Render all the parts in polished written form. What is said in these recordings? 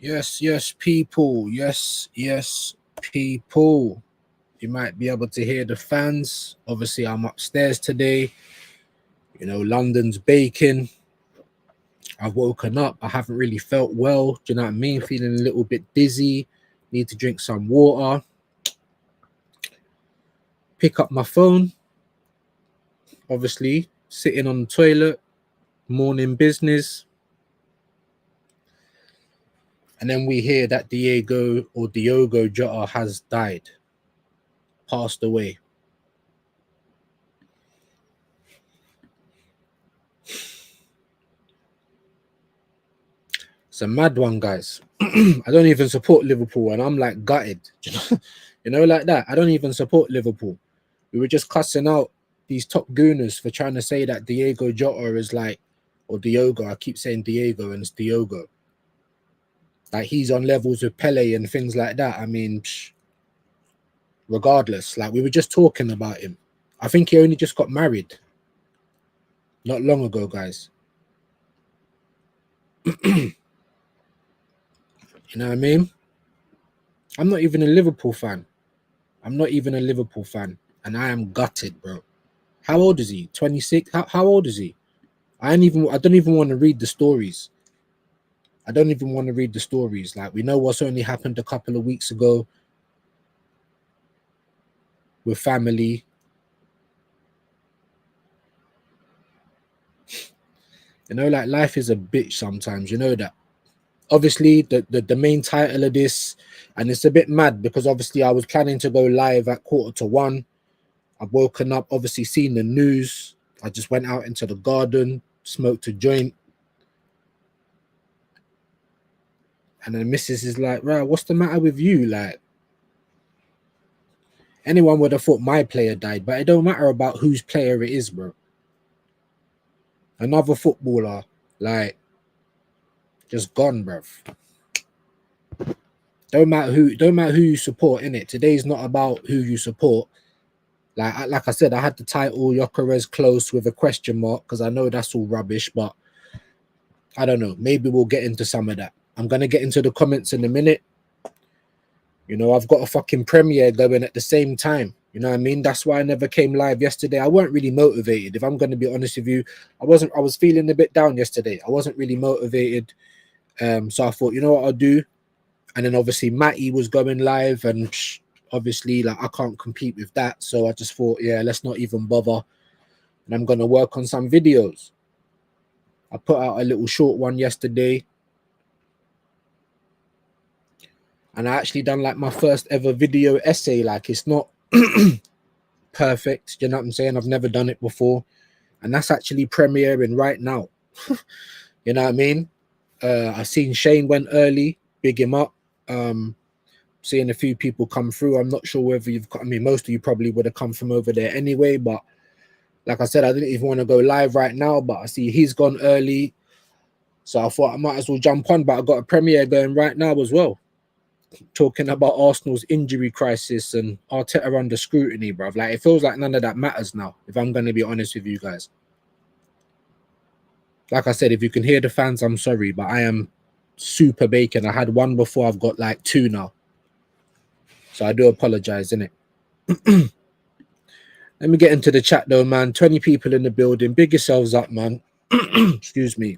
Yes, people. Yes, people. You might be able to hear the fans. Obviously, I'm upstairs today. You know, London's baking. I've woken up. I haven't really felt well. Do you know what I mean? Feeling a little bit dizzy. Need to drink some water. Pick up my phone. Obviously, sitting on the toilet. Morning business. And then we hear that Diogo Jota has died. Passed away. It's a mad one, guys. I don't even support Liverpool, and I'm like gutted. Like that. I don't even support Liverpool. We were just cussing out these top gooners for trying to say that Diogo Jota is like, or Diogo. I keep saying Diego, and it's Diogo. Like he's on levels with Pele and things like that. I mean, regardless, like we were just talking about him. I think he only just got married not long ago, guys. You know what I mean? I'm not even a Liverpool fan. And I am gutted, bro. How old is he? 26? How old is he? I don't even want to read the stories. Like, we know what's only happened a couple of weeks ago with family. Like life is a bitch sometimes, you know that. Obviously, the main title of this, and it's a bit mad because obviously I was planning to go live at 1:45. I've woken up, obviously seen the news. I just went out into the garden, smoked a joint. And then missus is like, right, what's the matter with you? Like, anyone would have thought my player died, but it don't matter about whose player it is, bro. Another footballer, like, just gone, bruv. Don't matter who you support, innit? Today's not about who you support. Like I said, I had the title Gyökeres close with a question mark because I know that's all rubbish, but I don't know. Maybe we'll get into some of that. I'm gonna get into the comments in a minute. I've got a fucking premiere going at the same time. You know what I mean? That's why I never came live yesterday. I weren't really motivated. If I'm going to be honest with you, I was feeling a bit down yesterday. I wasn't really motivated. So I thought, you know what I'll do? And then obviously Matty was going live and obviously like I can't compete with that. So I just thought, yeah, let's not even bother. And I'm going to work on some videos. I put out a little short one yesterday. And I actually done like my first ever video essay. Like it's not perfect. You know what I'm saying? I've never done it before. And that's actually premiering right now. You know what I mean? I seen Shane went early. Big him up. Seeing a few people come through. I'm not sure whether most of you probably would have come from over there anyway. But like I said, I didn't even want to go live right now. But I see he's gone early. So I thought I might as well jump on. But I got a premiere going right now as well. Talking about Arsenal's injury crisis and Arteta under scrutiny, bruv. Like, it feels like none of that matters now, if I'm going to be honest with you guys. Like I said, if you can hear the fans, I'm sorry, but I am super bacon. I had one before, I've got like two now. So I do apologize, innit? Let me get into the chat though, man. 20 people in the building. Big yourselves up, man. Excuse me.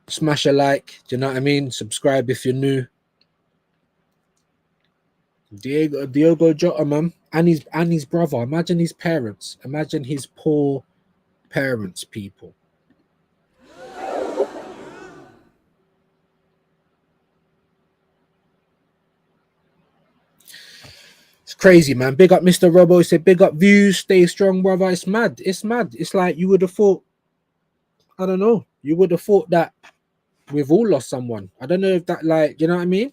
Smash a like. Do you know what I mean? Subscribe if you're new. Diogo Jota, man. And his brother. Imagine his parents. Imagine his poor parents, people. It's crazy, man. Big up Mr. Robo. He said, big up views. Stay strong, brother. It's mad. It's mad. It's like you would have thought, I don't know. You would have thought that we've all lost someone. I don't know if that, like, you know what I mean?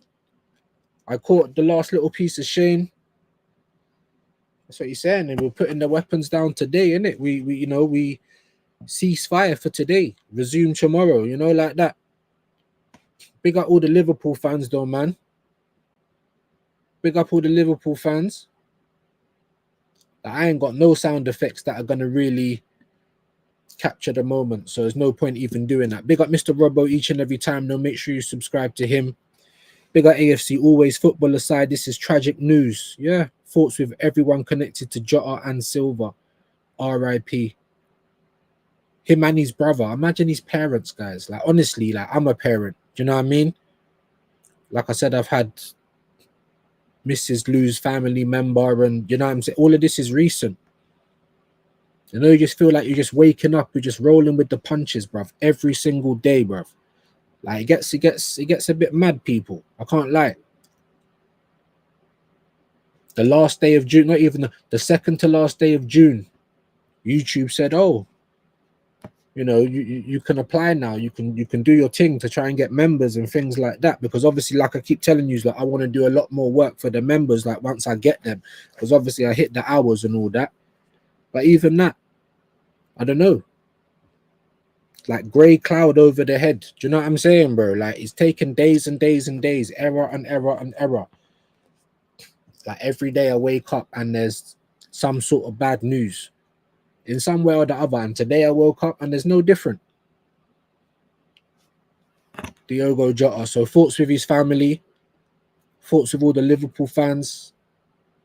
I caught the last little piece of Shane. That's what he's saying. And we're putting the weapons down today, innit? We cease fire for today. Resume tomorrow, like that. Big up all the Liverpool fans, though, man. Big up all the Liverpool fans. I ain't got no sound effects that are going to really capture the moment. So there's no point even doing that. Big up Mr. Robbo each and every time. No, make sure you subscribe to him. Big up AFC always. Football aside, this is tragic news. Yeah, thoughts with everyone connected to Jota and Silva. R.I.P. Him and his brother. Imagine his parents, guys. Like, honestly, like, I'm a parent. Do you know what I mean? Like I said, I've had Mrs. Lou's family member, and you know what I'm saying? All of this is recent. You know, you just feel like you're just waking up, you're just rolling with the punches, bruv, every single day, bruv. Like it gets a bit mad, people. I can't lie. The last day of June, not even the second to last day of June, YouTube said, "Oh, you know, you can apply now. You can do your thing to try and get members and things like that." Because obviously, like I keep telling you, like I want to do a lot more work for the members. Like once I get them, because obviously I hit the hours and all that. But even that, I don't know. Like grey cloud over the head. Do you know what I'm saying, bro? Like it's taken days and days and days, error and error and error. Like every day I wake up and there's some sort of bad news in some way or the other. And today I woke up and there's no different. DIOGO Jota. So thoughts with his family, thoughts with all the Liverpool fans.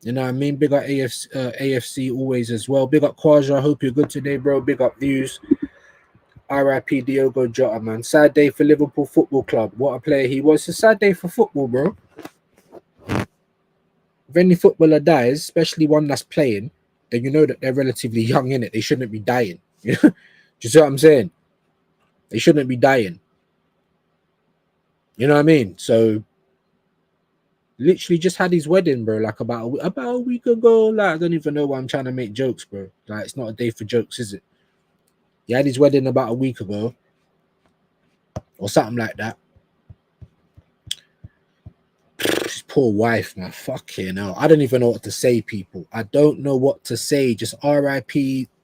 You know what I mean? Big up AFC always as well. Big up Kwaja. Hope you're good today, bro. Big up views. RIP DIOGO Jota, man. Sad day for Liverpool Football Club. What a player he was. It's a sad day for football, bro. If any footballer dies, especially one that's playing, then you know that they're relatively young in it. They shouldn't be dying. You know? Do you see what I'm saying? They shouldn't be dying. You know what I mean? So literally just had his wedding, bro, like about a week ago. Like I don't even know why I'm trying to make jokes, bro. Like it's not a day for jokes, is it? He had his wedding about a week ago or something like that. His poor wife, man. Fucking hell. I don't even know what to say, people. I don't know what to say. Just RIP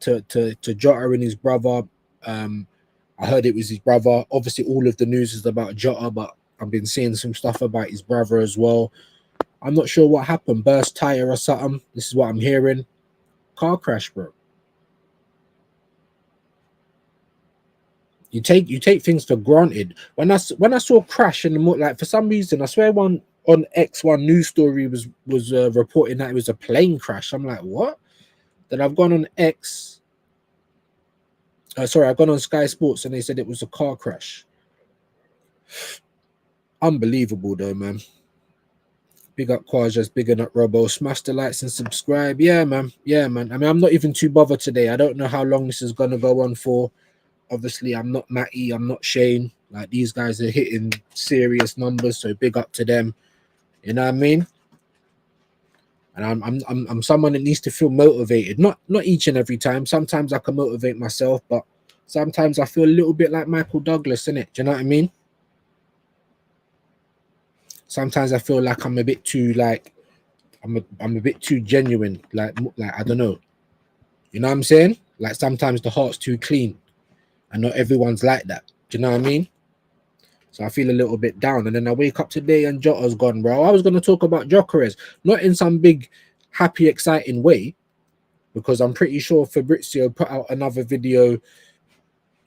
to Jota and his brother. I heard it was his brother. Obviously, all of the news is about Jota, but I've been seeing some stuff about his brother as well. I'm not sure what happened. Burst tire or something. This is what I'm hearing. Car crash, bro. You take things for granted. When I saw crash in the like for some reason, I swear one on X1 news story was reporting that it was a plane crash. I'm like, what? Then I've gone on X. Sorry, I've gone on Sky Sports and they said it was a car crash. Unbelievable though, man. Big up Quajas, big up Robo. Smash the likes and subscribe. Yeah, man. Yeah, man. I mean, I'm not even too bothered today. I don't know how long this is gonna go on for. Obviously, I'm not Matty, I'm not Shane. Like these guys are hitting serious numbers, so big up to them. You know what I mean? And I'm someone that needs to feel motivated. Not each and every time. Sometimes I can motivate myself, but sometimes I feel a little bit like Michael Douglas, innit? Do you know what I mean? Sometimes I feel like I'm a bit too like I'm a bit too genuine. Like I don't know. You know what I'm saying? Like sometimes the heart's too clean. And not everyone's like that. Do you know what I mean? So I feel a little bit down. And then I wake up today and Jota's gone, bro. I was going to talk about Gyökeres, not in some big, happy, exciting way, because I'm pretty sure Fabrizio put out another video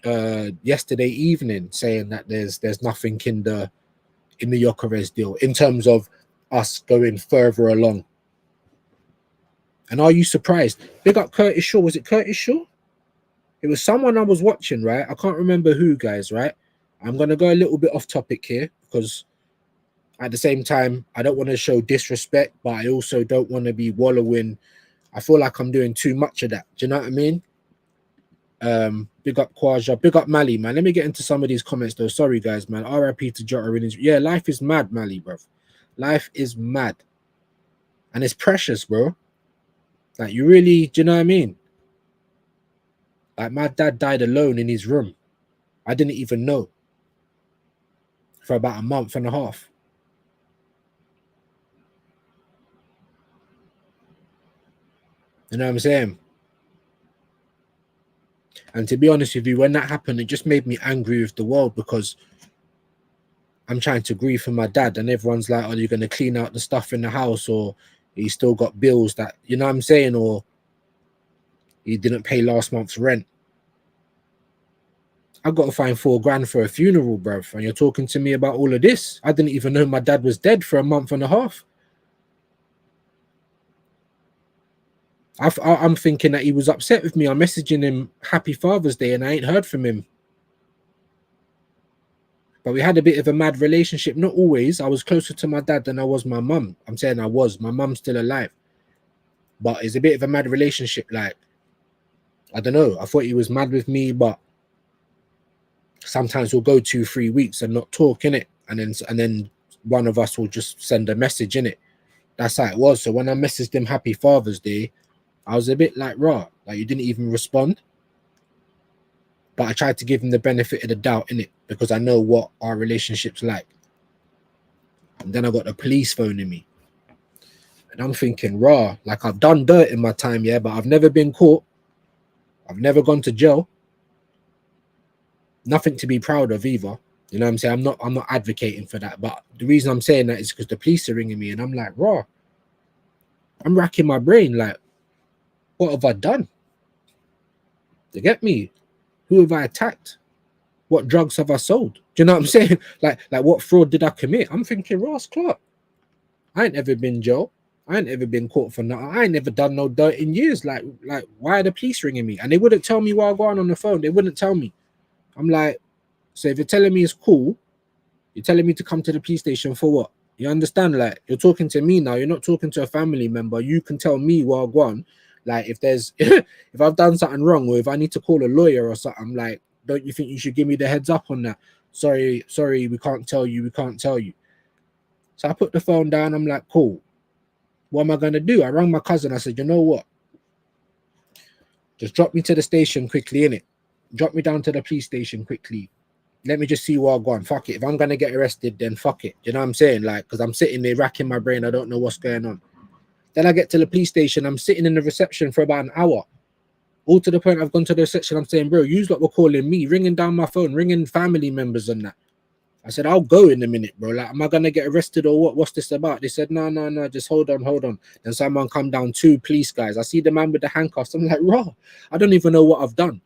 yesterday evening saying that there's nothing in the Gyökeres deal in terms of us going further along. And are you surprised? Big up Curtis Shaw. Was it Curtis Shaw? It was someone I was watching, right? I can't remember who, guys, right? I'm going to go a little bit off topic here because at the same time, I don't want to show disrespect, but I also don't want to be wallowing. I feel like I'm doing too much of that. Do you know what I mean? Big up Kwaja, big up Mali, man. Let me get into some of these comments, though. Sorry, guys, man. RIP to Jota. Yeah, life is mad, Mali, bro. Life is mad. And it's precious, bro. Like, you really, do you know what I mean? Like, my dad died alone in his room. I didn't even know for about a month and a half. You know what I'm saying? And to be honest with you, when that happened, it just made me angry with the world because I'm trying to grieve for my dad and everyone's like, are you going to clean out the stuff in the house, or he's still got bills that, you know what I'm saying, or he didn't pay last month's rent. I got to find 4 grand for a funeral, bruv. And you're talking to me about all of this. I didn't even know my dad was dead for a month and a half. I'm thinking that he was upset with me. I'm messaging him Happy Father's Day and I ain't heard from him. But we had a bit of a mad relationship. Not always. I was closer to my dad than I was my mum. I'm saying I was. My mum's still alive. But it's a bit of a mad relationship. Like, I don't know. I thought he was mad with me, but sometimes we'll go 2-3 weeks and not talk, innit? And then one of us will just send a message, innit? That's how it was. So when I messaged him Happy Father's Day, I was a bit like, raw. Like, you didn't even respond. But I tried to give him the benefit of the doubt, innit? Because I know what our relationship's like. And then I got the police phoning me. And I'm thinking, raw, like I've done dirt in my time, yeah, but I've never been caught. I've never gone to jail. Nothing to be proud of either. You know what I'm saying? I'm not advocating for that. But the reason I'm saying that is because the police are ringing me and I'm like, raw. I'm racking my brain, like, what have I done? You get me? Who have I attacked? What drugs have I sold? Do you know what I'm saying? Like what fraud did I commit? I'm thinking, Ross Clark, I ain't ever been jail. I ain't ever been caught for nothing. I ain't never done no dirt in years. Like, why are the police ringing me? And they wouldn't tell me while going on the phone. They wouldn't tell me. I'm like, so if you're telling me it's cool, you're telling me to come to the police station for what? You understand? Like, you're talking to me now. You're not talking to a family member. You can tell me while going. Like, if there's, if I've done something wrong or if I need to call a lawyer or something, I'm like, don't you think you should give me the heads up on that? Sorry, we can't tell you. We can't tell you. So I put the phone down. I'm like, cool. What am I going to do? I rang my cousin. I said, you know what? Just drop me to the station quickly, innit? Drop me down to the police station quickly. Let me just see where I'm going. Fuck it. If I'm going to get arrested, then fuck it. You know what I'm saying? Like, because I'm sitting there racking my brain. I don't know what's going on. Then I get to the police station. I'm sitting in the reception for about an hour. All to the point I've gone to the reception. I'm saying, bro, you lot were calling me, ringing down my phone, ringing family members and that. I said, I'll go in a minute, bro. Like, am I going to get arrested or what? What's this about? They said, no, just hold on. Then someone come down, 2 police guys. I see the man with the handcuffs. I'm like, raw, I don't even know what I've done.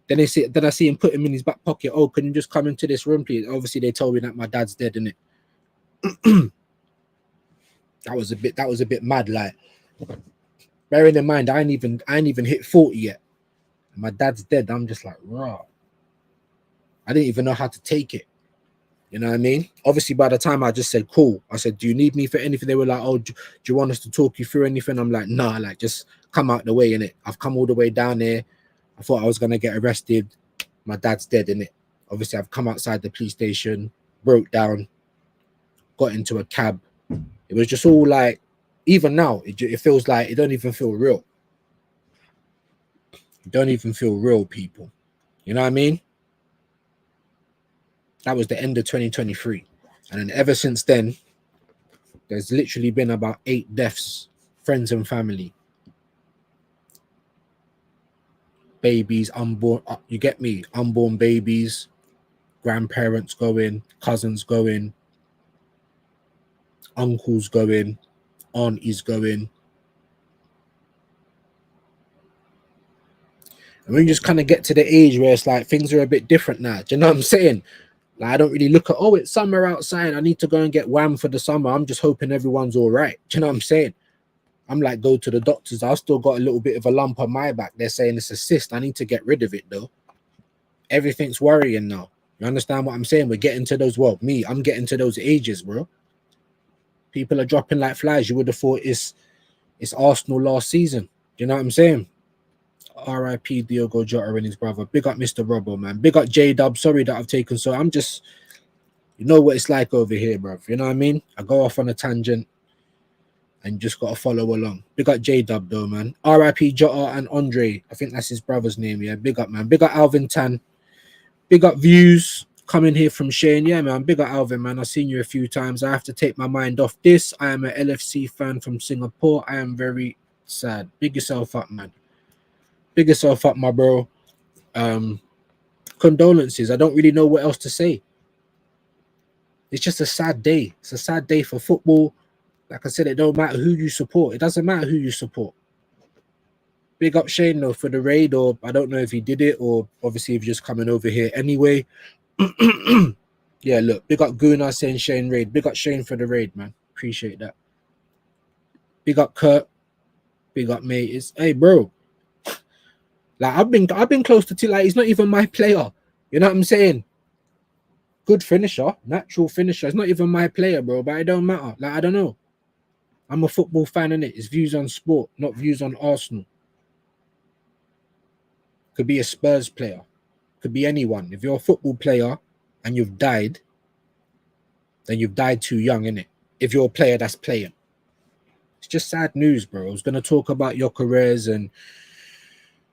Then I see him put him in his back pocket. Oh, can you just come into this room, please? Obviously, they told me that my dad's dead, innit? That was a bit mad. Like, bearing in mind, I ain't even hit 40 yet. My dad's dead. I'm just like, raw. I didn't even know how to take it. You know what I mean? Obviously, by the time I just said, cool, I said, do you need me for anything? They were like, oh, do you want us to talk you through anything? I'm like, nah, like, just come out the way, innit? I've come all the way down there. I thought I was going to get arrested. My dad's dead, innit? Obviously, I've come outside the police station, broke down, got into a cab. It was just all like, even now, it feels like it don't even feel real. It don't even feel real, people. You know what I mean? That was the end of 2023. And then ever since then, there's literally been about 8 deaths, friends and family. Babies, unborn, you get me? Unborn babies, grandparents going, cousins going, uncles going, aunties going. And we just kind of get to the age where it's like things are a bit different now. Do you know what I'm saying? Like, I don't really look at, oh, it's summer outside, I need to go and get wham for the summer. I'm just hoping everyone's all right. Do you know what I'm saying? I'm like, go to the doctors. I've still got a little bit of a lump on my back. They're saying it's a cyst. I need to get rid of it, though. Everything's worrying now. You understand what I'm saying? We're getting to those, well, I'm getting to those ages, bro. People are dropping like flies. You would have thought it's Arsenal last season. Do you know what I'm saying? R.I.P. DIOGO Jota and his brother. Big up Mr. Robbo, man. Big up J-Dub. Sorry that I've taken so. I'm just, you know what it's like over here, bro. You know what I mean? I go off on a tangent and just got to follow along. Big up J-Dub, though, man. R.I.P. Jota and Andre. I think that's his brother's name, yeah. Big up, man. Big up Alvin Tan. Big up Views. Coming here from Shane. Yeah, man. Big up Alvin, man. I've seen you a few times. I have to take my mind off this. I am a LFC fan from Singapore. I am very sad. Big yourself up, man. Big yourself up, my bro. Condolences. I don't really know what else to say. It's just a sad day. It's a sad day for football. Like I said, it don't matter who you support. It doesn't matter who you support. Big up Shane though for the raid, or I don't know if he did it, or obviously if you're just coming over here anyway. Yeah, look, big up Guna saying Shane raid. Big up Shane for the raid, man. Appreciate that. Big up Kurt. Big up mate. It's hey bro. Like I've been close to like he's not even my player. You know what I'm saying? Good finisher, natural finisher. It's not even my player, bro, but it don't matter. Like, I don't know. I'm a football fan, innit? It's views on sport, not views on Arsenal. Could be a Spurs player. Could be anyone. If you're a football player and you've died, then you've died too young, innit? If you're a player that's playing. It's just sad news, bro. I was going to talk about Gyökeres and,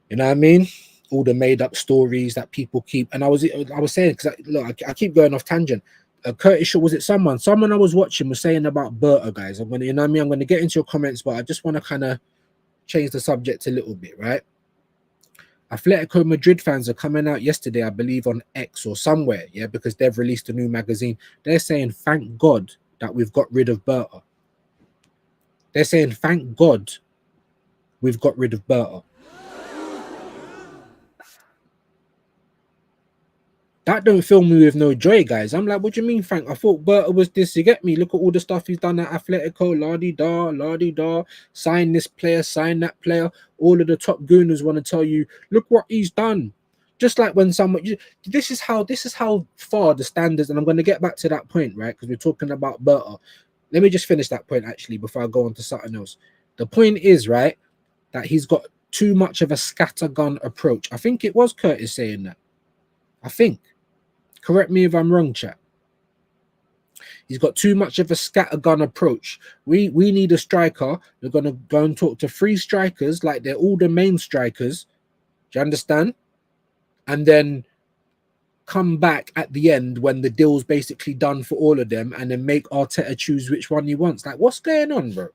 you know what I mean? All the made-up stories that people keep. And I was saying, because look, I keep going off tangent. Curtis Shaw, was it someone I was watching was saying about Berta, guys. I'm going to, you know what I mean? I'm going to get into your comments, but I just want to kind of change the subject a little bit, right? Atletico Madrid fans are coming out yesterday, I believe, on X or somewhere, yeah, because they've released a new magazine. They're saying, thank God that we've got rid of Berta. They're saying, thank God we've got rid of Berta. That don't fill me with no joy, guys. I'm like, what do you mean, Frank? I thought Berta was this. You get me? Look at all the stuff he's done at Atletico. La-di-da. Sign this player, sign that player. All of the top gooners want to tell you, look what he's done. Just like when someone, this is how far the standards, and I'm going to get back to that point, right? Because we're talking about Berta. Let me just finish that point, actually, before I go on to something else. The point is, right, that he's got too much of a scattergun approach. I think it was Curtis saying that. I think. Correct me if I'm wrong, chat. He's got too much of a scattergun approach. We need a striker. They're going to go and talk to 3 strikers like they're all the main strikers. Do you understand? And then come back at the end when the deal's basically done for all of them and then make Arteta choose which one he wants. Like, what's going on, bro?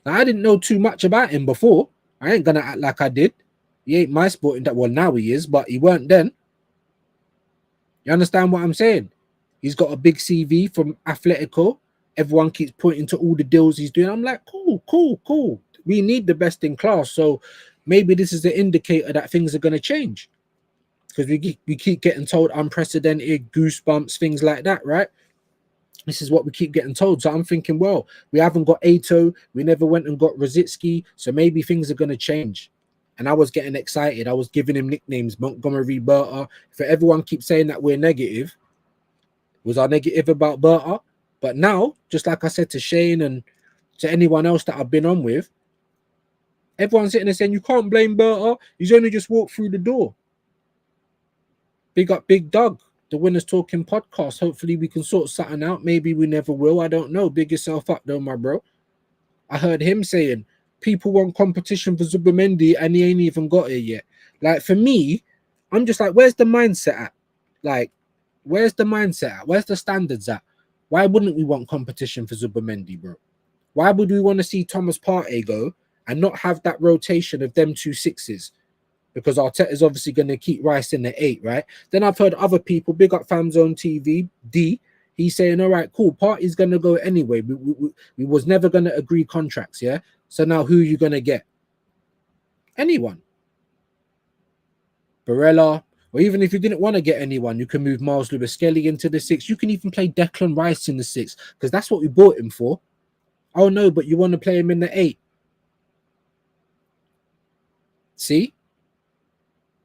Now, I didn't know too much about him before. I ain't going to act like I did. He ain't my sporting that. Well, now he is, but he weren't then. You understand what I'm saying? He's got a big CV from Atletico. Everyone keeps pointing to all the deals he's doing. I'm like, cool. We need the best in class. So maybe this is an indicator that things are going to change. Because we keep getting told unprecedented, goosebumps, things like that, right? This is what we keep getting told. So I'm thinking, well, we haven't got Ato. We never went and got Rosicki. So maybe things are going to change. And I was getting excited. I was giving him nicknames, Montgomery, Berta. For everyone keeps saying that we're negative, was I negative about Berta? But now, just like I said to Shane and to anyone else that I've been on with, everyone's sitting there saying, you can't blame Berta. He's only just walked through the door. Big up Big Doug, the Winners Talking podcast. Hopefully we can sort something out. Maybe we never will. I don't know. Big yourself up though, my bro. I heard him saying, people want competition for Zubimendi and he ain't even got it yet. Like, for me, I'm just like, where's the mindset at? Like, where's the mindset at? Where's the standards at? Why wouldn't we want competition for Zubimendi, bro? Why would we want to see Thomas Partey go and not have that rotation of them 2 6s? Because Arteta is obviously going to keep Rice in the 8, right? Then I've heard other people, big up Famzone TV, D, he's saying, all right, cool, Partey's going to go anyway. We was never going to agree contracts, yeah? So now who are you going to get? Anyone. Barella. Or even if you didn't want to get anyone, you can move Miles Lewis-Skelly into the 6. You can even play Declan Rice in the 6 because that's what we bought him for. Oh, no, but you want to play him in the 8. See?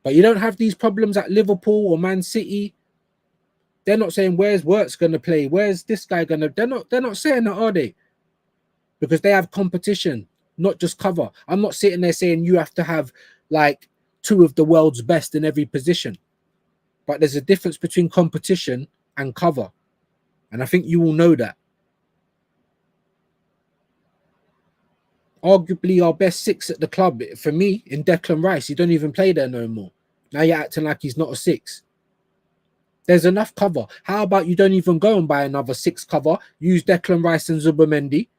But you don't have these problems at Liverpool or Man City. They're not saying, where's Wirtz going to play? Where's this guy going to... They're not saying that, are they? Because they have competition, not just cover. I'm not sitting there saying you have to have like 2 of the world's best in every position. But there's a difference between competition and cover. And I think you all know that. Arguably our best 6 at the club, for me, in Declan Rice, he don't even play there no more. Now you're acting like he's not a 6. There's enough cover. How about you don't even go and buy another 6 cover? Use Declan Rice and Zubimendi.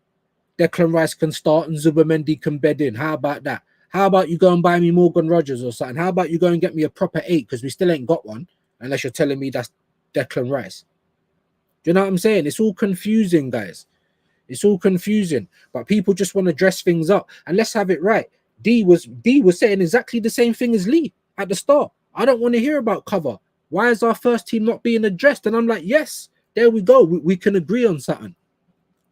Declan Rice can start and Zubimendi can bed in. How about that? How about you go and buy me Morgan Rogers or something? How about you go and get me a proper 8 because we still ain't got one unless you're telling me that's Declan Rice. Do you know what I'm saying? It's all confusing, guys. It's all confusing, but people just want to dress things up. And let's have it right. D was saying exactly the same thing as Lee at the start. I don't want to hear about cover. Why is our first team not being addressed? And I'm like, yes, there we go. We can agree on something.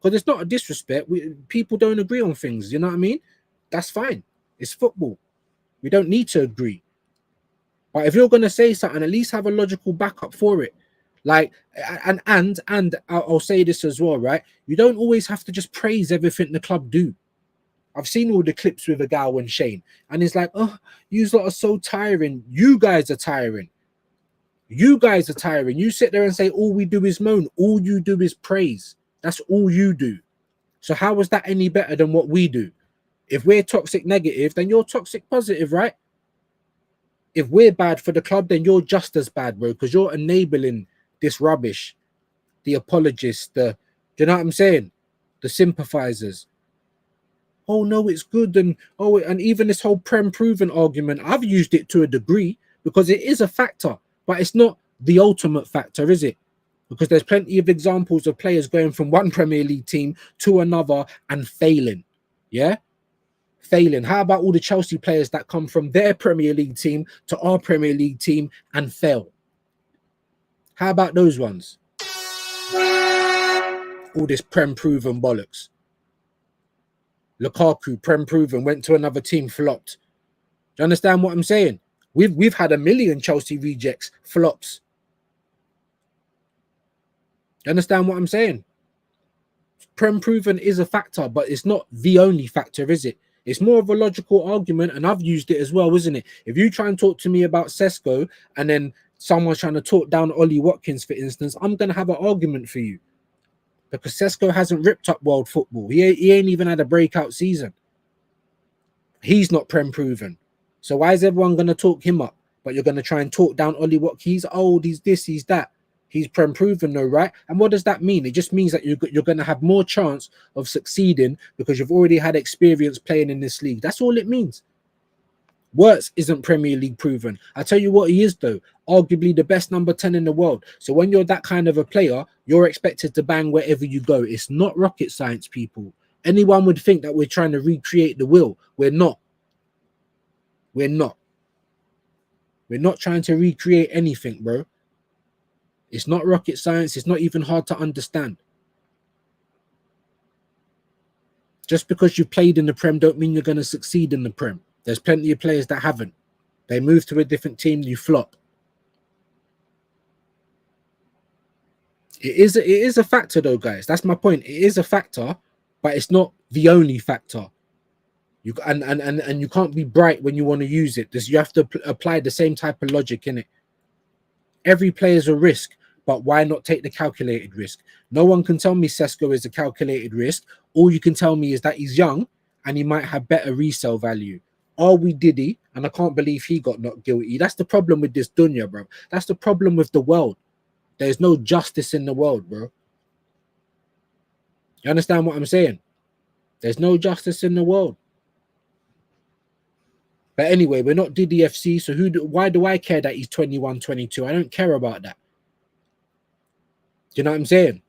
Because it's not a disrespect. People don't agree on things. You know what I mean? That's fine. It's football. We don't need to agree. But if you're going to say something, at least have a logical backup for it. Like, and I'll say this as well, right? You don't always have to just praise everything the club do. I've seen all the clips with Agal and Shane, and it's like, oh, you lot are so tiring. You guys are tiring. You guys are tiring. You sit there and say, all we do is moan. All you do is praise. That's all you do. So how is that any better than what we do? If we're toxic negative, then you're toxic positive, right? If we're bad for the club, then you're just as bad, bro, because you're enabling this rubbish. The apologists, do you know what I'm saying? The sympathizers. Oh no, it's good, and even this whole Prem proven argument, I've used it to a degree because it is a factor, but it's not the ultimate factor, is it? Because there's plenty of examples of players going from one Premier League team to another and failing. Yeah, failing. How about all the Chelsea players that come from their Premier League team to our Premier League team and fail? How about those ones? All this Prem proven bollocks. Lukaku, Prem proven, went to another team, flopped. Do you understand what I'm saying? We've had a million Chelsea rejects, flops. Do you understand what I'm saying? Prem proven is a factor, but it's not the only factor, is it? It's more of a logical argument, and I've used it as well, isn't it? If you try and talk to me about Sesko and then someone's trying to talk down Ollie Watkins, for instance, I'm going to have an argument for you. Because Sesko hasn't ripped up world football. He ain't even had a breakout season. He's not Prem proven. So why is everyone going to talk him up? But you're going to try and talk down Ollie Watkins. He's old, he's this, he's that. He's Prem proven though, right? And what does that mean? It just means that you're going to have more chance of succeeding because you've already had experience playing in this league. That's all it means. Wirtz isn't Premier League proven. I tell you what he is though, arguably the best number 10 in the world. So when you're that kind of a player, you're expected to bang wherever you go. It's not rocket science, people. Anyone would think that we're trying to recreate the wheel. We're not. We're not. We're not trying to recreate anything, bro. It's not rocket science. It's not even hard to understand. Just because you've played in the Prem don't mean you're going to succeed in the Prem. There's plenty of players that haven't. They move to a different team, you flop. It is a factor though, guys. That's my point. It is a factor, but it's not the only factor. You and you can't be bright when you want to use it. You have to apply the same type of logic in it. Every player is a risk, but why not take the calculated risk? No one can tell me Sesko is a calculated risk. All you can tell me is that he's young and he might have better resale value. Are we Diddy? And I can't believe he got not guilty. That's the problem with this dunya, bro. That's the problem with the world. There's no justice in the world, bro. You understand what I'm saying? There's no justice in the world. But anyway, we're not Diddy FC, so why do I care that he's 21, 22? I don't care about that. Do you know what I'm saying?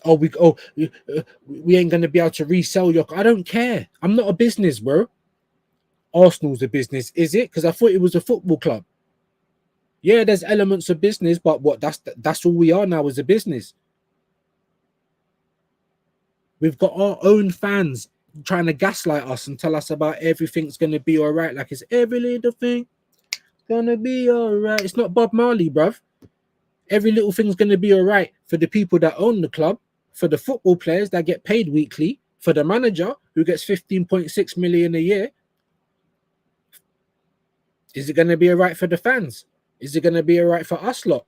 We ain't going to be able to resell your... I don't care. I'm not a business, bro. Arsenal's a business, is it? Because I thought it was a football club. Yeah, there's elements of business, but what? That's all we are now as a business. We've got our own fans trying to gaslight us and tell us about everything's going to be all right. Like it's every little thing going to be all right. It's not Bob Marley, bruv. Every little thing's going to be all right for the people that own the club, for the football players that get paid weekly, for the manager who gets 15.6 million a year. Is it going to be all right for the fans? Is it going to be all right for us lot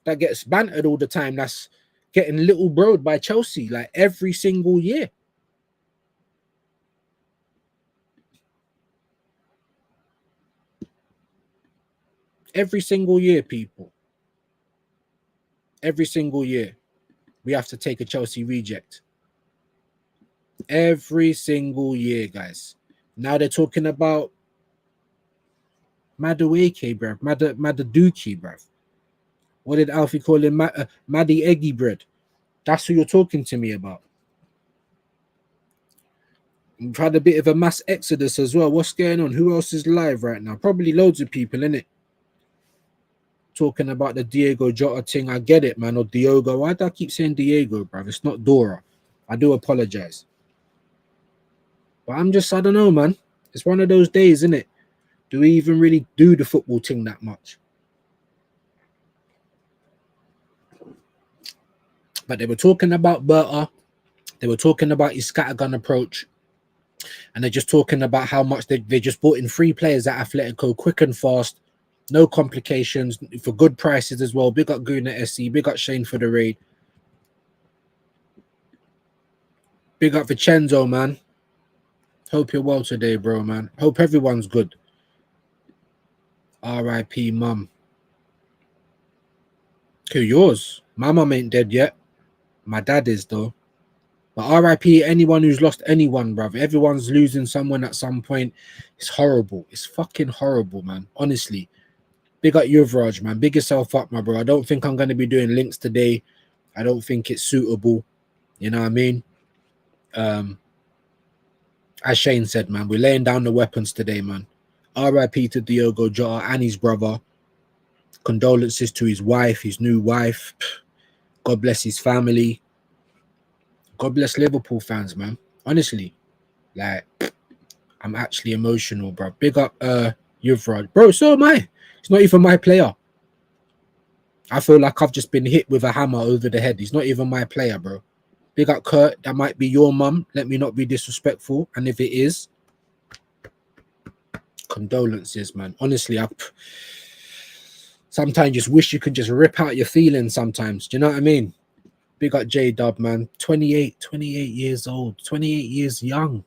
that gets bantered all the time? That's getting little broed by Chelsea like every single year. Every single year, people. Every single year, we have to take a Chelsea reject. Every single year, guys. Now they're talking about Madueke, bruv. Madaduki, bruv. What did Alfie call him? Maddy Eggy bread. That's who you're talking to me about. We've had a bit of a mass exodus as well. What's going on? Who else is live right now? Probably loads of people, innit? Talking about the DIOGO JOTA thing. I get it, man. Or Diogo. Why do I keep saying Diego, bruv? It's not Dora. I do apologize. But I don't know, man. It's one of those days, isn't it? Do we even really do the football thing that much? But they were talking about Berta. They were talking about his scattergun approach. And they're just talking about how much they just bought in 3 players at Atletico, quick and fast, no complications, for good prices as well. Big up Guna SC, big up Shane for the raid. Big up Vincenzo, man. Hope you're well today, bro, man. Hope everyone's good. R.I.P. mum. Who, yours? My mum ain't dead yet. My dad is, though. But R.I.P. anyone who's lost anyone, bruv. Everyone's losing someone at some point. It's horrible. It's fucking horrible, man. Honestly. Big up Yuvraj, man. Big yourself up, my bro. I don't think I'm going to be doing links today. I don't think it's suitable. You know what I mean? As Shane said, man, we're laying down the weapons today, man. R.I.P. to Diogo Jota and his brother. Condolences to his wife, his new wife. God bless his family. God bless Liverpool fans, man. Honestly, like, I'm actually emotional, bro. Big up Yuvraj. Bro, so am I. He's not even my player. I feel like I've just been hit with a hammer over the head. He's not even my player, bro. Big up Kurt. That might be your mum. Let me not be disrespectful. And if it is, condolences, man. Honestly, I sometimes just wish you could just rip out your feelings sometimes. Do you know what I mean? Big up J-Dub, man. 28 years old. 28 years young.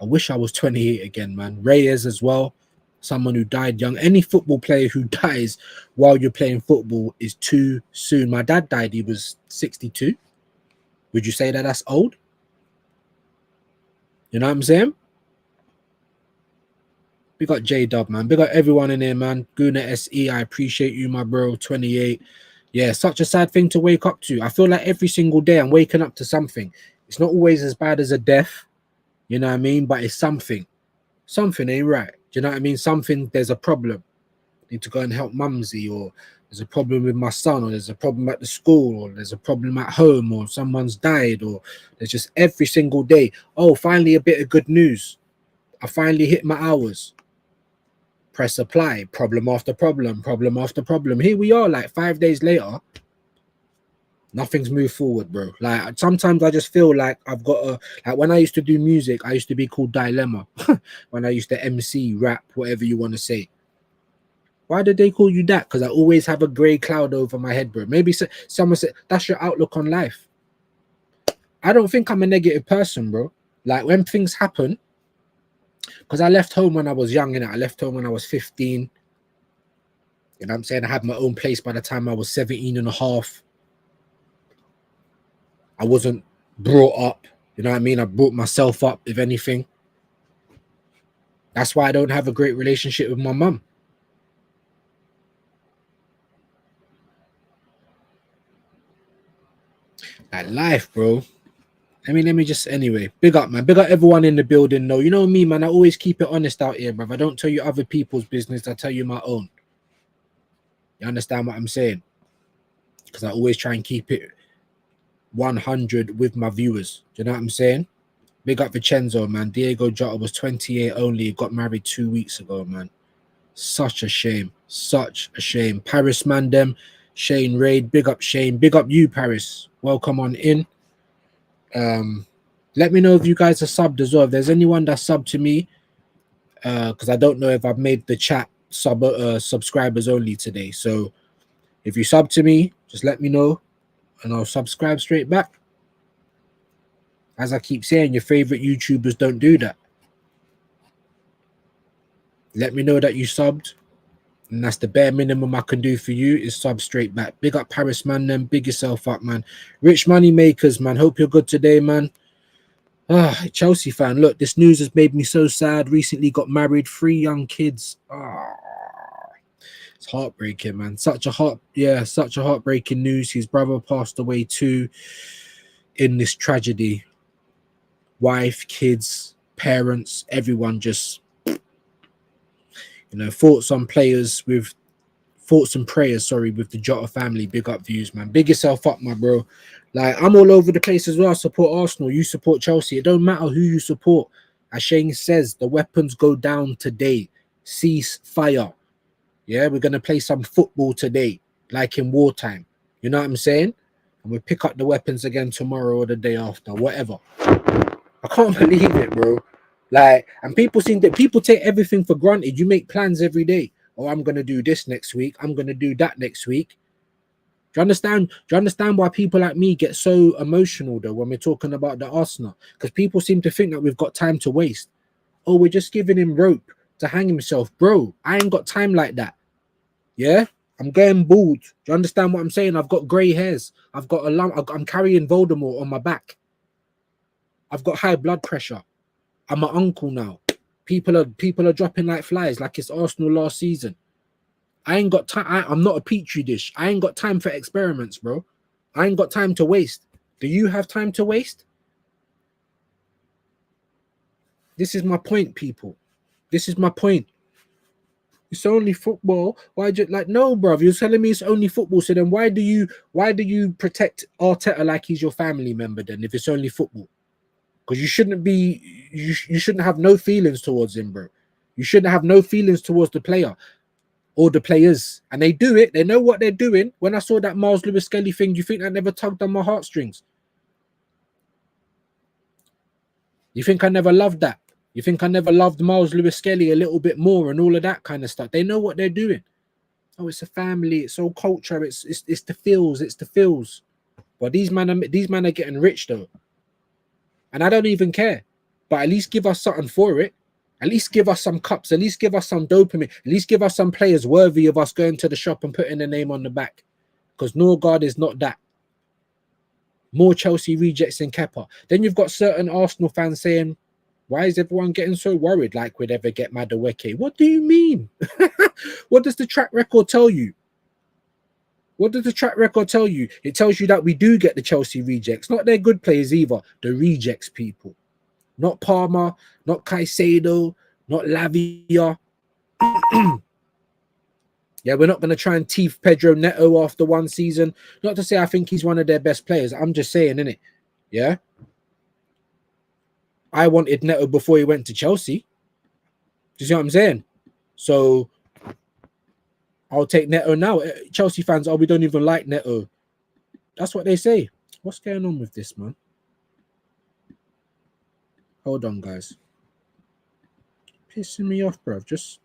I wish I was 28 again, man. Reyes as well. Someone who died young. Any football player who dies while you're playing football is too soon. My dad died. He was 62. Would you say that that's old? You know what I'm saying? Big up J-Dub, man. Big up everyone in there, man. Guna SE, I appreciate you, my bro. 28. Yeah, such a sad thing to wake up to. I feel like every single day I'm waking up to something. It's not always as bad as a death. You know what I mean? But it's something. Something ain't right. Do you know what I mean? Something, there's a problem. Need to go and help mumsy, or there's a problem with my son, or there's a problem at the school, or there's a problem at home, or someone's died, or there's just every single day. Oh, finally a bit of good news. I finally hit my hours. Press apply. Problem after problem. Problem after problem. Here we are, like 5 days later. Nothing's moved forward, bro. Like, sometimes I just feel like I've got a, like, when I used to do music, I used to be called Dilemma. When I used to MC, rap, whatever you want to say. Why did they call you that? Because I always have a grey cloud over my head, bro. Maybe someone said, that's your outlook on life. I don't think I'm a negative person, bro. Like, when things happen, because I left home when I was young, I left home when I was 15. You know what I'm saying? I had my own place by the time I was 17 and a half. I wasn't brought up. You know what I mean? I brought myself up, if anything. That's why I don't have a great relationship with my mum. That life, bro. Let me just, anyway, big up, man. Big up everyone in the building, though. You know me, man. I always keep it honest out here, bruv. I don't tell you other people's business. I tell you my own. You understand what I'm saying? Because I always try and keep it 100 with my viewers. Do you know what I'm saying? Big up Vincenzo, man. Diogo Jota was 28 only. He got married 2 weeks ago, man. Such a shame. Such a shame. Paris Mandem, Shane Raid. Big up Shane. Big up you, Paris. Welcome on in. Let me know if you guys are subbed as well. If there's anyone that's subbed to me, because I don't know if I've made the chat subscribers only today. So if you sub to me, just let me know and I'll subscribe straight back. As I keep saying, your favorite YouTubers don't do that. Let me know that you subbed, and that's the bare minimum I can do for you, is sub straight back. Big up Paris, man. Then big yourself up, man. Rich money makers, man. Hope you're good today, man. Chelsea fan. Look, this news has made me so sad. Recently got married, 3 young kids. It's heartbreaking, man. Such a heartbreaking news. His brother passed away too in this tragedy. Wife, kids, parents, everyone just, thoughts and prayers, with the Jota family. Big up views, man. Big yourself up, my bro. Like, I'm all over the place as well. I support Arsenal. You support Chelsea. It don't matter who you support. As Shane says, the weapons go down today. Cease fire. Yeah, we're gonna play some football today, like in wartime. You know what I'm saying? And we pick up the weapons again tomorrow or the day after, whatever. I can't believe it, bro. Like, and people take everything for granted. You make plans every day. Oh, I'm gonna do this next week. I'm gonna do that next week. Do you understand? Do you understand why people like me get so emotional though when we're talking about the Arsenal? Because people seem to think that we've got time to waste. Oh, we're just giving him rope to hang himself, bro. I ain't got time like that. Yeah, I'm getting bald. Do you understand what I'm saying? I've got grey hairs. I've got a lump. I'm carrying Voldemort on my back. I've got high blood pressure. I'm an uncle now. People are dropping like flies, like it's Arsenal last season. I ain't got time. I'm not a petri dish. I ain't got time for experiments, bro. I ain't got time to waste. Do you have time to waste? This is my point, people. This is my point. It's only football. Why do you, like, no, bro? You're telling me it's only football. So then why do you protect Arteta like he's your family member then if it's only football? Because you shouldn't have no feelings towards him, bro. You shouldn't have no feelings towards the player or the players. And they do it. They know what they're doing. When I saw that Miles Lewis Skelly thing, do you think that never tugged on my heartstrings? You think I never loved that? You think I never loved Miles Lewis Skelly a little bit more and all of that kind of stuff? They know what they're doing. Oh, it's a family. It's all culture. It's the feels. It's the feels. But these men are getting rich though. And I don't even care. But at least give us something for it. At least give us some cups. At least give us some dopamine. At least give us some players worthy of us going to the shop and putting the name on the back. Because Norgard is not that. More Chelsea rejects in Kepa. Then you've got certain Arsenal fans saying, why is everyone getting so worried like we'd ever get Madueke? What do you mean? What does the track record tell you? What does the track record tell you? It tells you that we do get the Chelsea rejects. Not their good players either. The rejects people. Not Palmer, not Caicedo, not Lavia. Yeah, we're not going to try and teeth Pedro Neto after one season. Not to say I think he's one of their best players. I'm just saying, innit? Yeah? I wanted Neto before he went to Chelsea. Do you see what I'm saying? So I'll take Neto now. Chelsea fans, we don't even like Neto. That's what they say. What's going on with this, man? Hold on, guys. Pissing me off, bro. Just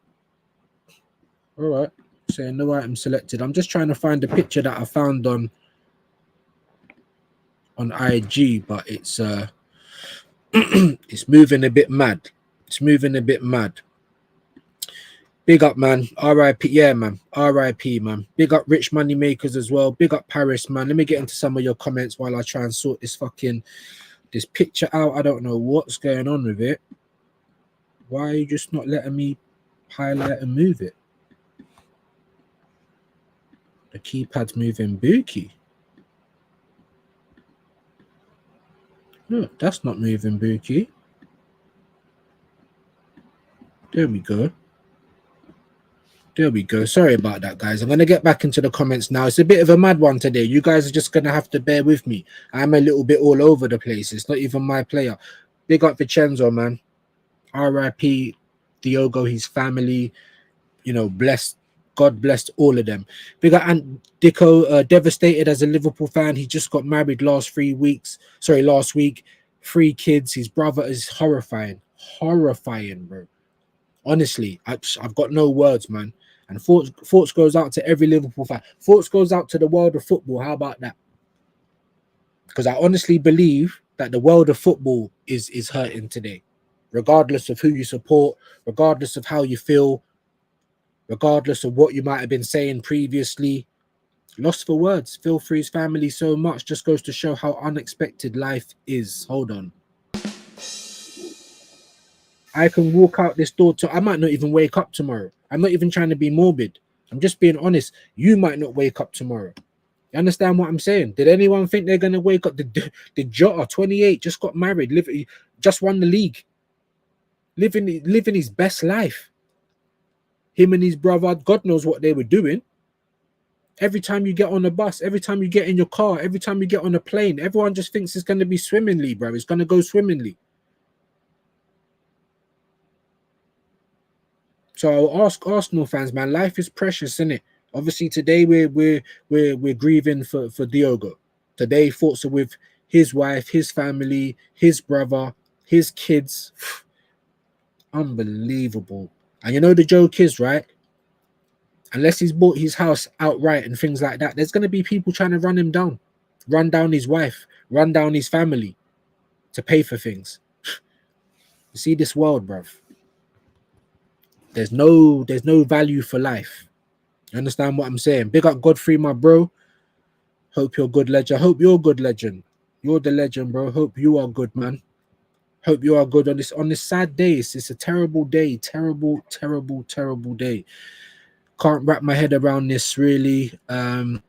all right. Saying no item selected. I'm just trying to find the picture that I found on IG, but it's it's moving a bit mad. It's moving a bit mad. Big up, man. RIP. Yeah, man. RIP, man. Big up Rich Money Makers as well. Big up Paris, man. Let me get into some of your comments while I try and sort this picture out. I don't know what's going on with it. Why are you just not letting me highlight and move it? The keypad's moving bookie. Look, that's not moving bookie. There we go. There we go. Sorry about that, guys. I'm going to get back into the comments now. It's a bit of a mad one today. You guys are just going to have to bear with me. I'm a little bit all over the place. It's not even my player. Big up Vincenzo, man. RIP Diogo, his family. You know, blessed. God blessed all of them. Big up Ant Dicko, devastated as a Liverpool fan. He just got married last week. 3 kids. His brother is horrifying. Horrifying, bro. Honestly, I've got no words, man. And thoughts goes out to every Liverpool fan. Thoughts goes out to the world of football. How about that? Because I honestly believe that the world of football is hurting today. Regardless of who you support, regardless of how you feel, regardless of what you might have been saying previously. Lost for words. Feel for his family so much. Just goes to show how unexpected life is. Hold on. I can walk out this door I might not even wake up tomorrow. I'm not even trying to be morbid. I'm just being honest. You might not wake up tomorrow. You understand what I'm saying? Did anyone think they're gonna wake up? The Jota, 28, just got married, just won the league, living his best life. Him and his brother, God knows what they were doing. Every time you get on a bus, every time you get in your car, every time you get on a plane, everyone just thinks it's gonna be swimmingly, bro. It's gonna go swimmingly. So I'll ask Arsenal fans, man, life is precious, isn't it? Obviously, today we're grieving for Diogo. Today, thoughts are with his wife, his family, his brother, his kids. Unbelievable. And you know the joke is, right? Unless he's bought his house outright and things like that, there's gonna be people trying to run him down, run down his wife, run down his family to pay for things. You see this world, bruv. There's no value for life. You understand what I'm saying? Big up Godfrey, my bro. Hope you're good, legend. Hope you're good, legend. You're the legend, bro. Hope you are good, man. Hope you are good on this sad day. It's a terrible day. Terrible, terrible, terrible day. Can't wrap my head around this, really.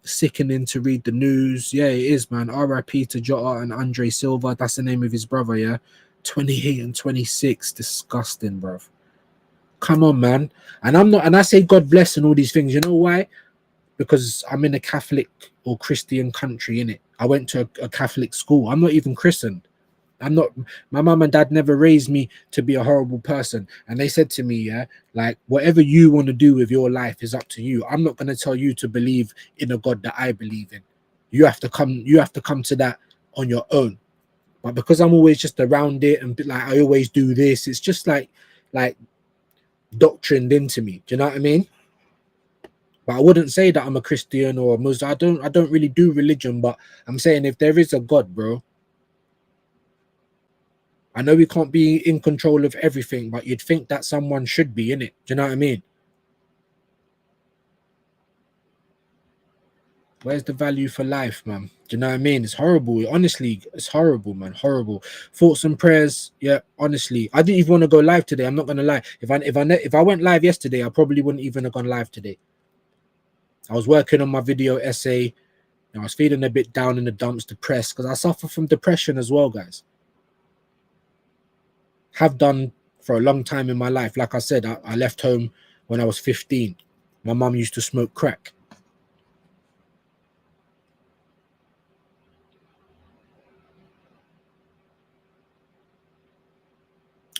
Sickening to read the news. Yeah, it is, man. RIP to Jota and Andre Silva. That's the name of his brother, yeah. 28 and 26. Disgusting, bro. Come on, man. And I say God bless and all these things. You know why? Because I'm in a Catholic or Christian country, innit? I went to a Catholic school. I'm not even christened. My mum and dad never raised me to be a horrible person. And they said to me, yeah, like, whatever you want to do with your life is up to you. I'm not going to tell you to believe in a God that I believe in. You have to come to that on your own. But because I'm always just around it and like, I always do this, it's just like doctrined into me. Do you know what I mean? But I wouldn't say that I'm a Christian or a Muslim. I don't really do religion, but I'm saying if there is a God, bro, I know we can't be in control of everything, but you'd think that someone should be in it. Do you know what I mean? Where's the value for life, man? Do you know what I mean? It's horrible. Honestly, it's horrible, man. Horrible. Thoughts and prayers. Yeah, honestly, I didn't even want to go live today. I'm not gonna lie. If I went live yesterday, I probably wouldn't even have gone live today. I was working on my video essay. I was feeling a bit down in the dumps, depressed, because I suffer from depression as well, guys. Have done for a long time in my life. Like I said, I left home when I was 15. My mum used to smoke crack.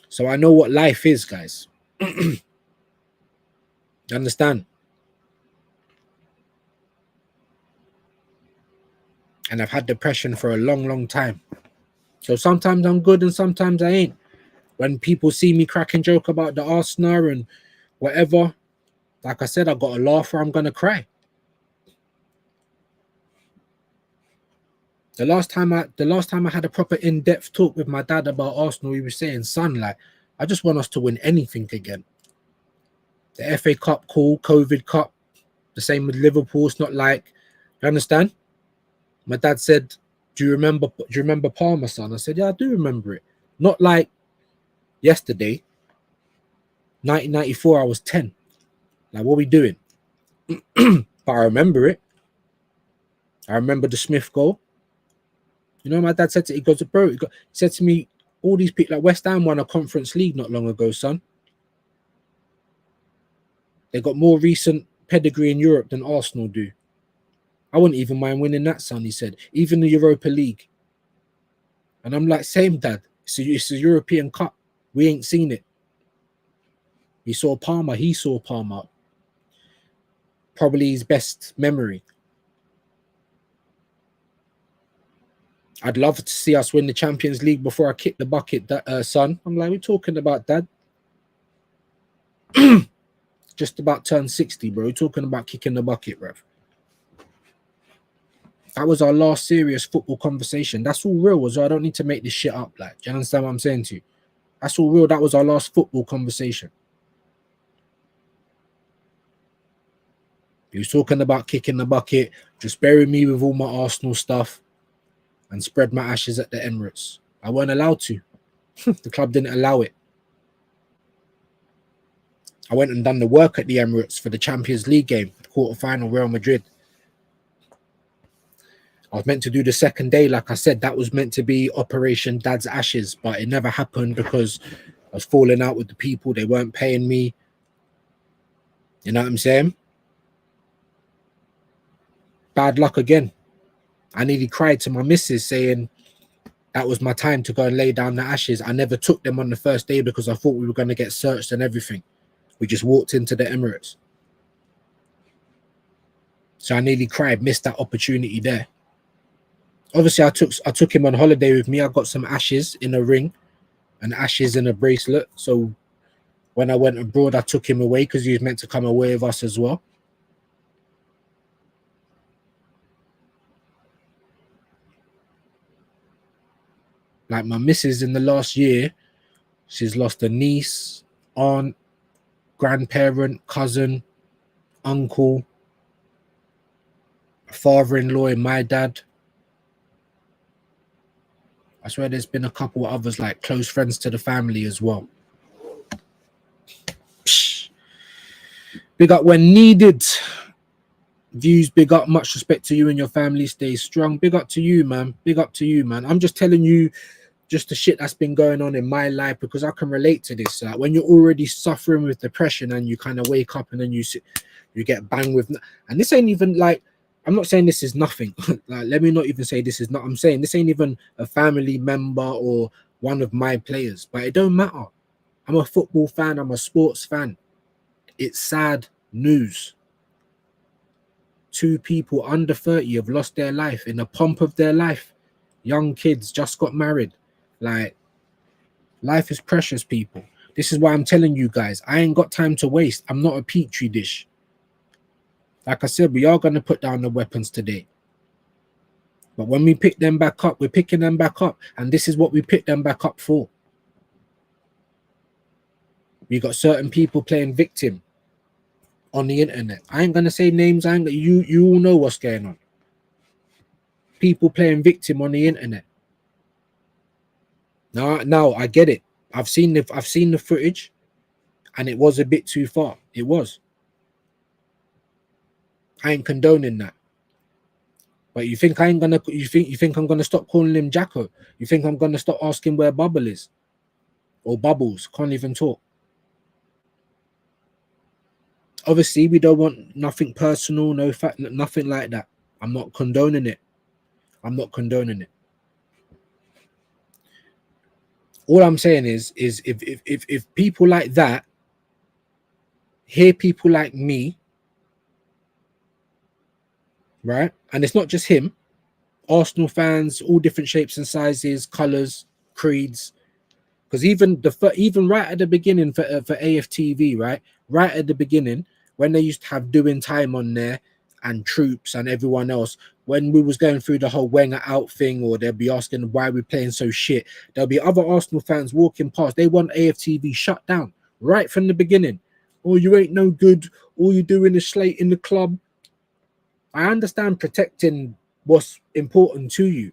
So I know what life is, guys. You understand? And I've had depression for a long, long time. So sometimes I'm good and sometimes I ain't. When people see me crack and joke about the Arsenal and whatever, like I said, I got a laugh or I'm gonna cry. The last time I had a proper in-depth talk with my dad about Arsenal, he was saying, son, like, I just want us to win anything again. The FA Cup, cool, COVID Cup, the same with Liverpool. It's not like, you understand? My dad said, do you remember Palmer, son? I said, yeah, I do remember it. Not like yesterday. 1994, I was 10. Like, what are we doing? But I remember it. I remember the Smith goal. You know, my dad said to, he goes, bro, he said to me, all these people, like West Ham won a Conference League not long ago, son. They got more recent pedigree in Europe than Arsenal do. I wouldn't even mind winning that, son, he said. Even the Europa League. And I'm like, same, dad. It's a European Cup. We ain't seen it. We saw Palmer. He saw Palmer. Probably his best memory. I'd love to see us win the Champions League before I kick the bucket, son. I'm like, we're talking about, dad. Just about turned 60, bro. We're talking about kicking the bucket, bro. That was our last serious football conversation. That's all real, so I don't need to make this shit up. Like, do you understand what I'm saying to you? That's all real. That was our last football conversation. He was talking about kicking the bucket, just bury me with all my Arsenal stuff and spread my ashes at the Emirates. I weren't allowed to. The club didn't allow it. I went and done the work at the Emirates for the Champions League game, quarter-final, Real Madrid. I was meant to do the second day. Like I said, that was meant to be Operation Dad's Ashes, but it never happened because I was falling out with the people. They weren't paying me. You know what I'm saying? Bad luck again. I nearly cried to my missus saying that was my time to go and lay down the ashes. I never took them on the first day because I thought we were going to get searched and everything. We just walked into the Emirates. So I nearly cried, missed that opportunity there. Obviously, I took him on holiday with me. I got some ashes in a ring and ashes in a bracelet. So when I went abroad, I took him away because he was meant to come away with us as well. Like my missus in the last year, she's lost a niece, aunt, grandparent, cousin, uncle, father-in-law, and my dad. I swear there's been a couple of others, like close friends to the family as well. Psh. Big up when needed. Views, big up. Much respect to you and your family. Stay strong. Big up to you, man. Big up to you, man. I'm just telling you just the shit that's been going on in my life because I can relate to this. When you're already suffering with depression and you kind of wake up and then you get banged with, and this ain't even like, I'm not saying this is nothing. Like, let me not even say this is not. I'm saying this ain't even a family member or one of my players, but it don't matter. I'm a football fan. I'm a sports fan. It's sad news. 2 people under 30 have lost their life in the pomp of their life. Young kids just got married. Like, life is precious, people. This is why I'm telling you guys, I ain't got time to waste. I'm not a petri dish. Like I said, we are going to put down the weapons today. But when we pick them back up, we're picking them back up. And this is what we pick them back up for. We got certain people playing victim on the internet. I ain't going to say names. You all know what's going on. People playing victim on the internet. Now I get it. I've seen the footage, and it was a bit too far. It was. I ain't condoning that. But you think I'm gonna stop calling him Jacko? You think I'm gonna stop asking where Bubble is? Or Bubbles? Can't even talk. Obviously, we don't want nothing personal, no fact, nothing like that. I'm not condoning it. I'm not condoning it. All I'm saying is if people like that hear people like me, right? And it's not just him. Arsenal fans, all different shapes and sizes, colours, creeds. Because even right at the beginning for AFTV, right at the beginning, when they used to have Doing Time on there and Troops and everyone else, when we was going through the whole Wenger out thing, or they'll be asking why we're playing so shit, there'll be other Arsenal fans walking past. They want AFTV shut down right from the beginning. Oh, you ain't no good. All you doing is slating the club. I understand protecting what's important to you,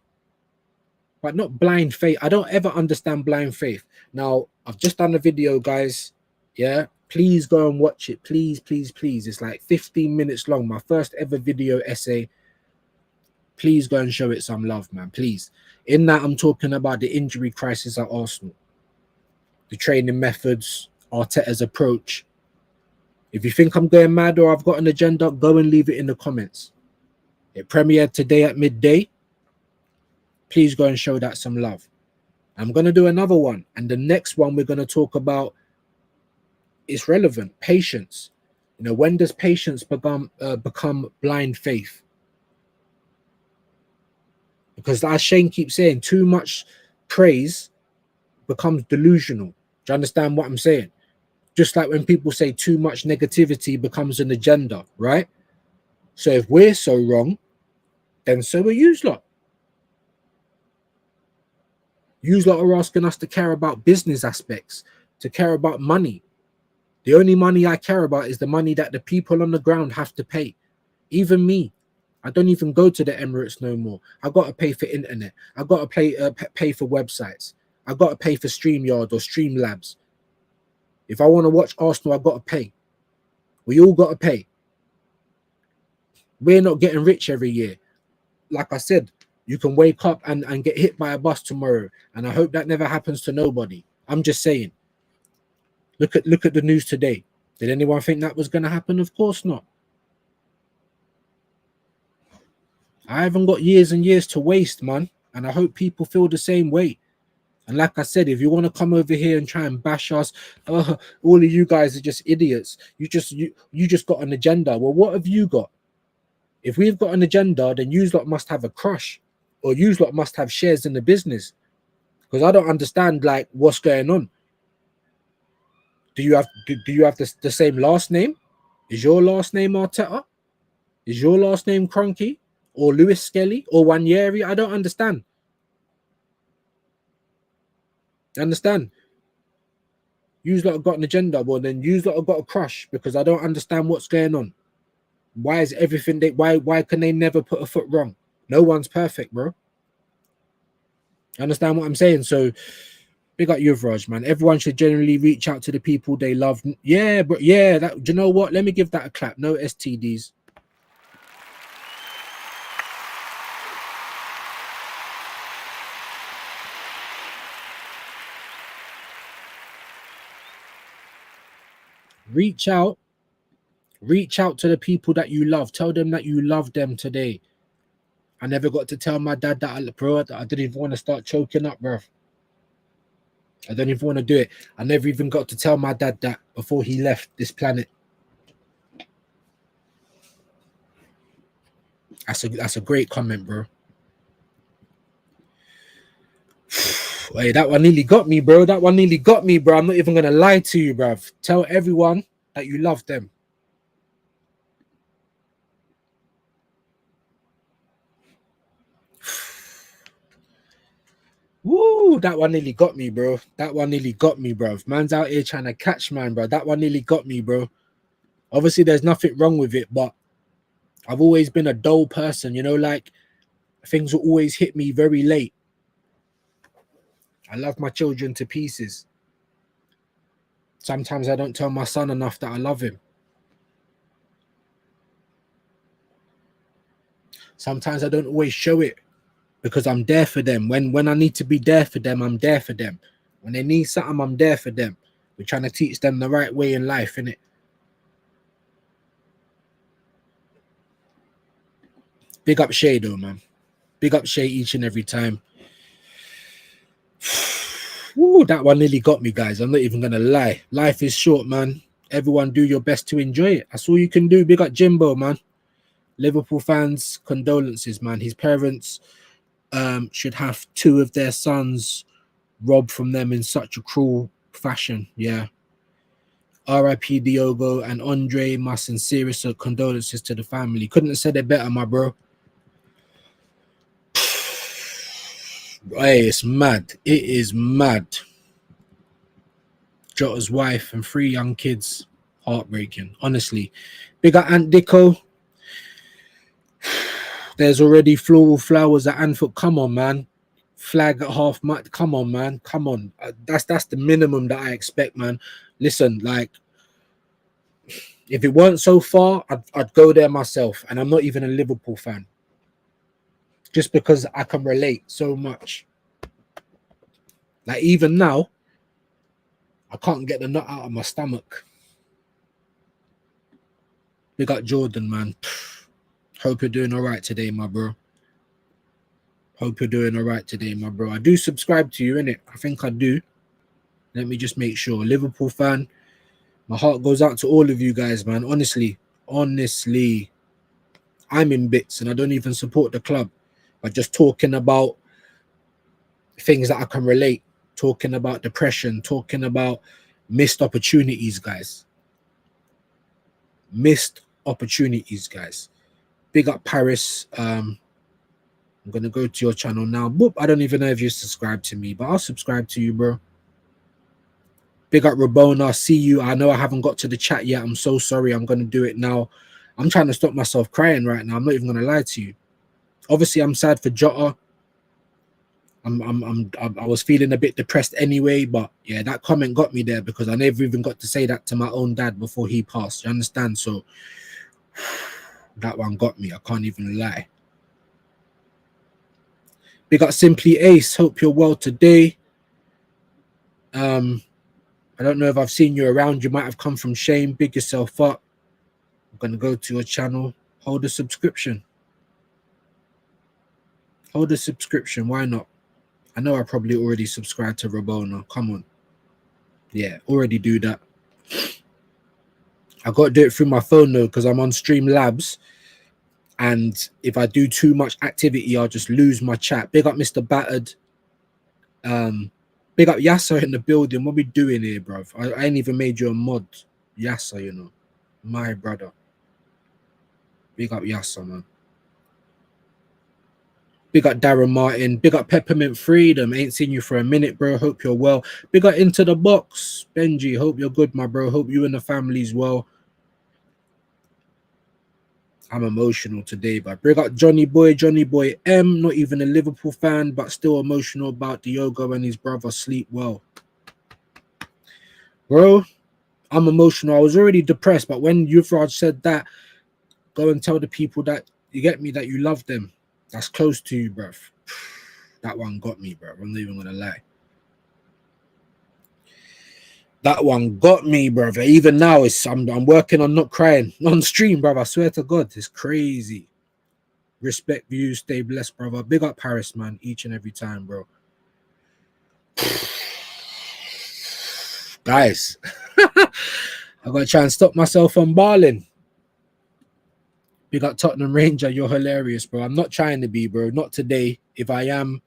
but not blind faith. I don't ever understand blind faith. Now, I've just done a video, guys. Yeah, please go and watch it. Please, please, please. It's like 15 minutes long. My first ever video essay. Please go and show it some love, man. Please. In that, I'm talking about the injury crisis at Arsenal, the training methods, Arteta's approach. If you think I'm going mad or I've got an agenda, go and leave it in the comments. It premiered today at midday. Please go and show that some love. I'm going to do another one. And the next one we're going to talk about is relevant. Patience. You know, when does patience become blind faith? Because as Shane keeps saying, too much praise becomes delusional. Do you understand what I'm saying? Just like when people say too much negativity becomes an agenda, right? So if we're so wrong, then so are yous lot. Yous lot are asking us to care about business aspects, to care about money. The only money I care about is the money that the people on the ground have to pay. Even me. I don't even go to the Emirates no more. I got to pay for internet. I got to pay for websites. I got to pay for StreamYard or Streamlabs. If I want to watch Arsenal, I got to pay. We all got to pay. We're not getting rich every year. Like I said, you can wake up and get hit by a bus tomorrow. And I hope that never happens to nobody. I'm just saying. Look at the news today. Did anyone think that was going to happen? Of course not. I haven't got years and years to waste, man. And I hope people feel the same way. And like I said, if you want to come over here and try and bash us, all of you guys are just idiots. You just got an agenda. Well, what have you got? If we've got an agenda, then you lot must have a crush, or you lot must have shares in the business. Because I don't understand like what's going on. Do you have the same last name? Is your last name Arteta? Is your last name Kroenke or Lewis Skelly or Wanyeri? I don't understand. Understand? You've lot got an agenda. Well, then you've lot got a crush, because I don't understand what's going on. Why is everything why can they never put a foot wrong? No one's perfect, bro. Understand what I'm saying? So big up Yuvraj, man. Everyone should generally reach out to the people they love. Yeah, bro. Yeah, that, do you know what? Let me give that a clap. No STDs. Reach out to the people that you love. Tell them that you love them today. I never got to tell my dad that, I didn't even want to start choking up, bro. I don't even want to do it. I never even got to tell my dad that before he left this planet. That's a great comment, bro. Hey, that one nearly got me, bro. That one nearly got me, bro. I'm not even gonna lie to you, bro. Tell everyone that you love them. Woo, that one nearly got me, bro. That one nearly got me, bro. Man's out here trying to catch man, bro. That one nearly got me, bro. Obviously, there's nothing wrong with it, but I've always been a dull person, you know, like things will always hit me very late. I love my children to pieces. Sometimes I don't tell my son enough that I love him. Sometimes I don't always show it, because I'm there for them. When I need to be there for them, I'm there for them. When they need something, I'm there for them. We're trying to teach them the right way in life, innit? Big up Shay, though, man. Big up Shay each and every time. Ooh, that one nearly got me, guys. I'm not even going to lie. Life is short, man. Everyone do your best to enjoy it. That's all you can do. Big up Jimbo, man. Liverpool fans, condolences, man. His parents should have 2 of their sons robbed from them in such a cruel fashion. Yeah. R.I.P. Diogo and Andre. My sincerest condolences to the family. Couldn't have said it better, my bro. Hey, it's mad. It is mad. Jota's wife and 3 young kids. Heartbreaking, honestly. Big up Aunt Dicko. There's already floral flowers at Anfield. Come on, man. Flag at half. Come on, man. Come on. That's the minimum that I expect, man. Listen, like, if it weren't so far, I'd go there myself. And I'm not even a Liverpool fan. Just because I can relate so much. Like, even now, I can't get the nut out of my stomach. Big up Jordan, man. Hope you're doing all right today, my bro. Hope you're doing all right today, my bro. I do subscribe to you, innit? I think I do. Let me just make sure. Liverpool fan, my heart goes out to all of you guys, man. Honestly, I'm in bits and I don't even support the club. But just talking about things that I can relate, talking about depression, talking about missed opportunities, guys. Missed opportunities, guys. Big up Paris. I'm going to go to your channel now. Boop, I don't even know if you subscribe to me, but I'll subscribe to you, bro. Big up Rabona. See you. I know I haven't got to the chat yet. I'm so sorry. I'm going to do it now. I'm trying to stop myself crying right now. I'm not even going to lie to you. Obviously, I'm sad for Jota. I was feeling a bit depressed anyway, but yeah, that comment got me there because I never even got to say that to my own dad before he passed. You understand? So that one got me. I can't even lie. Big up Simply Ace. Hope you're well today. I don't know if I've seen you around. You might have come from Shame. Big yourself up. I'm gonna go to your channel. Hold a subscription. Hold a subscription. Why not? I know I probably already subscribed to Rabona. Come on. Yeah, already do that. I got to do it through my phone though because I'm on Streamlabs. And if I do too much activity, I'll just lose my chat. Big up Mr. Battered. Big up Yasser in the building. What we doing here, bruv? I ain't even made you a mod. Yasser, you know. My brother. Big up Yasser, man. Big up Darren Martin. Big up Peppermint Freedom. Ain't seen you for a minute, bro. Hope you're well. Big up Into the Box. Benji, hope you're good, my bro. Hope you and the family's well. I'm emotional today, but big up Johnny Boy M. Not even a Liverpool fan, but still emotional about Diogo and his brother. Sleep well. Bro, I'm emotional. I was already depressed, but when Yuvraj said that, go and tell the people that, you get me, that you love them. That's close to you, bruv. That one got me, bruv. I'm not even gonna lie. That one got me, brother. Even now, I'm working on not crying on stream, brother. I swear to God, it's crazy. Respect views, stay blessed, brother. Big up Paris, man, each and every time, bro. Guys, I gotta try and stop myself from balling. Big up Tottenham Ranger, you're hilarious, bro. I'm not trying to be, bro. Not today. If I am,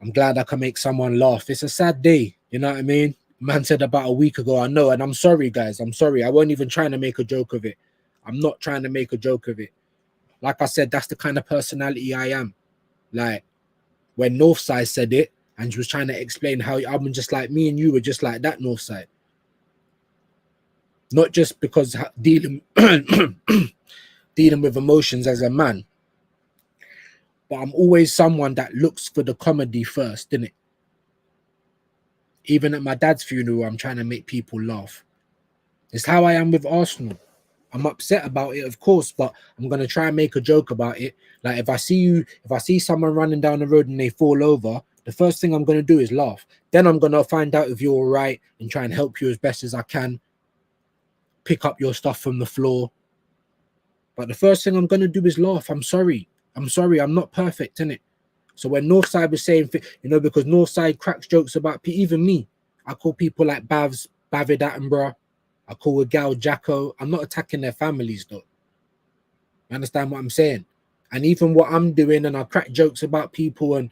I'm glad I can make someone laugh. It's a sad day, you know what I mean? Man said about a week ago, I know, and I'm sorry, guys. I'm sorry. I wasn't even trying to make a joke of it. I'm not trying to make a joke of it. Like I said, that's the kind of personality I am. Like, when Northside said it, and she was trying to explain how I'm just like, me and you were just like that, Northside. Not just because dealing with emotions as a man, but I'm always someone that looks for the comedy first, innit? Even at my dad's funeral, I'm trying to make people laugh. It's how I am with Arsenal. I'm upset about it, of course, but I'm gonna try and make a joke about it. Like if I see someone running down the road and they fall over, the first thing I'm gonna do is laugh. Then I'm gonna find out if you're all right and try and help you as best as I can. Pick up your stuff from the floor. But the first thing I'm gonna do is laugh. I'm sorry. I'm not perfect, innit? So when Northside was saying, you know, because Northside cracks jokes about even me, I call people like Bavs, Bavid Attenborough. I call a gal Jacko. I'm not attacking their families, though. You understand what I'm saying? And even what I'm doing, and I crack jokes about people, and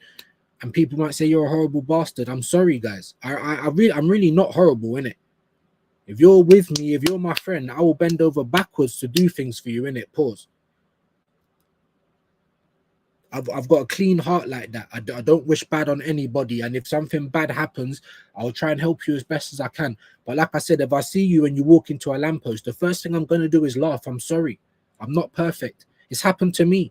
people might say you're a horrible bastard. I'm sorry, guys. I'm really not horrible, innit? If you're with me, if you're my friend, I will bend over backwards to do things for you, innit? Pause. I've got a clean heart like that. I don't wish bad on anybody. And if something bad happens, I'll try and help you as best as I can. But like I said, if I see you and you walk into a lamppost, the first thing I'm going to do is laugh. I'm sorry. I'm not perfect. It's happened to me.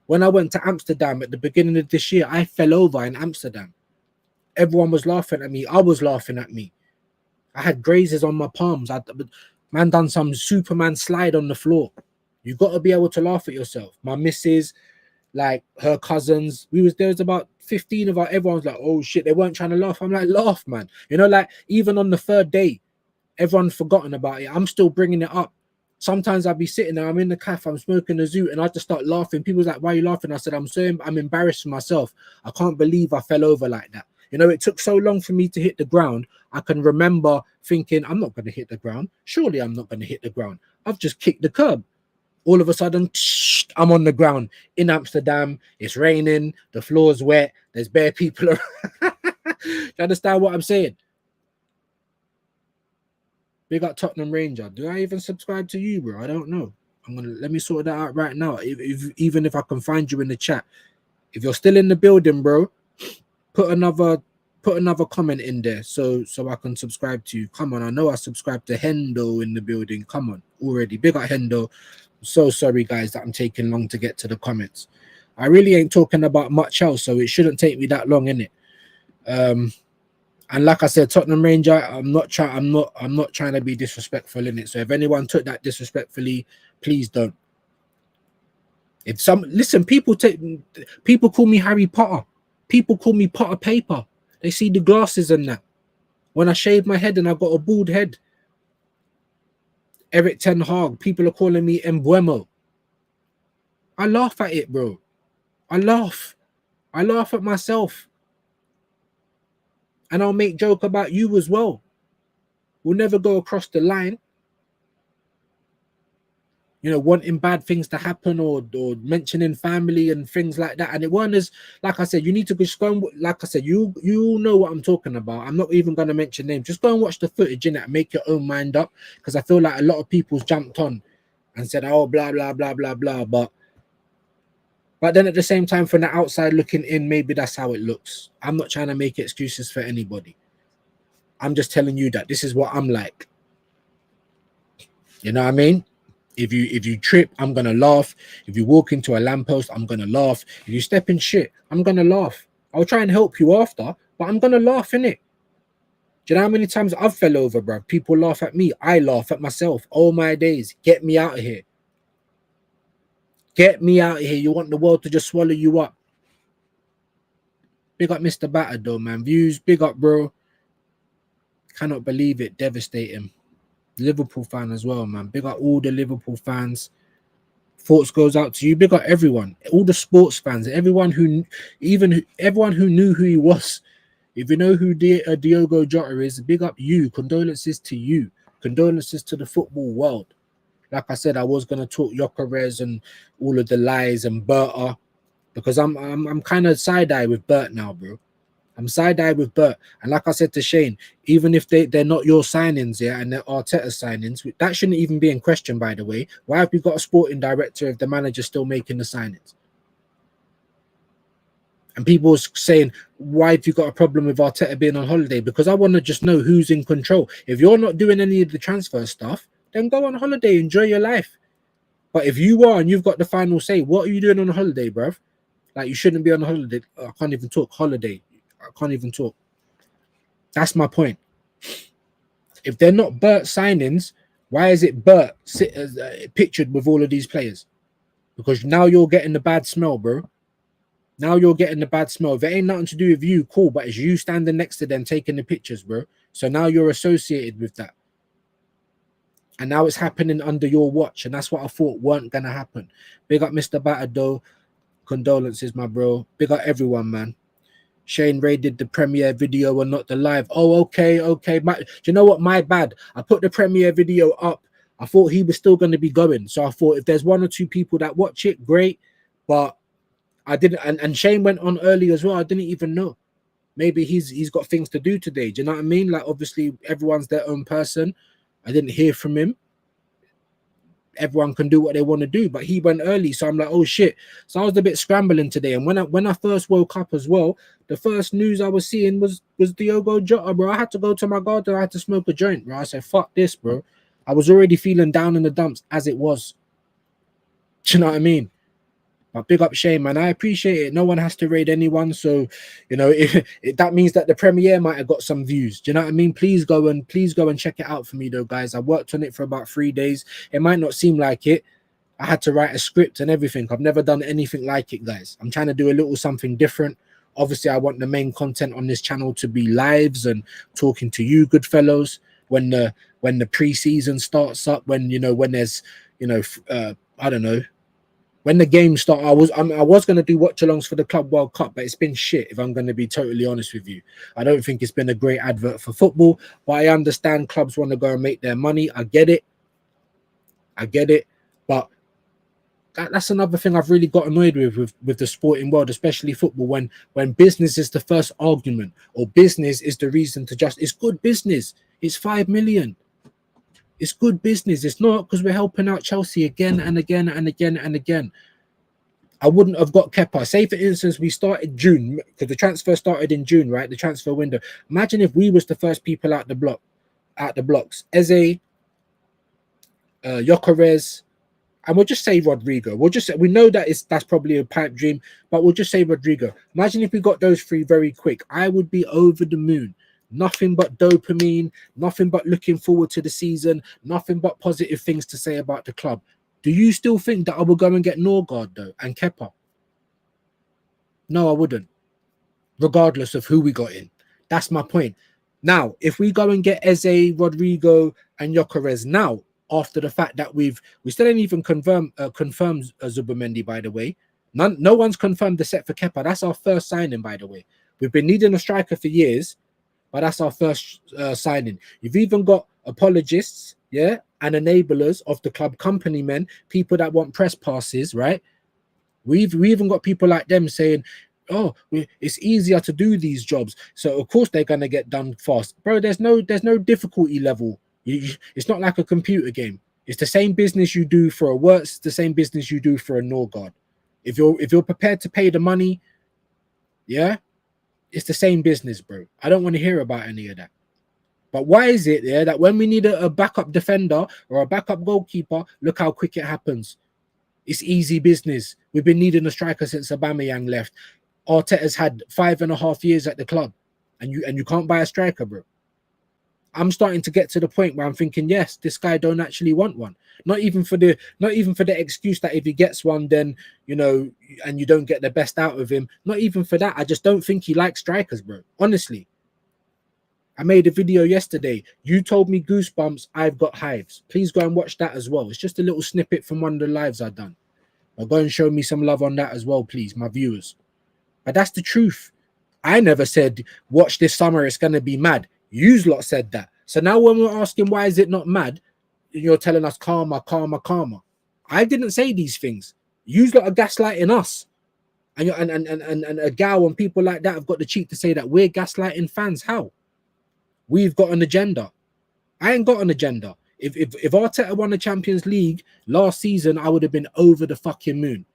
When I went to Amsterdam at the beginning of this year, I fell over in Amsterdam. Everyone was laughing at me. I was laughing at me. I had grazes on my palms. Man done some Superman slide on the floor. You got to be able to laugh at yourself. My missus, like her cousins, there was about 15 of our, everyone's like, oh shit, they weren't trying to laugh. I'm like, laugh, man. You know, like even on the third day, everyone's forgotten about it. I'm still bringing it up. Sometimes I'll be sitting there, I'm in the cafe, I'm smoking a zoot, and I just start laughing. People's like, why are you laughing? I said, I'm embarrassed for myself. I can't believe I fell over like that. You know, it took so long for me to hit the ground. I can remember thinking, I'm not going to hit the ground. Surely I'm not going to hit the ground. I've just kicked the curb. All of a sudden, I'm on the ground in Amsterdam. It's raining. The floor's wet. There's bare people around. You understand what I'm saying? Big up Tottenham Ranger. Do I even subscribe to you, bro? I don't know. Let me sort that out right now. Even if I can find you in the chat. If you're still in the building, bro, put another comment in there so I can subscribe to you. Come on, I know I subscribed to Hendo in the building. Come on, already. Big up Hendo. I'm so sorry, guys, that I'm taking long to get to the comments. I really ain't talking about much else, so it shouldn't take me that long, innit? And like I said, Tottenham Ranger, I'm not trying to be disrespectful in it. So if anyone took that disrespectfully, please don't. If some listen, people call me Harry Potter. People call me Potter Paper. They see the glasses and that. When I shave my head and I got a bald head. Eric Ten Hag, people are calling me Embuemo. I laugh at it, bro. I laugh at myself. And I'll make joke about you as well. We'll never go across the line. You know, wanting bad things to happen or mentioning family and things like that. And it weren't as, like I said, you need to just go and, like I said, you all know what I'm talking about. I'm not even going to mention names. Just go and watch the footage in it and make your own mind up. Because I feel like a lot of people's jumped on and said, oh, blah, blah, blah, blah, blah. But then at the same time, from the outside looking in, maybe that's how it looks. I'm not trying to make excuses for anybody. I'm just telling you that this is what I'm like. You know what I mean? If you trip, I'm gonna laugh. If you walk into a lamppost, I'm gonna laugh. If you step in shit, I'm gonna laugh. I'll try and help you after, but I'm gonna laugh in it. Do you know how many times I've fell over, bro? People laugh at me. I laugh at myself. All my days. Get me out of here. Get me out of here. You want the world to just swallow you up. Big up Mr. Batter though, man. Views, big up, bro. Cannot believe it. Devastating. Liverpool fan as well, man. Big up all the Liverpool fans. Thoughts goes out to you. Big up everyone, all the sports fans, everyone who knew who he was. If you know who Diogo Jota is, big up you. Condolences to you. Condolences to the football world. Like I said, I was gonna talk Jokeres and all of the lies and Berta, because I'm kind of side-eye with Bert now, bro. I'm side-eye with Bert. And like I said to Shane, even if they're not your signings, yeah, and they're Arteta signings, that shouldn't even be in question, by the way. Why have we got a sporting director if the manager's still making the signings? And people are saying, why have you got a problem with Arteta being on holiday? Because I want to just know who's in control. If you're not doing any of the transfer stuff, then go on holiday, enjoy your life. But if you are and you've got the final say, what are you doing on a holiday, bruv? Like, you shouldn't be on a holiday. I can't even talk holiday. I can't even talk. That's my point. If they're not Bert signings, why is it Bert pictured with all of these players? Because now you're getting the bad smell, bro. Now you're getting the bad smell. If it ain't nothing to do with you, cool, but it's you standing next to them taking the pictures, bro. So now you're associated with that. And now it's happening under your watch. And that's what I thought weren't going to happen. Big up Mr. Batter, though. Condolences, my bro. Big up everyone, man. Shane Ray did the premiere video and not the live. Oh, okay. Do you know what? My bad. I put the premiere video up. I thought he was still going to be going. So I thought if there's one or two people that watch it, great. But I didn't. And Shane went on early as well. I didn't even know. Maybe he's got things to do today. Do you know what I mean? Like, obviously, everyone's their own person. I didn't hear from him. Everyone can do what they want to do, but he went early, so I'm like, oh shit. So I was a bit scrambling today, and when I first woke up as well, the first news I was seeing was Diogo Jota, bro. I had to go to my garden, I had to smoke a joint, bro. I said, fuck this, bro. I was already feeling down in the dumps as it was. Do you know what I mean? But big up Shane, man. I appreciate it. No one has to raid anyone, so you know, if that means that the premiere might have got some views. Do you know what I mean? Please go and check it out for me, though, guys. I worked on it for about 3 days. It might not seem like it. I had to write a script and everything. I've never done anything like it, guys. I'm trying to do a little something different. Obviously, I want the main content on this channel to be lives and talking to you, good fellows. When the pre-season starts up, when there's I don't know. When the games start, I was going to do watch-alongs for the Club World Cup, but it's been shit, if I'm going to be totally honest with you. I don't think it's been a great advert for football, but I understand clubs want to go and make their money. I get it. But that's another thing I've really got annoyed with the sporting world, especially football, when business is the first argument, or business is the reason to just... It's good business. It's 5 million. It's good business. It's not because we're helping out Chelsea again and again and again and again. I wouldn't have got Kepa. Say, for instance, we started June, because the transfer started in June, right? The transfer window. Imagine if we was the first people out the blocks. Eze, Jokeres, and we'll just say Rodrigo. We know that that's probably a pipe dream, but we'll just say Rodrigo. Imagine if we got those three very quick. I would be over the moon. Nothing but dopamine, nothing but looking forward to the season, nothing but positive things to say about the club. Do you still think that I will go and get Norgard though and Kepa? No, I wouldn't. Regardless of who we got in. That's my point. Now, if we go and get Eze, Rodrigo, and Gyökeres now, after the fact that we still ain't even confirmed Zubimendi, by the way. No one's confirmed the set for Kepa. That's our first signing, by the way. We've been needing a striker for years, but that's our first signing. You've even got apologists, yeah, and enablers of the club, company men, people that want press passes, right? We even got people like them saying, oh, it's easier to do these jobs, so of course they're gonna get done fast, bro. There's no difficulty level. It's not like a computer game. It's the same business you do for a Wirtz, it's the same business you do for a Norgard. If you're prepared to pay the money, yeah, it's the same business, bro. I don't want to hear about any of that. But why is it that when we need a backup defender or a backup goalkeeper, look how quick it happens? It's easy business. We've been needing a striker since Aubameyang left. Arteta's had 5.5 years at the club, and you can't buy a striker, bro. I'm starting to get to the point where I'm thinking, yes, this guy don't actually want one. Not even for the excuse that if he gets one, then and you don't get the best out of him. Not even for that. I just don't think he likes strikers, bro. Honestly. I made a video yesterday. You told me goosebumps, I've got hives. Please go and watch that as well. It's just a little snippet from one of the lives I've done. But go and show me some love on that as well, please, my viewers. But that's the truth. I never said, watch this summer, it's going to be mad. You lot said that. So now when we're asking why is it not mad, you're telling us karma, karma, karma. I didn't say these things. You lot are gaslighting us. And a gal and people like that have got the cheek to say that we're gaslighting fans. How? We've got an agenda. I ain't got an agenda. If Arteta won the Champions League last season, I would have been over the fucking moon.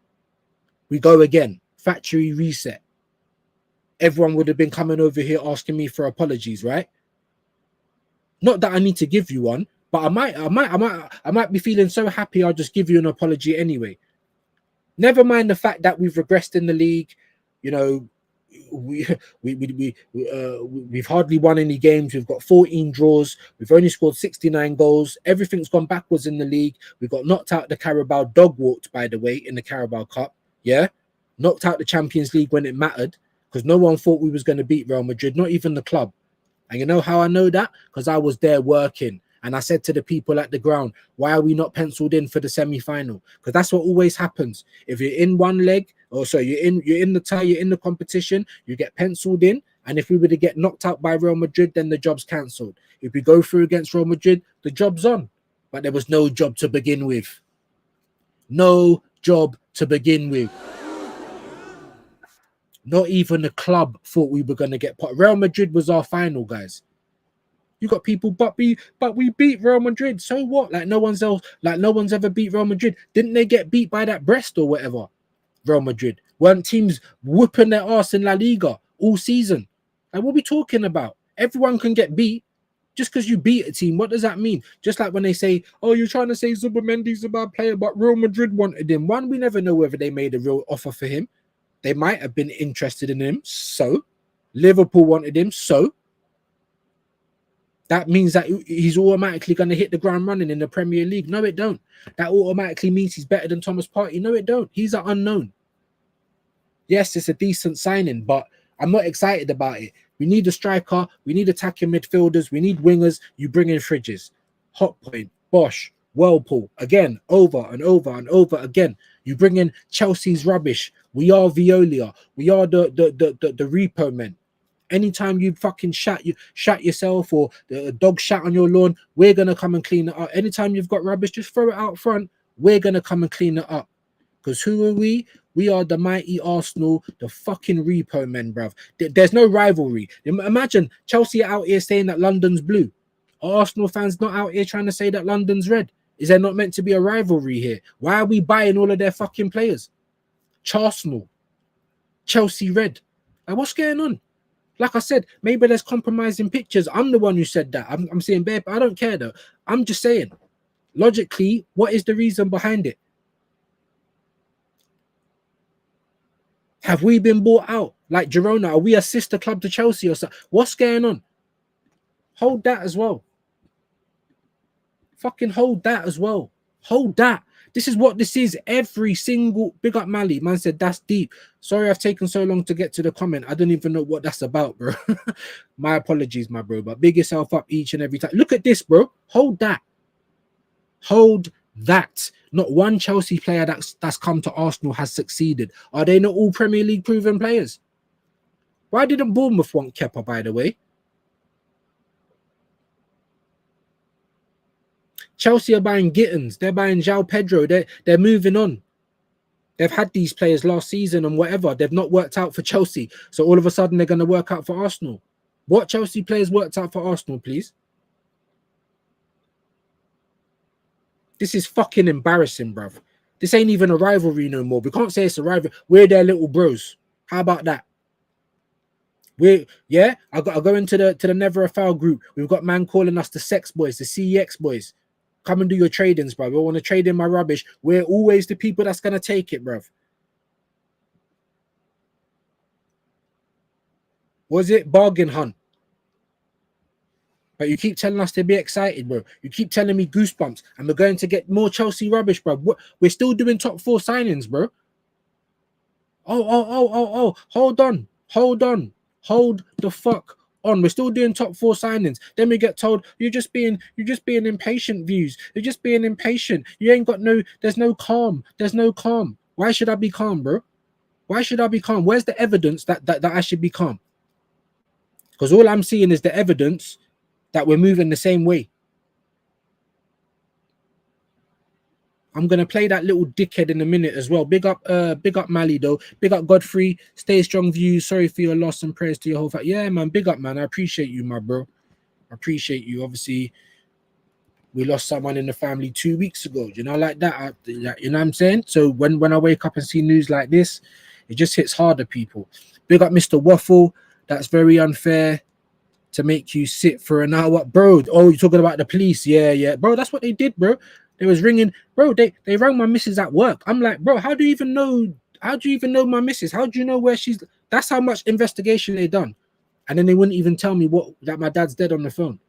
We go again. Factory reset. Everyone would have been coming over here asking me for apologies, right? Not that I need to give you one, but I might be feeling so happy I'll just give you an apology anyway. Never mind the fact that we've regressed in the league. We've hardly won any games. We've got 14 draws. We've only scored 69 goals. Everything's gone backwards in the league. We got knocked out the Carabao, dog walked, by the way, in the Carabao Cup. Yeah, knocked out the Champions League when it mattered because no one thought we was going to beat Real Madrid, not even the club. And you know how I know that? Because I was there working. And I said to the people at the ground, why are we not penciled in for the semi-final? Because that's what always happens. If you're in one leg, or so you're in the competition, you get penciled in. And if we were to get knocked out by Real Madrid, then the job's cancelled. If we go through against Real Madrid, the job's on. But there was no job to begin with. No job to begin with. Not even the club thought we were going to get put. Real Madrid was our final, guys. You got people, but we beat Real Madrid. So what? Like no one's ever beat Real Madrid. Didn't they get beat by that Brest or whatever? Real Madrid. Weren't teams whooping their ass in La Liga all season? Like what are we talking about? Everyone can get beat. Just because you beat a team, what does that mean? Just like when they say, oh, you're trying to say Zubimendi's a bad player, but Real Madrid wanted him. One, we never know whether they made a real offer for him. They might have been interested in him. So Liverpool wanted him. So that means that he's automatically going to hit the ground running in the Premier League. No, it don't. That automatically means he's better than Thomas Partey. No, it don't. He's an unknown. Yes, it's a decent signing, but I'm not excited about it. We need a striker. We need attacking midfielders. We need wingers. You bring in Fridges, Hotpoint, Bosch, Whirlpool. Again, over and over and over again. You bring in Chelsea's rubbish. We are Veolia. We are the repo men. Anytime you fucking shat yourself or the dog shat on your lawn, we're going to come and clean it up. Anytime you've got rubbish, just throw it out front. We're going to come and clean it up. Because who are we? We are the mighty Arsenal, the fucking repo men, bruv. There's no rivalry. Imagine Chelsea out here saying that London's blue. Are Arsenal fans not out here trying to say that London's red? Is there not meant to be a rivalry here? Why are we buying all of their fucking players? Arsenal, Chelsea red. Like, what's going on? Like I said, maybe there's compromising pictures. I'm the one who said that. I'm saying, babe, I don't care though. I'm just saying, logically, what is the reason behind it? Have we been bought out? Like Girona, are we a sister club to Chelsea or something? What's going on? Hold that as well. Fucking hold that as well. Hold that. This is what this is. Every single big up Mali. Man said that's deep. Sorry I've taken so long to get to the comment. I don't even know what that's about, bro. My apologies, my bro. But big yourself up each and every time. Look at this, bro. Hold that. Hold that. Not one Chelsea player that's come to Arsenal has succeeded. Are they not all Premier League proven players? Why didn't Bournemouth want Kepa, by the way? Chelsea are buying Gittins. They're buying João Pedro. They're moving on. They've had these players last season and whatever. They've not worked out for Chelsea. So all of a sudden they're going to work out for Arsenal. What Chelsea players worked out for Arsenal, please? This is fucking embarrassing, bruv. This ain't even a rivalry no more. We can't say it's a rivalry. We're their little bros. How about that? I go into the Never a Foul group. We've got man calling us the sex boys, the CEX boys. Come and do your tradings, bro. We want to trade in my rubbish. We're always the people that's gonna take it, bruv. Was it bargain hunt? But you keep telling us to be excited, bro. You keep telling me goosebumps, and we're going to get more Chelsea rubbish, bro. We're still doing top 4 signings, bro. Oh. Hold on. Hold the fuck on. We're still doing top 4 signings. Then we get told you're just being impatient, views. You're just being impatient. You ain't got there's no calm. There's no calm. Why should I be calm, bro? Why should I be calm? Where's the evidence that I should be calm? Because all I'm seeing is the evidence that we're moving the same way. I'm gonna play that little dickhead in a minute as well. Big up Mali though. Big up Godfrey. Stay strong, views. Sorry for your loss and prayers to your whole family. Yeah, man. Big up, man. I appreciate you, my bro. I appreciate you. Obviously, we lost someone in the family 2 weeks ago. You know, like that. You know what I'm saying? So when I wake up and see news like this, it just hits harder, people. Big up Mr. Waffle. That's very unfair to make you sit for an hour, bro. Oh, you're talking about the police? Yeah, bro. That's what they did, bro. They was ringing, bro. They rang my missus at work. I'm like, bro, how do you even know my missus? How do you know where she's? That's how much investigation they done. And then they wouldn't even tell me that my dad's dead on the phone.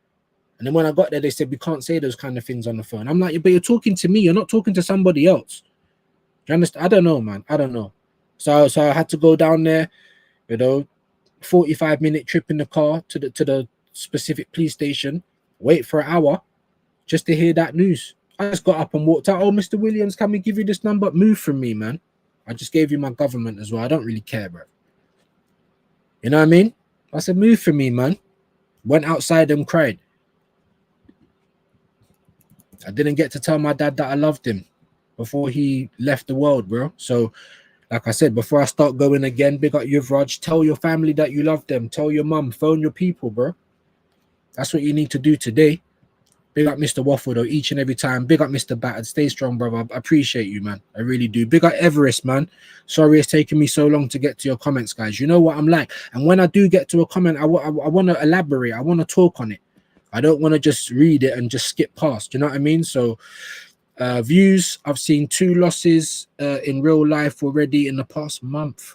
And then when I got there, they said we can't say those kind of things on the phone. I'm like, but you're talking to me. You're not talking to somebody else. Do you understand? I don't know, man. I don't know. So I had to go down there, 45-minute trip in the car to the specific police station, wait for an hour just to hear that news. I just got up and walked out. Oh, Mr. Williams, can we give you this number? Move from me, man. I just gave you my government as well. I don't really care, bro. You know what I mean? I said, move from me, man. Went outside and cried. I didn't get to tell my dad that I loved him before he left the world, bro. So, like I said, before I start going again, big up Yuvraj. Tell your family that you love them. Tell your mum. Phone your people, bro. That's what you need to do today. Big up Mr. Waffle, though, each and every time. Big up Mr. Battered. Stay strong, brother. I appreciate you, man. I really do. Big up Everest, man. Sorry it's taken me so long to get to your comments, guys. You know what I'm like. And when I do get to a comment, I want to elaborate. I want to talk on it. I don't want to just read it and just skip past. You know what I mean? So, views. I've seen 2 losses in real life already in the past month.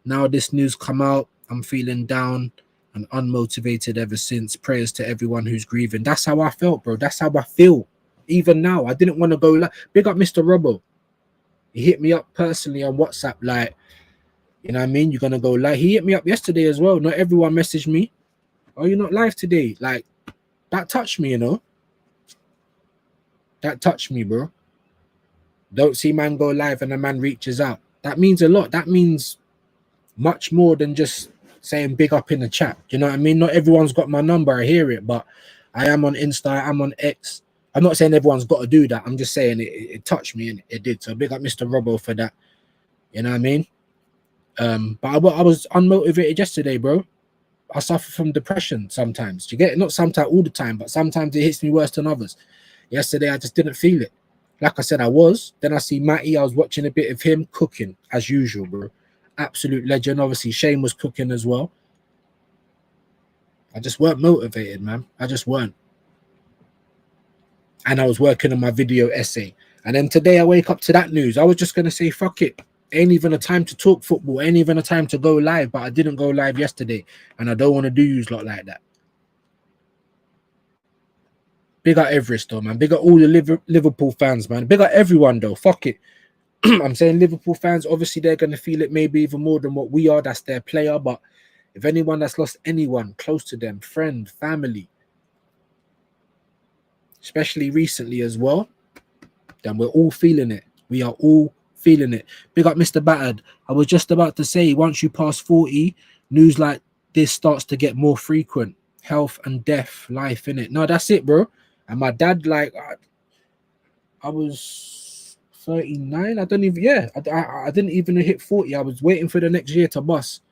Now this news come out. I'm feeling down and unmotivated ever since. Prayers to everyone who's grieving. That's how I felt, bro. That's how I feel. Even now, I didn't want to go. Big up Mr. Robbo. He hit me up personally on WhatsApp. Like, you know what I mean? You're gonna go live. He hit me up yesterday as well. Not everyone messaged me. Oh, you're not live today. Like, that touched me, you know. That touched me, bro. Don't see man go live and a man reaches out. That means a lot. That means much more than just saying big up in the chat. You know what I mean? Not everyone's got my number. I hear it, but I am on Insta. I'm on X. I'm not saying everyone's got to do that. I'm just saying it touched me and it did. So big up Mr. Robbo for that. You know what I mean? But I was unmotivated yesterday, bro. I suffer from depression sometimes. You get it? Not sometimes, all the time, but sometimes it hits me worse than others. Yesterday, I just didn't feel it. Like I said, I was. Then I see Matty. I was watching a bit of him cooking as usual, bro. Absolute legend. Obviously, Shane was cooking as well. I just weren't motivated, man. I just weren't. And I was working on my video essay. And then today I wake up to that news. I was just going to say, fuck it. Ain't even a time to talk football. Ain't even a time to go live. But I didn't go live yesterday, and I don't want to do you lot like that. Big up Everest though, man. Big up all the Liverpool fans, man. Big up everyone though. Fuck it. I'm saying Liverpool fans, obviously they're gonna feel it maybe even more than what we are. That's their player. But if anyone that's lost anyone close to them, friend, family, especially recently as well, then we're all feeling it. We are all feeling it. Big up Mr. Battered. I was just about to say, once you pass 40, news like this starts to get more frequent. Health and death, life, innit? No, that's it, bro. And my dad, like, I was 39. I don't even, yeah, I didn't even hit 40. I was waiting for the next year to bust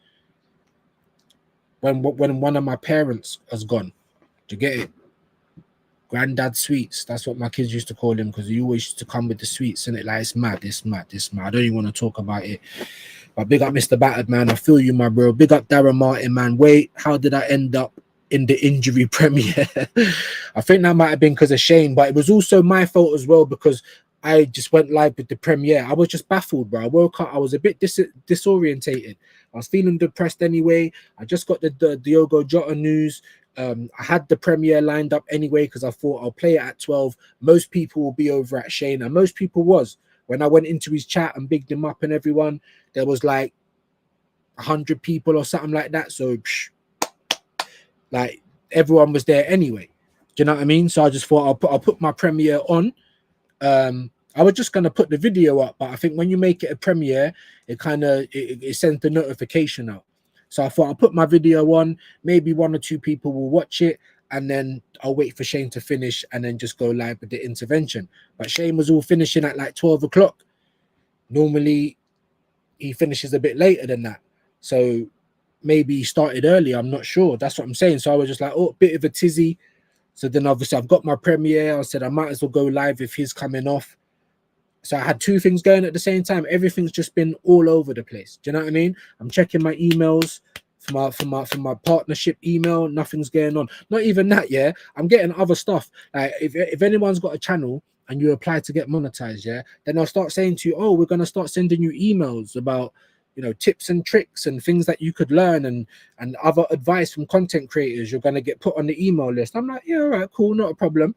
when one of my parents has gone. Do you get it? Granddad sweets. That's what my kids used to call him, because he always used to come with the sweets, and it like it's mad. I don't even want to talk about it. But big up Mr. Battered, man. I feel you, my bro. Big up Darren Martin, man. Wait, how did I end up in the injury premiere? I think that might have been because of Shane, but it was also my fault as well, because I just went live with the premiere. I was just baffled, bro. I woke up, I was a bit disorientated. I was feeling depressed anyway. I just got the Diogo Jota news. I had the premiere lined up anyway, because I thought I'll play it at 12. Most people will be over at Shane, and most people was. When I went into his chat and bigged him up and everyone, there was like 100 people or something like that. So, like, everyone was there anyway. Do you know what I mean? So I just thought I'll put my premiere on. I was just gonna put the video up, but I think when you make it a premiere, it kind of it sends the notification out. So I thought I'll put my video on. Maybe 1 or 2 people will watch it, and then I'll wait for Shane to finish and then just go live with the intervention. But Shane was all finishing at like 12 o'clock. Normally, he finishes a bit later than that. So maybe he started early. I'm not sure. That's what I'm saying. So I was just like, oh, a bit of a tizzy. So then obviously I've got my premiere. I said I might as well go live if he's coming off. So I had 2 things going at the same time. Everything's just been all over the place. Do you know what I mean? I'm checking my emails for my partnership email. Nothing's going on. Not even that, yeah. I'm getting other stuff. Like if anyone's got a channel and you apply to get monetized, yeah, then I'll start saying to you, oh, we're gonna start sending you emails about, you know, tips and tricks and things that you could learn, and other advice from content creators. You're gonna get put on the email list. I'm like, yeah, all right, cool, not a problem.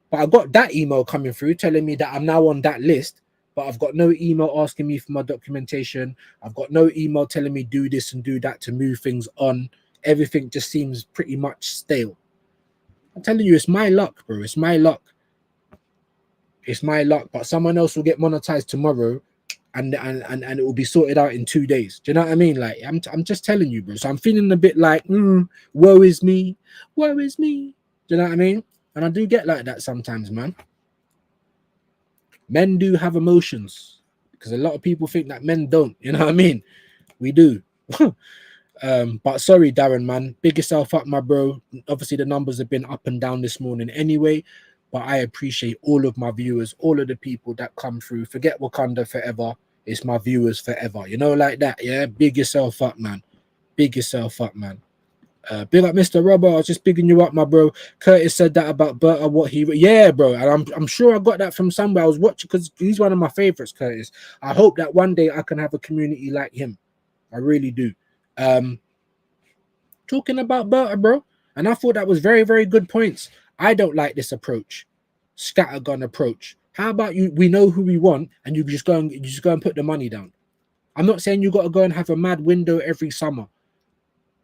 But I got that email coming through telling me that I'm now on that list, but I've got no email asking me for my documentation. I've got no email telling me do this and do that to move things on. Everything just seems pretty much stale. I'm telling you, it's my luck, bro. It's my luck. It's my luck. But someone else will get monetized tomorrow, and it will be sorted out in 2 days. Do you know what I mean? Like, I'm just telling you, bro. So I'm feeling a bit like, woe is me. Woe is me. Do you know what I mean? And I do get like that sometimes, man. Men do have emotions, because a lot of people think that men don't. You know what I mean? We do. But sorry, Darren, man. Big yourself up, my bro. Obviously, the numbers have been up and down this morning anyway. But I appreciate all of my viewers, all of the people that come through. Forget Wakanda forever. It's my viewers forever. You know, like that, yeah? Big yourself up, man. Big yourself up, man. Big up Mr. Robert. I was just bigging you up, my bro. Curtis said that about Berta, what he... Yeah, bro. And I'm sure I got that from somewhere. I was watching, because he's one of my favorites, Curtis. I hope that one day I can have a community like him. I really do. Talking about Berta, bro. And I thought that was very, very good points. I don't like this approach. Scattergun approach. How about you? We know who we want, and you just go and put the money down. I'm not saying you got to go and have a mad window every summer,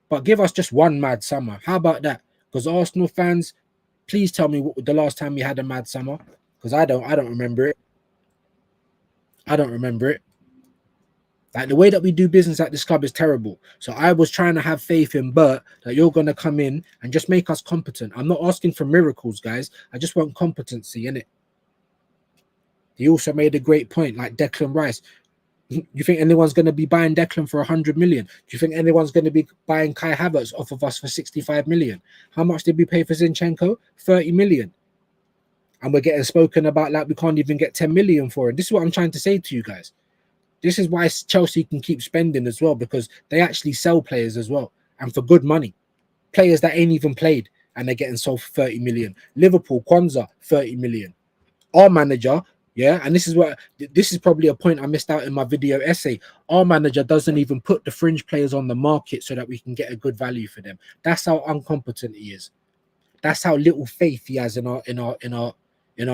but give us just one mad summer. How about that? Because Arsenal fans, please tell me what the last time we had a mad summer, because I don't remember it. I don't remember it. Like, the way that we do business at this club is terrible. So I was trying to have faith in Bert that you're going to come in and just make us competent. I'm not asking for miracles, guys. I just want competency, innit? He also made a great point, like Declan Rice. You think anyone's going to be buying Declan for 100 million? Do you think anyone's going to be buying Kai Havertz off of us for 65 million? How much did we pay for Zinchenko? 30 million. And we're getting spoken about like we can't even get 10 million for it. This is what I'm trying to say to you guys. This is why Chelsea can keep spending as well, because they actually sell players as well, and for good money. Players that ain't even played, and they're getting sold for 30 million. Liverpool, Kwanzaa, 30 million. Our manager, Yeah, and this is probably a point I missed out in my video essay. Our manager doesn't even put the fringe players on the market so that we can get a good value for them. That's how incompetent he is. That's how little faith he has in our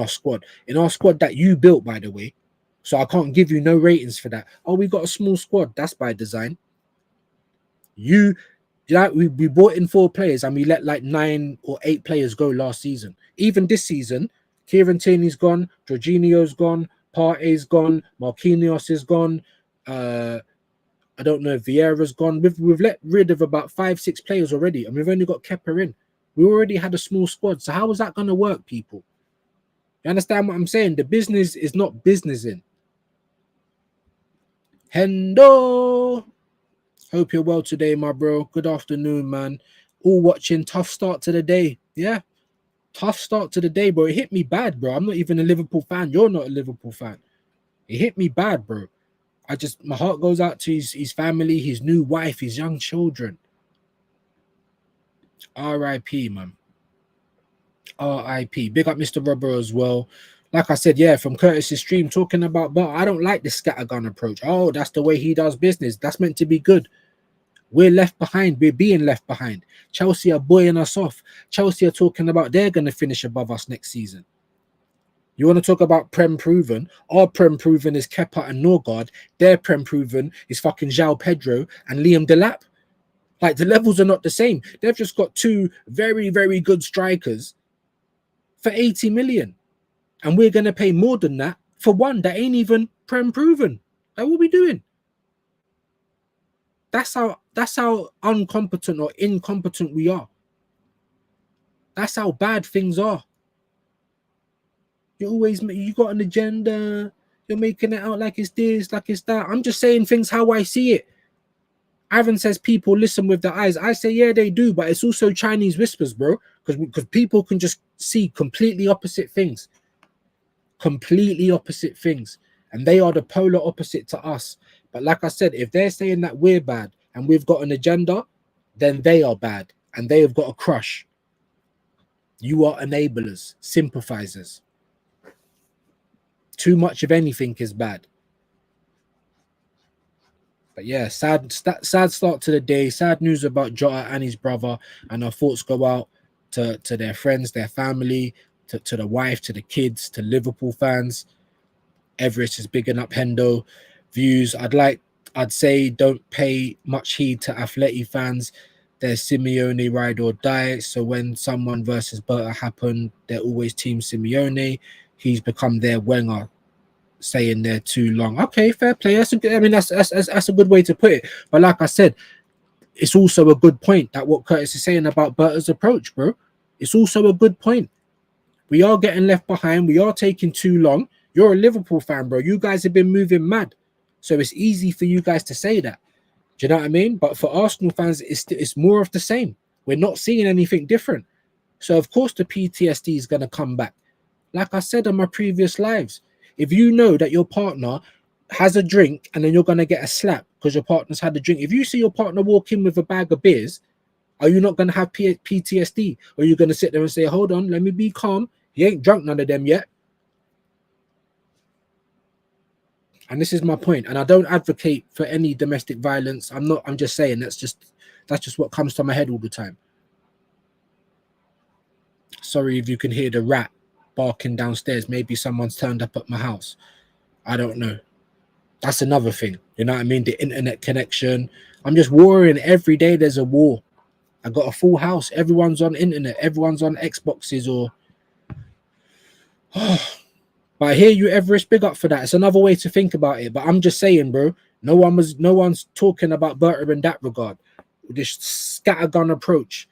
squad. In our squad that you built, by the way. So I can't give you no ratings for that. Oh, we got a small squad. That's by design. We brought in 4 players and we let like 9 or 8 players go last season. Even this season, Kieran Tierney's gone, Jorginho's gone, Partey's gone, Marquinhos is gone. I don't know if Vieira's gone. We've let rid of about 5-6 players already, and we've only got Kepa in. We already had a small squad. So how is that going to work, people? You understand what I'm saying? The business is not businessing. Hendo. Hope you're well today, my bro. Good afternoon, man. All watching. Tough start to the day. Yeah. Tough start to the day, bro. It hit me bad, bro. I'm not even a Liverpool fan. You're not a Liverpool fan. It hit me bad, bro. My heart goes out to his family, his new wife, his young children. R.I.P., man. R.I.P. Big up Mr. Rubber as well. Like I said, yeah, from Curtis's stream talking about, but I don't like the scattergun approach. Oh, that's the way he does business. That's meant to be good. We're left behind. We're being left behind. Chelsea are buoying us off. Chelsea are talking about they're going to finish above us next season. You want to talk about Prem proven? Our Prem proven is Kepa and Norgard. Their Prem proven is fucking João Pedro and Liam Delap. Like, the levels are not the same. They've just got 2 very, very good strikers for 80 million. And we're going to pay more than that for one that ain't even Prem proven. Like, what are we doing? That's how incompetent or incompetent we are. That's how bad things are. You got an agenda. You're making it out like it's this, like it's that. I'm just saying things how I see it. Aaron says people listen with their eyes. I say, yeah, they do, but it's also Chinese whispers, bro. Because people can just see completely opposite things. Completely opposite things. And they are the polar opposite to us. But like I said, if they're saying that we're bad and we've got an agenda, then they are bad and they have got a crush. You are enablers, sympathizers. Too much of anything is bad. But yeah, sad start to the day. Sad news about Jota and his brother. And our thoughts go out to their friends, their family, to the wife, to the kids, to Liverpool fans. Everest is bigging up Hendo. Views. I'd say don't pay much heed to Atleti fans. They're Simeone ride or die. So when someone versus Berta happened, they're always team Simeone. He's become their Wenger, saying they're too long. Okay, fair play. That's a good way to put it. But like I said, it's also a good point that what Curtis is saying about Berta's approach, bro. It's also a good point. We are getting left behind. We are taking too long. You're a Liverpool fan, bro. You guys have been moving mad. So it's easy for you guys to say that. Do you know what I mean? But for Arsenal fans, it's more of the same. We're not seeing anything different. So of course the PTSD is going to come back. Like I said on my previous lives, if you know that your partner has a drink and then you're going to get a slap because your partner's had a drink, if you see your partner walk in with a bag of beers, are you not going to have PTSD? Or are you going to sit there and say, hold on, let me be calm. He ain't drunk none of them yet. And this is my point. And I don't advocate for any domestic violence. I'm just saying that's just what comes to my head all the time. Sorry if you can hear the rat barking downstairs. Maybe someone's turned up at my house. I don't know. That's another thing. You know what I mean? The internet connection. I'm just worrying. Every day there's a war. I got a full house. Everyone's on internet. Everyone's on Xboxes or... But I hear you, Everest. Big up for that. It's another way to think about it. But I'm just saying, bro, no one's talking about Berta in that regard. This scattergun approach.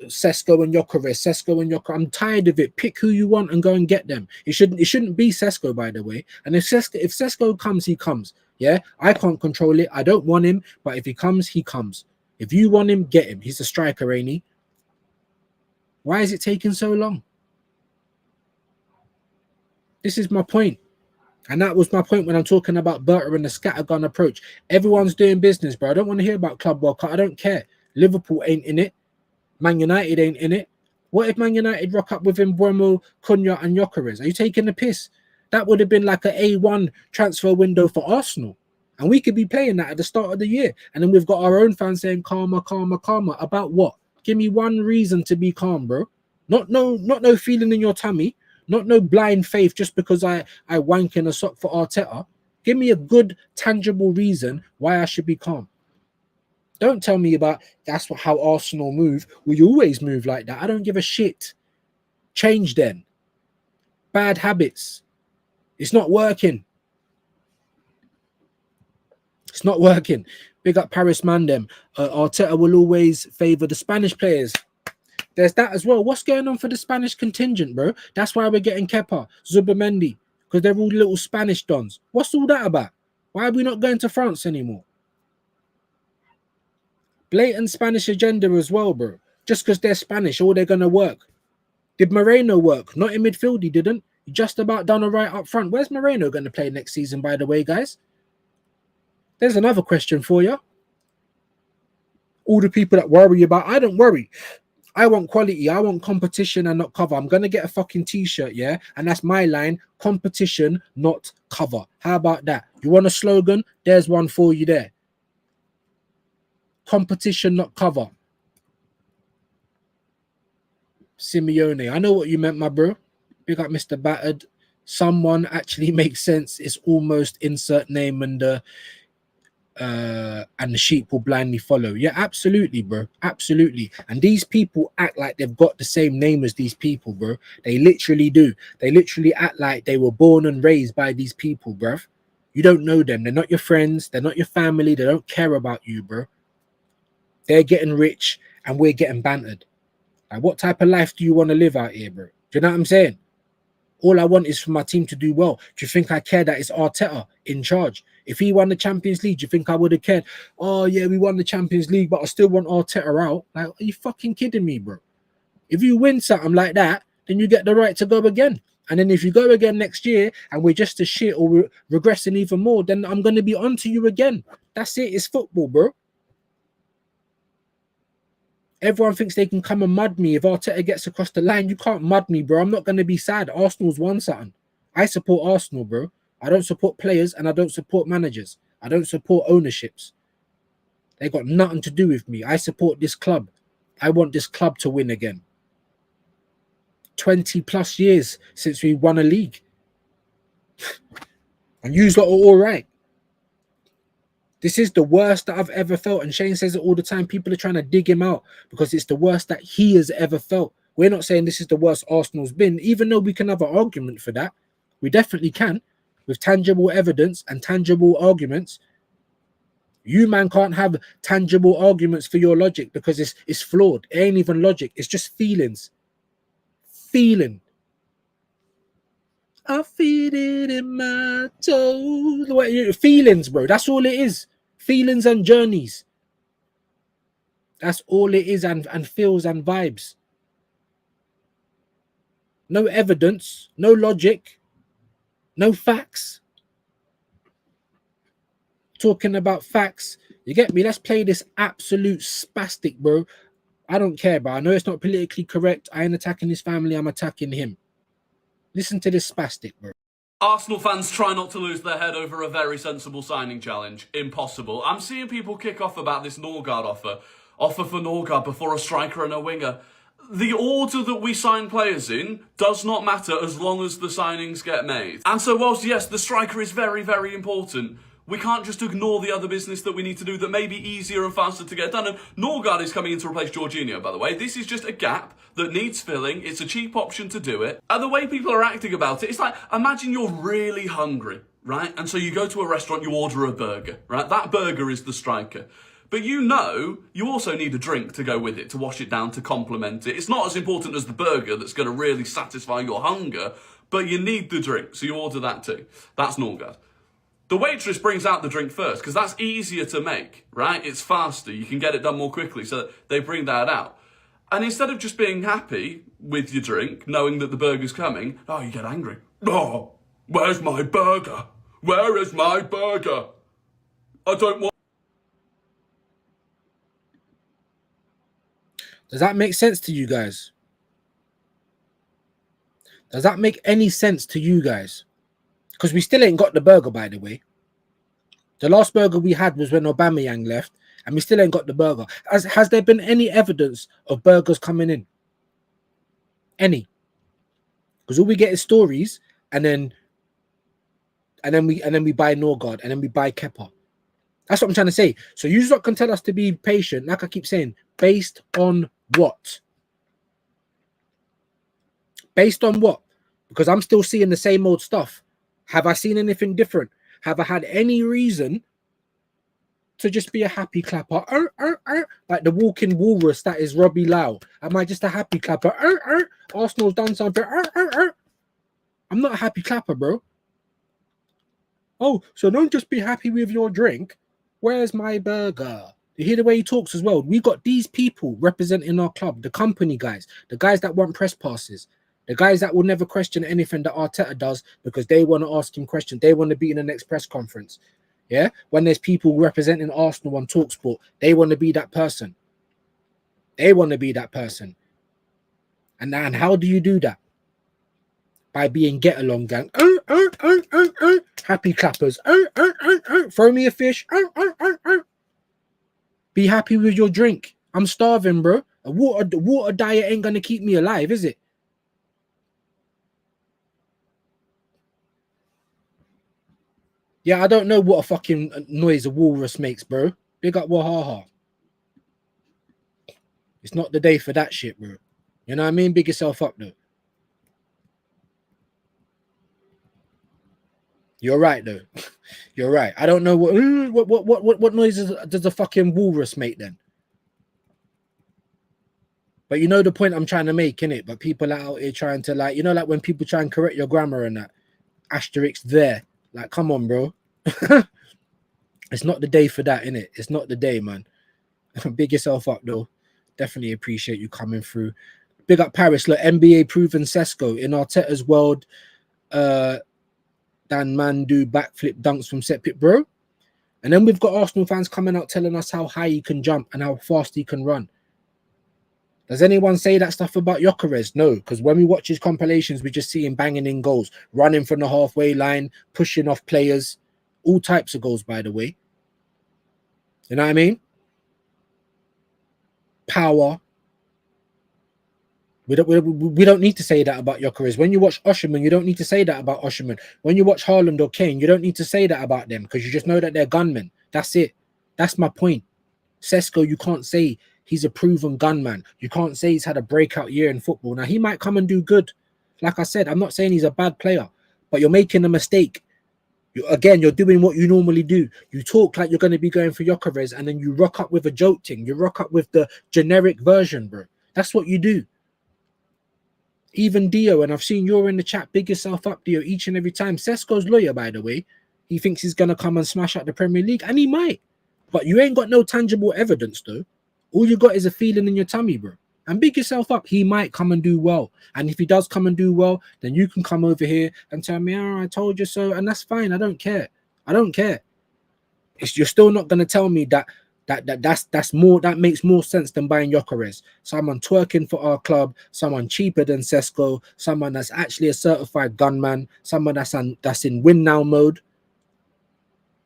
Sesko and Gyökeres. I'm tired of it. Pick who you want and go and get them. It shouldn't be Sesko, by the way. And if Sesko comes, he comes. Yeah, I can't control it. I don't want him, but if he comes, he comes. If you want him, get him. He's a striker, ain't he? Why is it taking so long? This is my point. And that was my point when I'm talking about Berta and the scattergun approach. Everyone's doing business, bro. I don't want to hear about Club World Cup. I don't care. Liverpool ain't in it. Man United ain't in it. What if Man United rock up with Mbeumo, Cunha and Gyökeres? Are you taking the piss? That would have been like an A1 transfer window for Arsenal. And we could be playing that at the start of the year. And then we've got our own fans saying calmer, calmer, calmer. About what? Give me one reason to be calm, bro. Not no feeling in your tummy. Not no blind faith just because I wank in a sock for Arteta. Give me a good, tangible reason why I should be calm. Don't tell me about that's how Arsenal move. We always move like that. I don't give a shit. Change then. Bad habits. It's not working. It's not working. Big up Paris Mandem. Arteta will always favour the Spanish players. There's that as well. What's going on for the Spanish contingent, bro? That's why we're getting Kepa, Zubamendi, because they're all little Spanish dons. What's all that about? Why are we not going to France anymore? Blatant Spanish agenda as well, bro. Just because they're Spanish, all they're going to work. Did Moreno work? Not in midfield, he didn't. He just about done all right up front. Where's Moreno going to play next season, by the way, guys? There's another question for you. All the people that worry about, I don't worry. I want quality. I want competition and not cover. I'm going to get a fucking t-shirt, yeah? And that's my line. Competition, not cover. How about that? You want a slogan? There's one for you there. Competition, not cover. Simeone. I know what you meant, my bro. Big up Mr. Battered. Someone actually makes sense. It's almost insert name and the sheep will blindly follow. Yeah, absolutely, bro. Absolutely. And these people act like they've got the same name as these people, bro. They literally do. They literally act like they were born and raised by these people, bruv. You don't know them. They're not your friends. They're not your family. They don't care about you, bro. They're getting rich and we're getting bantered. Like, what type of life do you want to live out here, bro? Do you know what I'm saying? All I want is for my team to do well. Do you think I care that it's Arteta in charge? If he won the Champions League, do you think I would have cared? Oh, yeah, we won the Champions League, but I still want Arteta out. Like, are you fucking kidding me, bro? If you win something like that, then you get the right to go again. And then if you go again next year and we're just as shit or we're regressing even more, then I'm going to be on to you again. That's it. It's football, bro. Everyone thinks they can come and mud me. If Arteta gets across the line, you can't mud me, bro. I'm not going to be sad. Arsenal's won something. I support Arsenal, bro. I don't support players and I don't support managers. I don't support ownerships. They got nothing to do with me. I support this club. I want this club to win again. 20 plus years since we won a league. And you lot are all right. This is the worst that I've ever felt. And Shane says it all the time. People are trying to dig him out because it's the worst that he has ever felt. We're not saying this is the worst Arsenal's been, even though we can have an argument for that. We definitely can, with tangible evidence and tangible arguments. You, man, can't have tangible arguments for your logic because it's flawed. It ain't even logic. It's just feelings. Feeling. I feel it in my toes. Feelings, bro. That's all it is. Feelings and journeys. That's all it is, and feels and vibes. No evidence, no logic, no facts. Talking about facts, you get me? Let's play this absolute spastic, bro. I don't care, bro. I know it's not politically correct. I ain't attacking his family. I'm attacking him. Listen to this spastic, bro. Arsenal fans try not to lose their head over a very sensible signing challenge. Impossible. I'm seeing people kick off about this Norgard offer. Offer for Norgard before a striker and a winger. The order that we sign players in does not matter as long as the signings get made. And so whilst, yes, the striker is very, very important, we can't just ignore the other business that we need to do that may be easier and faster to get done. And Norgard is coming in to replace Jorginho, by the way. This is just a gap that needs filling. It's a cheap option to do it. And the way people are acting about it, it's like, imagine you're really hungry, right? And so you go to a restaurant, you order a burger, right? That burger is the striker. But you know, you also need a drink to go with it, to wash it down, to complement it. It's not as important as the burger that's going to really satisfy your hunger, but you need the drink, so you order that too. That's Norgard. The waitress brings out the drink first, because that's easier to make, right? It's faster, you can get it done more quickly, so they bring that out. And instead of just being happy with your drink, knowing that the burger's coming, oh, you get angry. Oh, where's my burger? Where is my burger? I don't want... Does that make sense to you guys? Does that make any sense to you guys? Because we still ain't got the burger, by the way. The last burger we had was when Aubameyang left, and we still ain't got the burger. Has there been any evidence of burgers coming in? Any? Because all we get is stories, and then we buy Norgard, and then we buy Kepa. That's what I'm trying to say. So you lot can tell us to be patient, like I keep saying, based on what? Based on what? Because I'm still seeing the same old stuff. Have I seen anything different? Have I had any reason to just be a happy clapper? Like the walking walrus that is Robbie Lau. Am I just a happy clapper? Arsenal's done something. I'm not a happy clapper, bro. Oh, so don't just be happy with your drink. Where's my burger? You hear the way he talks as well. We got these people representing our club, the company guys, the guys that want press passes, the guys that will never question anything that Arteta does because they want to ask him questions. They want to be in the next press conference. Yeah? When there's people representing Arsenal on TalkSport, they want to be that person. They want to be that person. And how do you do that? By being get along gang. Happy clappers. Throw me a fish. Be happy with your drink. I'm starving, bro. A water diet ain't gonna keep me alive, is it? Yeah, I don't know what a fucking noise a walrus makes, bro. Big up Wahaha. It's not the day for that shit, bro. You know what I mean? Big yourself up, though. You're right, though. You're right. I don't know what noises does a fucking walrus make then. But you know the point I'm trying to make, innit? But people are out here trying to, like, you know, like when people try and correct your grammar and that asterisk there. Like, come on, bro. It's not the day for that, innit? It's not the day, man. Big yourself up, though. Definitely appreciate you coming through. Big up Paris. Look, NBA proven Sesko in Arteta's world. Dan man do backflip dunks from set pit, bro. And then we've got Arsenal fans coming out telling us how high he can jump and how fast he can run. Does anyone say that stuff about Gyökeres? No, because when we watch his compilations, we just see him banging in goals, running from the halfway line, pushing off players, all types of goals, by the way. You know what I mean? Power. We don't need to say that about Gyökeres. When you watch Osimhen, you don't need to say that about Osimhen. When you watch Haaland or Kane, you don't need to say that about them because you just know that they're gunmen. That's it. That's my point. Sesko, you can't say he's a proven gunman. You can't say he's had a breakout year in football. Now, he might come and do good. Like I said, I'm not saying he's a bad player, but you're making a mistake. You're doing what you normally do. You talk like you're going to be going for Gyökeres, and then you rock up with a joke thing. You rock up with the generic version, bro. That's what you do. Even Dio, and I've seen you're in the chat, big yourself up, Dio, each and every time. Sesko's lawyer, by the way. He thinks he's going to come and smash out the Premier League, and he might. But you ain't got no tangible evidence, though. All you got is a feeling in your tummy, bro. And big yourself up. He might come and do well. And if he does come and do well, then you can come over here and tell me, oh, I told you so. And that's fine. I don't care. I don't care. You're still not going to tell me that makes more sense than buying Gyökeres. Someone twerking for our club, someone cheaper than Sesko, someone that's actually a certified gunman, someone that's in win now mode.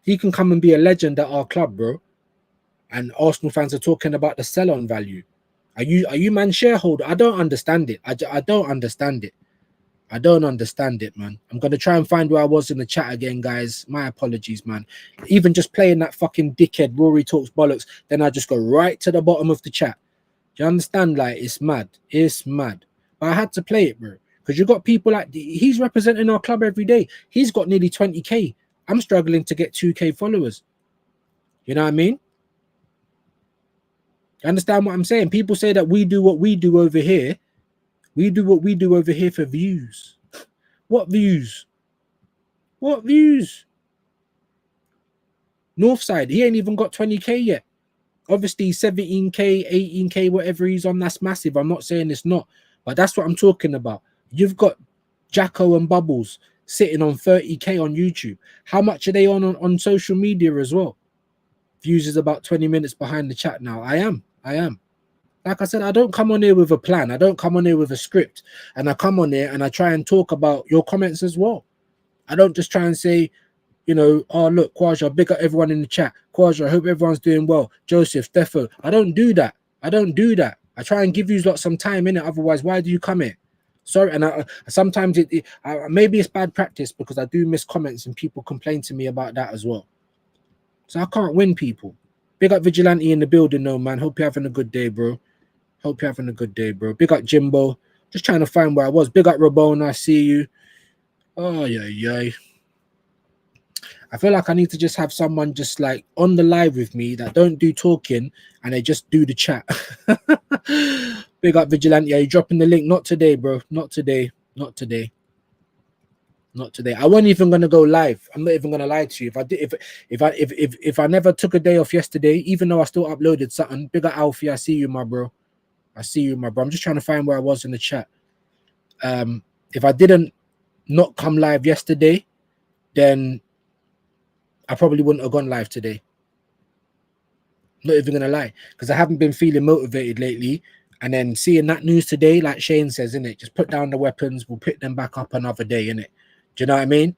He can come and be a legend at our club, bro. And Arsenal fans are talking about the sell-on value. Are you man shareholder? I don't understand it. I don't understand it. I don't understand it, man. I'm going to try and find where I was in the chat again, guys. My apologies, man. Even just playing that fucking dickhead Rory talks bollocks, then I just go right to the bottom of the chat. Do you understand? Like, it's mad. It's mad. But I had to play it, bro. Because you got people like, he's representing our club every day. He's got nearly 20K. I'm struggling to get 2K followers. You know what I mean? Understand what I'm saying? People say that we do what we do over here. We do what we do over here for views. What views? What views? Northside, he ain't even got 20K yet. Obviously, 17K, 18K, whatever he's on, that's massive. I'm not saying it's not, but that's what I'm talking about. You've got Jacko and Bubbles sitting on 30K on YouTube. How much are they on social media as well? Views is about 20 minutes behind the chat now. I am. Like I said, I don't come on here with a plan. I don't come on here with a script. And I come on here and I try and talk about your comments as well. I don't just try and say, you know, oh look, Kwaja, big up everyone in the chat. Kwaja, I hope everyone's doing well. Joseph, Stefo. I don't do that. I don't do that. I try and give you lot some time in it. Otherwise, why do you come here? Sorry, and sometimes maybe it's bad practice because I do miss comments and people complain to me about that as well. So I can't win people. Big up Vigilante in the building, though, man. Hope you're having a good day, bro. Hope you're having a good day, bro. Big up Jimbo. Just trying to find where I was. Big up Rabona. I see you. Oh, yeah. I feel like I need to just have someone just like on the live with me that don't do talking and they just do the chat. Big up Vigilante. Are you dropping the link? Not today, bro. Not today. Not today. Not today. I wasn't even gonna go live. I'm not even gonna lie to you. If I did, if I never took a day off yesterday, even though I still uploaded something, big up Alfie. I see you, my bro. I see you, my bro. I'm just trying to find where I was in the chat. If I didn't not come live yesterday, then I probably wouldn't have gone live today. Not even gonna lie, because I haven't been feeling motivated lately. And then seeing that news today, like Shane says, innit, just put down the weapons, we'll pick them back up another day, innit? Do you know what I mean?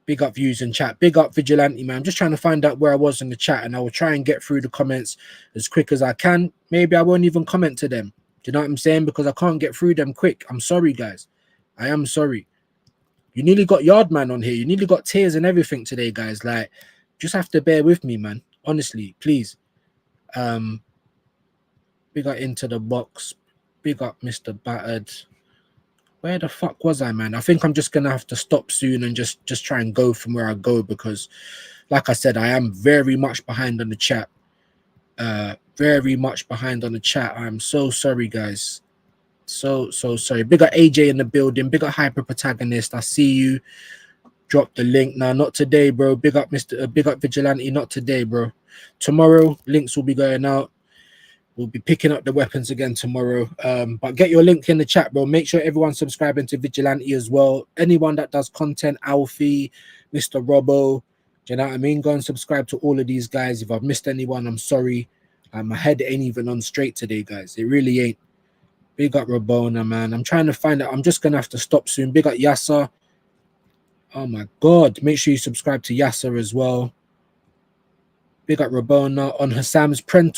Big up views in chat. Big up Vigilante, man. I'm just trying to find out where I was in the chat, and I will try and get through the comments as quick as I can. Maybe I won't even comment to them. Do you know what I'm saying? Because I can't get through them quick. I'm sorry, guys. I am sorry. You nearly got Yardman on here. You nearly got tears and everything today, guys. Like, just have to bear with me, man. Honestly, please. Big up Into the Box. Big up Mr. Battered. Where the fuck was I, man? I think I'm just gonna have to stop soon and just try and go from where I go, because like I said, I am very much behind on the chat. Very much behind on the chat. I'm so sorry, guys. So sorry. Big up AJ in the building. Big up Hyper Protagonist. I see you. Drop the link. Now, not today, bro. Big up Big up Vigilante. Not today, bro. Tomorrow, links will be going out. We'll be picking up the weapons again tomorrow. But get your link in the chat, bro. Make sure everyone's subscribing to Vigilante as well. Anyone that does content, Alfie, Mr. Robbo, do you know what I mean? Go and subscribe to all of these guys. If I've missed anyone, I'm sorry. My head ain't even on straight today, guys. It really ain't. Big up Rabona, man. I'm trying to find out. I'm just going to have to stop soon. Big up Yasser. Oh, my God. Make sure you subscribe to Yasser as well. Big up Rabona. On Hassam's Prem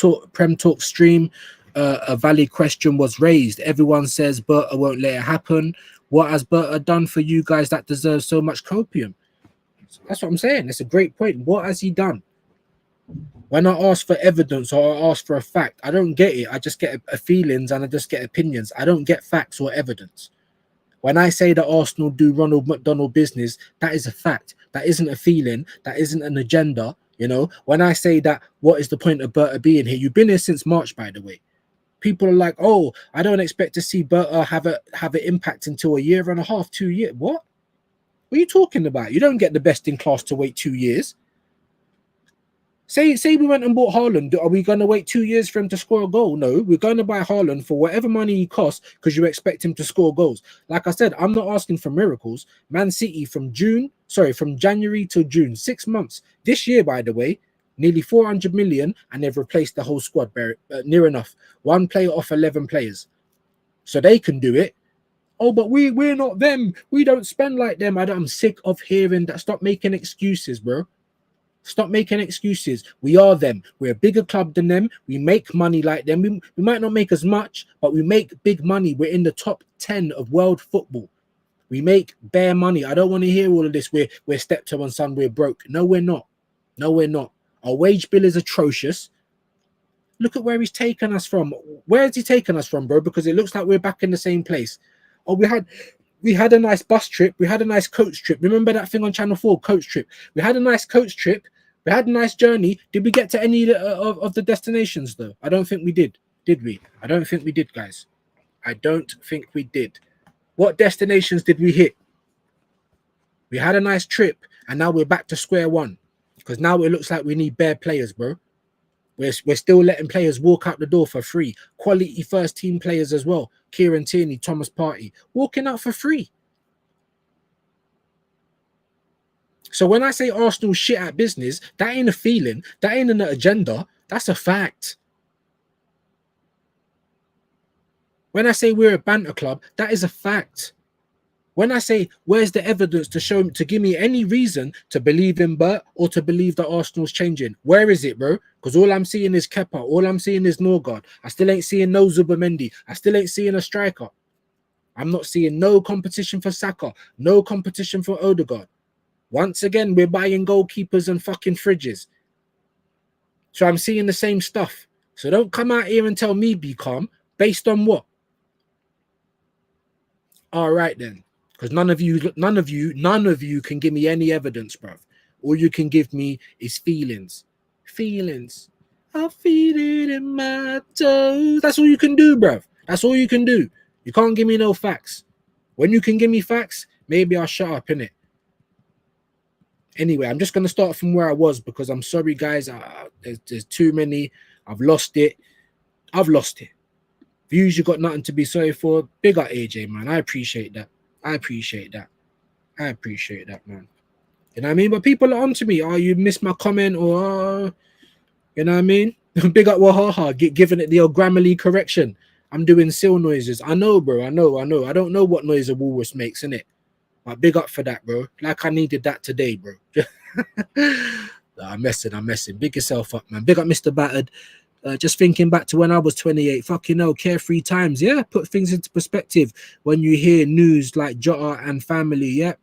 Talk stream, a valid question was raised. Everyone says Berta won't let it happen. What has Berta done for you guys that deserves so much copium? That's what I'm saying. It's a great point. What has he done? When I ask for evidence or I ask for a fact, I don't get it. I just get feelings and I just get opinions. I don't get facts or evidence. When I say that Arsenal do Ronald McDonald business, that is a fact. That isn't a feeling. That isn't an agenda. You know, when I say that, what is the point of Berta being here? You've been here since March, by the way. People are like, oh, I don't expect to see Berta have an impact until a year and a half, 2 years. What are you talking about? You don't get the best in class to wait 2 years. Say we went and bought Haaland. Are we going to wait 2 years for him to score a goal? No, we're going to buy Haaland for whatever money he costs because you expect him to score goals. Like I said, I'm not asking for miracles. Man City from January to June, 6 months. This year, by the way, nearly 400 million, and they've replaced the whole squad, near enough. One player off 11 players. So they can do it. Oh, but we're not them. We don't spend like them. I'm sick of hearing that. Stop making excuses, bro. Stop making excuses. We are them. We're a bigger club than them. We make money like them. We might not make as much, but we make big money. We're in the top 10 of world football. We make bare money. I don't want to hear all of this. We're steptoe and son. We're broke. No, we're not. No, we're not. Our wage bill is atrocious. Look at where he's taken us from. Where has he taken us from, bro? Because it looks like we're back in the same place. Oh, we had a nice bus trip. We had a nice coach trip. Remember that thing on Channel 4, coach trip? We had a nice coach trip. We had a nice journey. Did we get to any of the destinations, though? I don't think we did. Did we? I don't think we did, guys. I don't think we did. What destinations did we hit? We had a nice trip, and now we're back to square one. Because now it looks like we need bare players, bro. We're still letting players walk out the door for free. Quality first team players as well. Kieran Tierney, Thomas Partey, walking out for free. So when I say Arsenal shit at business, that ain't a feeling. That ain't an agenda. That's a fact. When I say we're a banter club, that is a fact. When I say, where's the evidence to show to give me any reason to believe in Bert or to believe that Arsenal's changing? Where is it, bro? Because all I'm seeing is Kepa. All I'm seeing is Norgard. I still ain't seeing no Zubamendi. I still ain't seeing a striker. I'm not seeing no competition for Saka. No competition for Odegaard. Once again, we're buying goalkeepers and fucking fridges. So I'm seeing the same stuff. So don't come out here and tell me be calm. Based on what? All right then. Because none of you can give me any evidence, bruv. All you can give me is feelings. Feelings. I feel it in my toes. That's all you can do, bruv. That's all you can do. You can't give me no facts. When you can give me facts, maybe I'll shut up, innit? Anyway, I'm just going to start from where I was because I'm sorry, guys. There's too many. I've lost it. Views, you got nothing to be sorry for. Big up AJ, man. I appreciate that. I appreciate that, man. You know what I mean? But people are onto me. Oh, you missed my comment, or you know what I mean? Big up Wahaha, giving it the old Grammarly correction. I'm doing seal noises. I know, bro. I know. I don't know what noise a walrus makes, innit? But big up for that, bro. Like I needed that today, bro. Nah, I'm messing. Big yourself up, man. Big up Mr. Battered. Just thinking back to when I was 28, fucking hell, carefree times. Yeah, put things into perspective. When you hear news like Jota and family, yeah,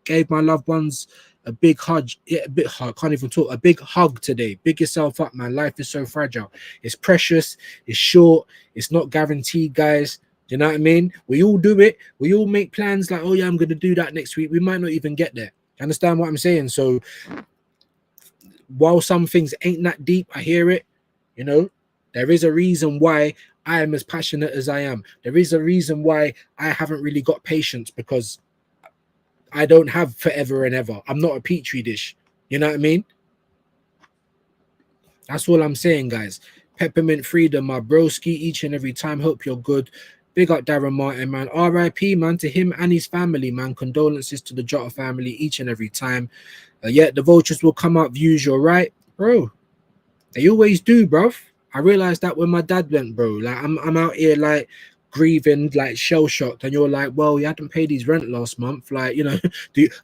gave my loved ones a big hug. Yeah, a big hug. Can't even talk. A big hug today. Big yourself up, man. Life is so fragile. It's precious. It's short. It's not guaranteed, guys. Do you know what I mean? We all do it. We all make plans like, oh yeah, I'm going to do that next week. We might not even get there. Understand what I'm saying? So while some things ain't that deep, I hear it. You know, there is a reason why I am as passionate as I am. There is a reason why I haven't really got patience, because I don't have forever and ever. I'm not a petri dish. You know what I mean? That's all I'm saying, guys. Peppermint Freedom, my broski, each and every time. Hope you're good. Big up Darren Martin, man. RIP, man, to him and his family, man. Condolences to the Jota family each and every time. Yeah, the vultures will come up, views, you're right. Bro, they always do, bruv. I realized that when my dad went, bro. Like, I'm out here, like, grieving, like, shell-shocked. And you're like, well, you hadn't paid his rent last month. Like, you know,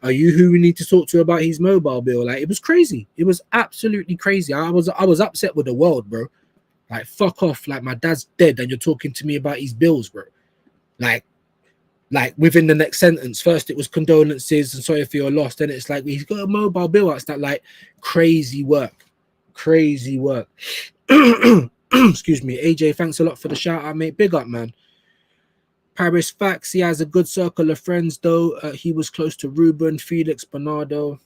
are you who we need to talk to about his mobile bill? Like, it was crazy. It was absolutely crazy. I was upset with the world, bro. Like, fuck off. Like, my dad's dead and you're talking to me about his bills, bro. Like within the next sentence, first it was condolences and sorry for your loss. Then it's like, he's got a mobile bill. That's that, like, crazy work. Excuse me. AJ, thanks a lot for the shout out, mate. Big up, man. Paris Facts, he has a good circle of friends, though. He was close to Ruben, Felix, Bernardo.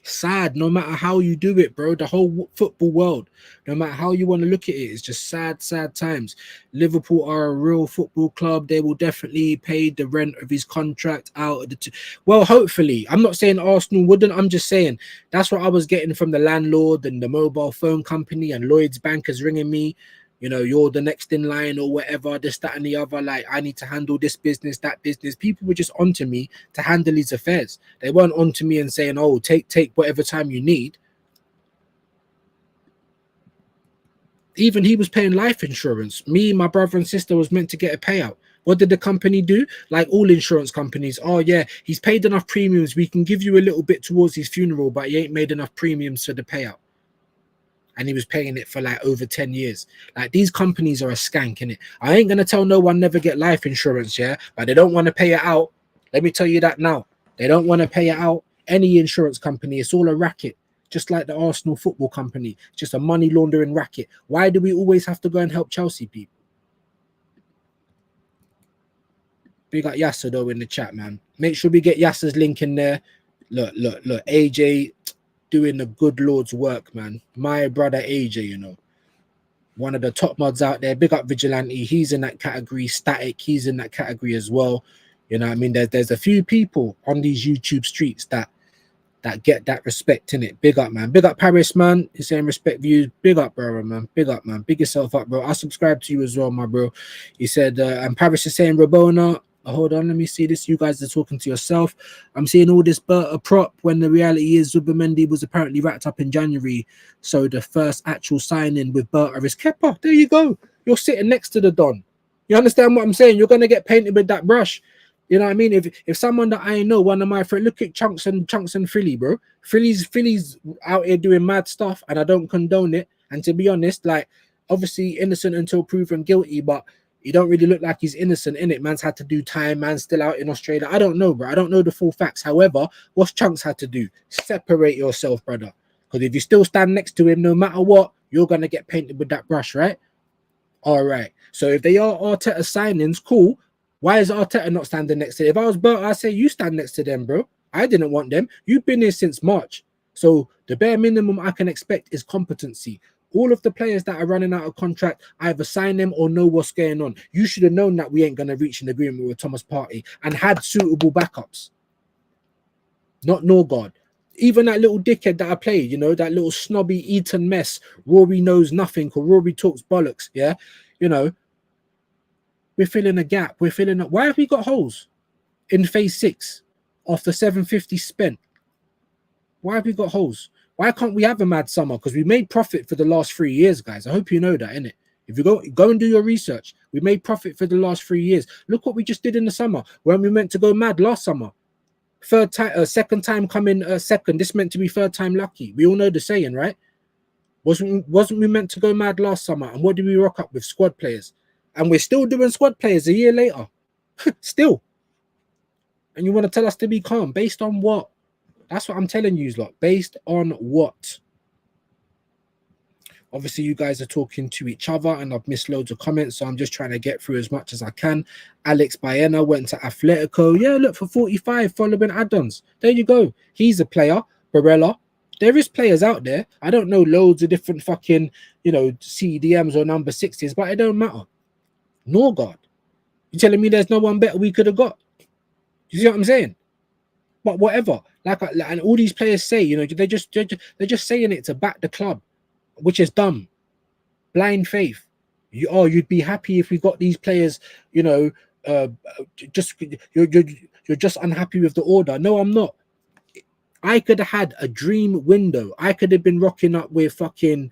Sad, no matter how you do it, bro. The whole football world, no matter how you want to look at it, it's just sad times. Liverpool are a real football club. They will definitely pay the rent of his contract out of the well, hopefully. I'm not saying Arsenal wouldn't. I'm just saying that's what I was getting from the landlord and the mobile phone company and Lloyd's bankers ringing me. You know, you're the next in line or whatever, this, that, and the other. Like, I need to handle this business, that business. People were just onto me to handle these affairs. They weren't onto me and saying, oh, take whatever time you need. Even he was paying life insurance. Me, my brother and sister was meant to get a payout. What did the company do? Like all insurance companies. Oh, yeah, he's paid enough premiums. We can give you a little bit towards his funeral, but he ain't made enough premiums for the payout. And he was paying it for like over 10 years. Like, these companies are a skank, innit? I ain't going to tell no one never get life insurance, yeah? But they don't want to pay it out. Let me tell you that now. They don't want to pay it out. Any insurance company, it's all a racket. Just like the Arsenal Football Company. Just a money laundering racket. Why do we always have to go and help Chelsea people? We got Yasser, though, in the chat, man. Make sure we get Yasser's link in there. Look. AJ... doing the good Lord's work, man. My brother AJ, you know, one of the top mods out there. Big up Vigilante. He's in that category. Static, he's in that category as well. You know what I mean? There's a few people on these YouTube streets that get that respect in it. Big up, man. Big up Paris, man. He's saying respect views. Big up, bro, man. Big up, man. Big yourself up, bro. I subscribe to you as well, my bro. He said, and Paris is saying Rabona. Hold on, let me see this. You guys are talking to yourself. I'm seeing all this Berta prop when the reality is Zubamendi was apparently wrapped up in January. So the first actual signing with Berta is Kepa. There you go. You're sitting next to the Don. You understand what I'm saying? You're gonna get painted with that brush. You know what I mean? If someone that I know, one of my friends, look at Chunks and Philly, bro. Philly's out here doing mad stuff, and I don't condone it. And to be honest, like obviously innocent until proven guilty, but he don't really look like he's innocent in it. Man's had to do time. Man's still out in Australia. I don't know, bro. I don't know the full facts. However, what's Chunks had to do? Separate yourself, brother. Because if you still stand next to him, no matter what, you're gonna get painted with that brush, right? All right. So if they are Arteta signings, cool. Why is Arteta not standing next to them? If I was Bert, I'd say you stand next to them, bro. I didn't want them. You've been here since March. So the bare minimum I can expect is competency. All of the players that are running out of contract, either sign them or know what's going on. You should have known that we ain't going to reach an agreement with Thomas Partey and had suitable backups. Not Norgard. Even that little dickhead that I played, you know, that little snobby Eton mess. Rory knows nothing or Rory talks bollocks. Yeah. You know, we're filling a gap. We're filling up. Why have we got holes in phase 6 after 750 spent? Why have we got holes? Why can't we have a mad summer? Because we made profit for the last 3 years, guys. I hope you know that, innit? If you go and do your research, we made profit for the last 3 years. Look what we just did in the summer when we meant to go mad last summer. Second time coming second. This meant to be third time lucky. We all know the saying, right? Wasn't we meant to go mad last summer? And what did we rock up with? Squad players. And we're still doing squad players a year later. Still. And you want to tell us to be calm. Based on what? That's what I'm telling you, lot. Based on what? Obviously, you guys are talking to each other and I've missed loads of comments, so I'm just trying to get through as much as I can. Alex Baena went to Atletico. Yeah, look, for 45 following add-ons. There you go. He's a player. Barella. There is players out there. I don't know loads of different fucking, you know, CDMs or number 60s, but it don't matter. Norgard. You telling me there's no one better we could have got? You see what I'm saying? But whatever. And all these players say, you know, they're just saying it to back the club, which is dumb. Blind faith. You'd be happy if we got these players, you know, you're just unhappy with the order. No, I'm not. I could have had a dream window. I could have been rocking up with fucking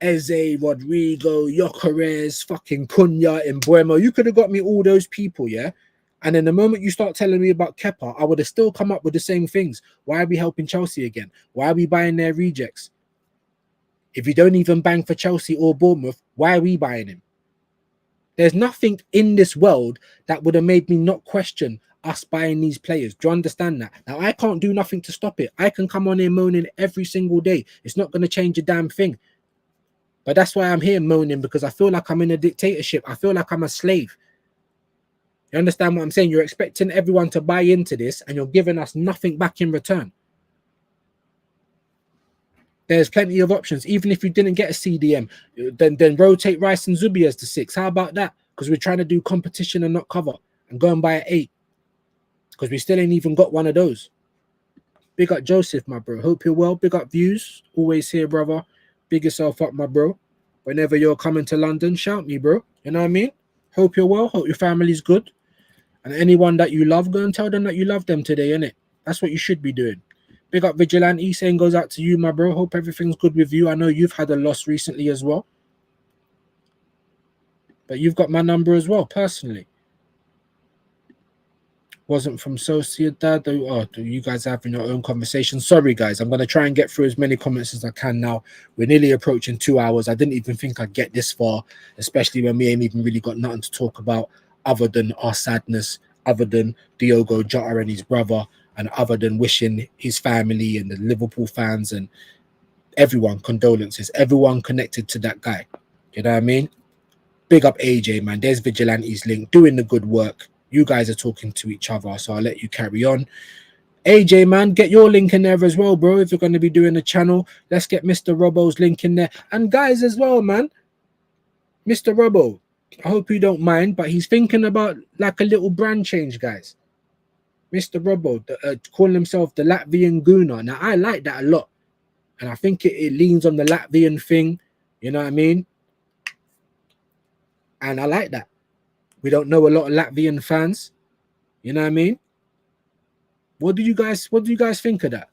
Eze, Rodrigo, Gyökeres, fucking Cunha, Embuemo. You could have got me all those people, yeah? And then the moment you start telling me about Kepa, I would have still come up with the same things. Why are we helping Chelsea again? Why are we buying their rejects? If you don't even bang for Chelsea or Bournemouth, why are we buying him? There's nothing in this world that would have made me not question us buying these players. Do you understand that? Now, I can't do nothing to stop it. I can come on here moaning every single day. It's not going to change a damn thing. But that's why I'm here moaning, because I feel like I'm in a dictatorship. I feel like I'm a slave. You understand what I'm saying? You're expecting everyone to buy into this and you're giving us nothing back in return. There's plenty of options. Even if you didn't get a CDM, then rotate Rice and Zubi as the 6. How about that? Because we're trying to do competition and not cover and go and buy an 8. Because we still ain't even got one of those. Big up Joseph, my bro. Hope you're well. Big up Views. Always here, brother. Big yourself up, my bro. Whenever you're coming to London, shout me, bro. You know what I mean? Hope you're well. Hope your family's good. And anyone that you love, go and tell them that you love them today, innit? That's what you should be doing. Big up Vigilante, saying goes out to you, my bro. Hope everything's good with you. I know you've had a loss recently as well. But you've got my number as well, personally. Wasn't from Sociedad. Do you guys having your own conversation? Sorry, guys. I'm going to try and get through as many comments as I can now. We're nearly approaching 2 hours. I didn't even think I'd get this far, especially when we ain't even really got nothing to talk about other than our sadness, other than Diogo Jota and his brother, and other than wishing his family and the Liverpool fans and everyone condolences, everyone connected to that guy. You know what I mean? Big up AJ, man. There's Vigilante's link, doing the good work. You guys are talking to each other, so I'll let you carry on. AJ, man, get your link in there as well, bro. If you're going to be doing the channel, let's get Mr. Robbo's link in there. And guys as well, man. Mr. Robbo, I hope you don't mind, but he's thinking about like a little brand change, guys. Mr. Robbo, calling himself the Latvian Guna. Now, I like that a lot. And I think it leans on the Latvian thing. You know what I mean? And I like that. We don't know a lot of Latvian fans. You know what I mean? What do you guys think of that?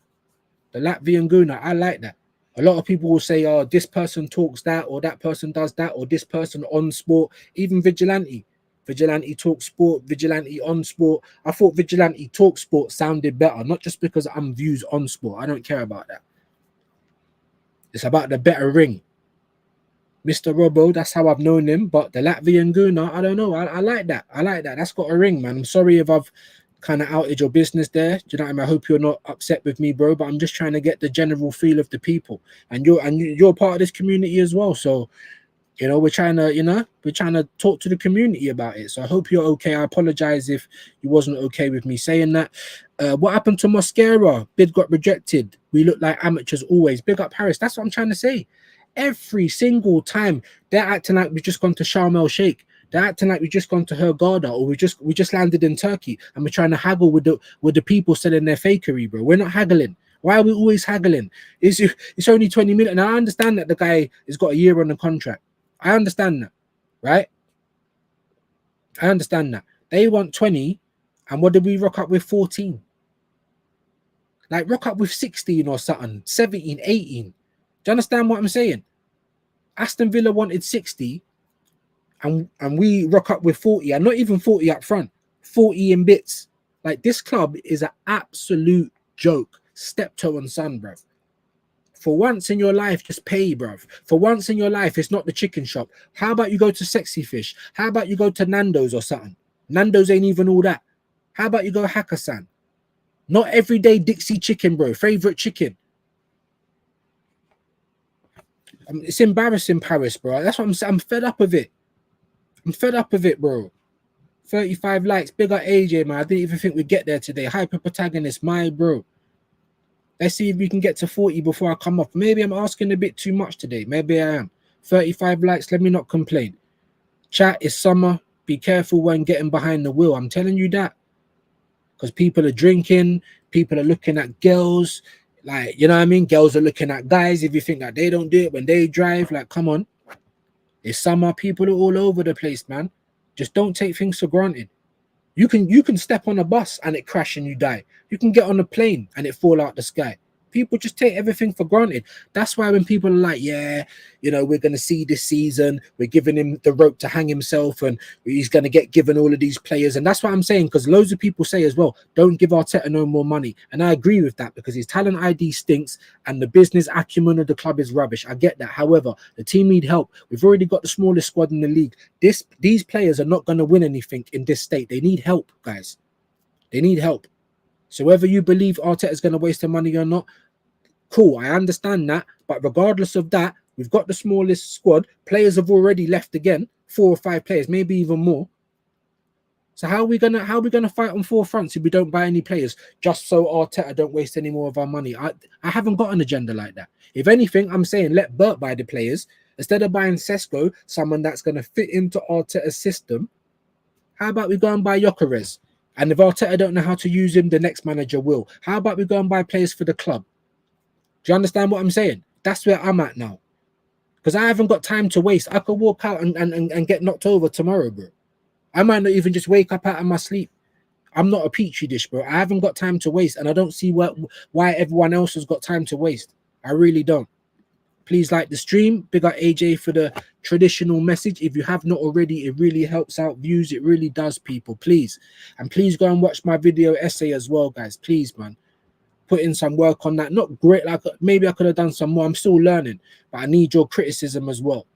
The Latvian Guna. I like that. A lot of people will say, oh, this person talks that, or that person does that, or this person on sport, even vigilante. Vigilante talk sport, vigilante on sport. I thought vigilante talk sport sounded better, not just because I'm views on sport. I don't care about that. It's about the better ring. Mr. Robbo, that's how I've known him. But the Latvian Guna, I don't know. I like that. I like that. That's got a ring, man. I'm sorry if I've kind of outed your business there. Do you know what I mean? I hope you're not upset with me, bro. But I'm just trying to get the general feel of the people. And you're part of this community as well. So, you know, we're trying to talk to the community about it. So I hope you're okay. I apologize if you wasn't okay with me saying that. What happened to Mosquera? Bid got rejected. We look like amateurs always. Big up Paris. That's what I'm trying to say. Every single time they're acting like we've just gone to Sharm el Sheikh. They're acting like we've just gone to Hurghada, or we just landed in Turkey and we're trying to haggle with the people selling their fakery, bro. We're not haggling. Why are we always haggling? It's only 20 minutes. And I understand that the guy has got a year on the contract. I understand that, right? I understand that. They want 20, and what did we rock up with? 14. Like, rock up with 16 or something, 17, 18. Do you understand what I'm saying? Aston Villa wanted 60, and we rock up with 40, and not even 40 up front, 40 in bits. Like, this club is an absolute joke. Steptoe and son, bruv. For once in your life, just pay, bruv. For once in your life, it's not the chicken shop. How about you go to Sexy Fish? How about you go to Nando's or something? Nando's ain't even all that. How about you go Hakkasan? Not everyday Dixie chicken, bro. Favorite chicken. It's embarrassing, Paris, bro. That's what I'm saying. I'm fed up of it. I'm fed up of it, bro. 35 likes. Big up AJ, man. I didn't even think we'd get there today. Hyper protagonist, my bro. Let's see if we can get to 40 before I come off. Maybe I'm asking a bit too much today. Maybe I am. 35 likes. Let me not complain. Chat, is summer. Be careful when getting behind the wheel. I'm telling you that. Because people are drinking. People are looking at girls. Like, you know what I mean? Girls are looking at guys. If you think that they don't do it when they drive, like, come on. It's summer. People are all over the place, man. Just don't take things for granted. You can step on a bus and it crash and you die. You can get on a plane and it fall out the sky. People just take everything for granted. That's why when people are like, yeah, you know, we're going to see this season, we're giving him the rope to hang himself and he's going to get given all of these players. And that's what I'm saying, because loads of people say as well, don't give Arteta no more money. And I agree with that, because his talent ID stinks and the business acumen of the club is rubbish. I get that. However, the team need help. We've already got the smallest squad in the league. These players are not going to win anything in this state. They need help, guys. They need help. So whether you believe Arteta is going to waste the money or not, cool, I understand that. But regardless of that, we've got the smallest squad. Players have already left again, 4 or 5 players, maybe even more. So how are we gonna fight on 4 fronts if we don't buy any players just so Arteta don't waste any more of our money? I haven't got an agenda like that. If anything, I'm saying let Bert buy the players instead of buying Sesko, someone that's gonna fit into Arteta's system. How about we go and buy Gyökeres? And if Arteta don't know how to use him, the next manager will. How about we go and buy players for the club? Do you understand what I'm saying? That's where I'm at now. Because I haven't got time to waste. I could walk out and get knocked over tomorrow, bro. I might not even just wake up out of my sleep. I'm not a petri dish, bro. I haven't got time to waste. And I don't see why everyone else has got time to waste. I really don't. Please like the stream. Big up AJ for the traditional message. If you have not already, it really helps out views. It really does, people. Please. And please go and watch my video essay as well, guys. Please, man. Put in some work on that. Not great. Like, maybe I could have done some more. I'm still learning. But I need your criticism as well.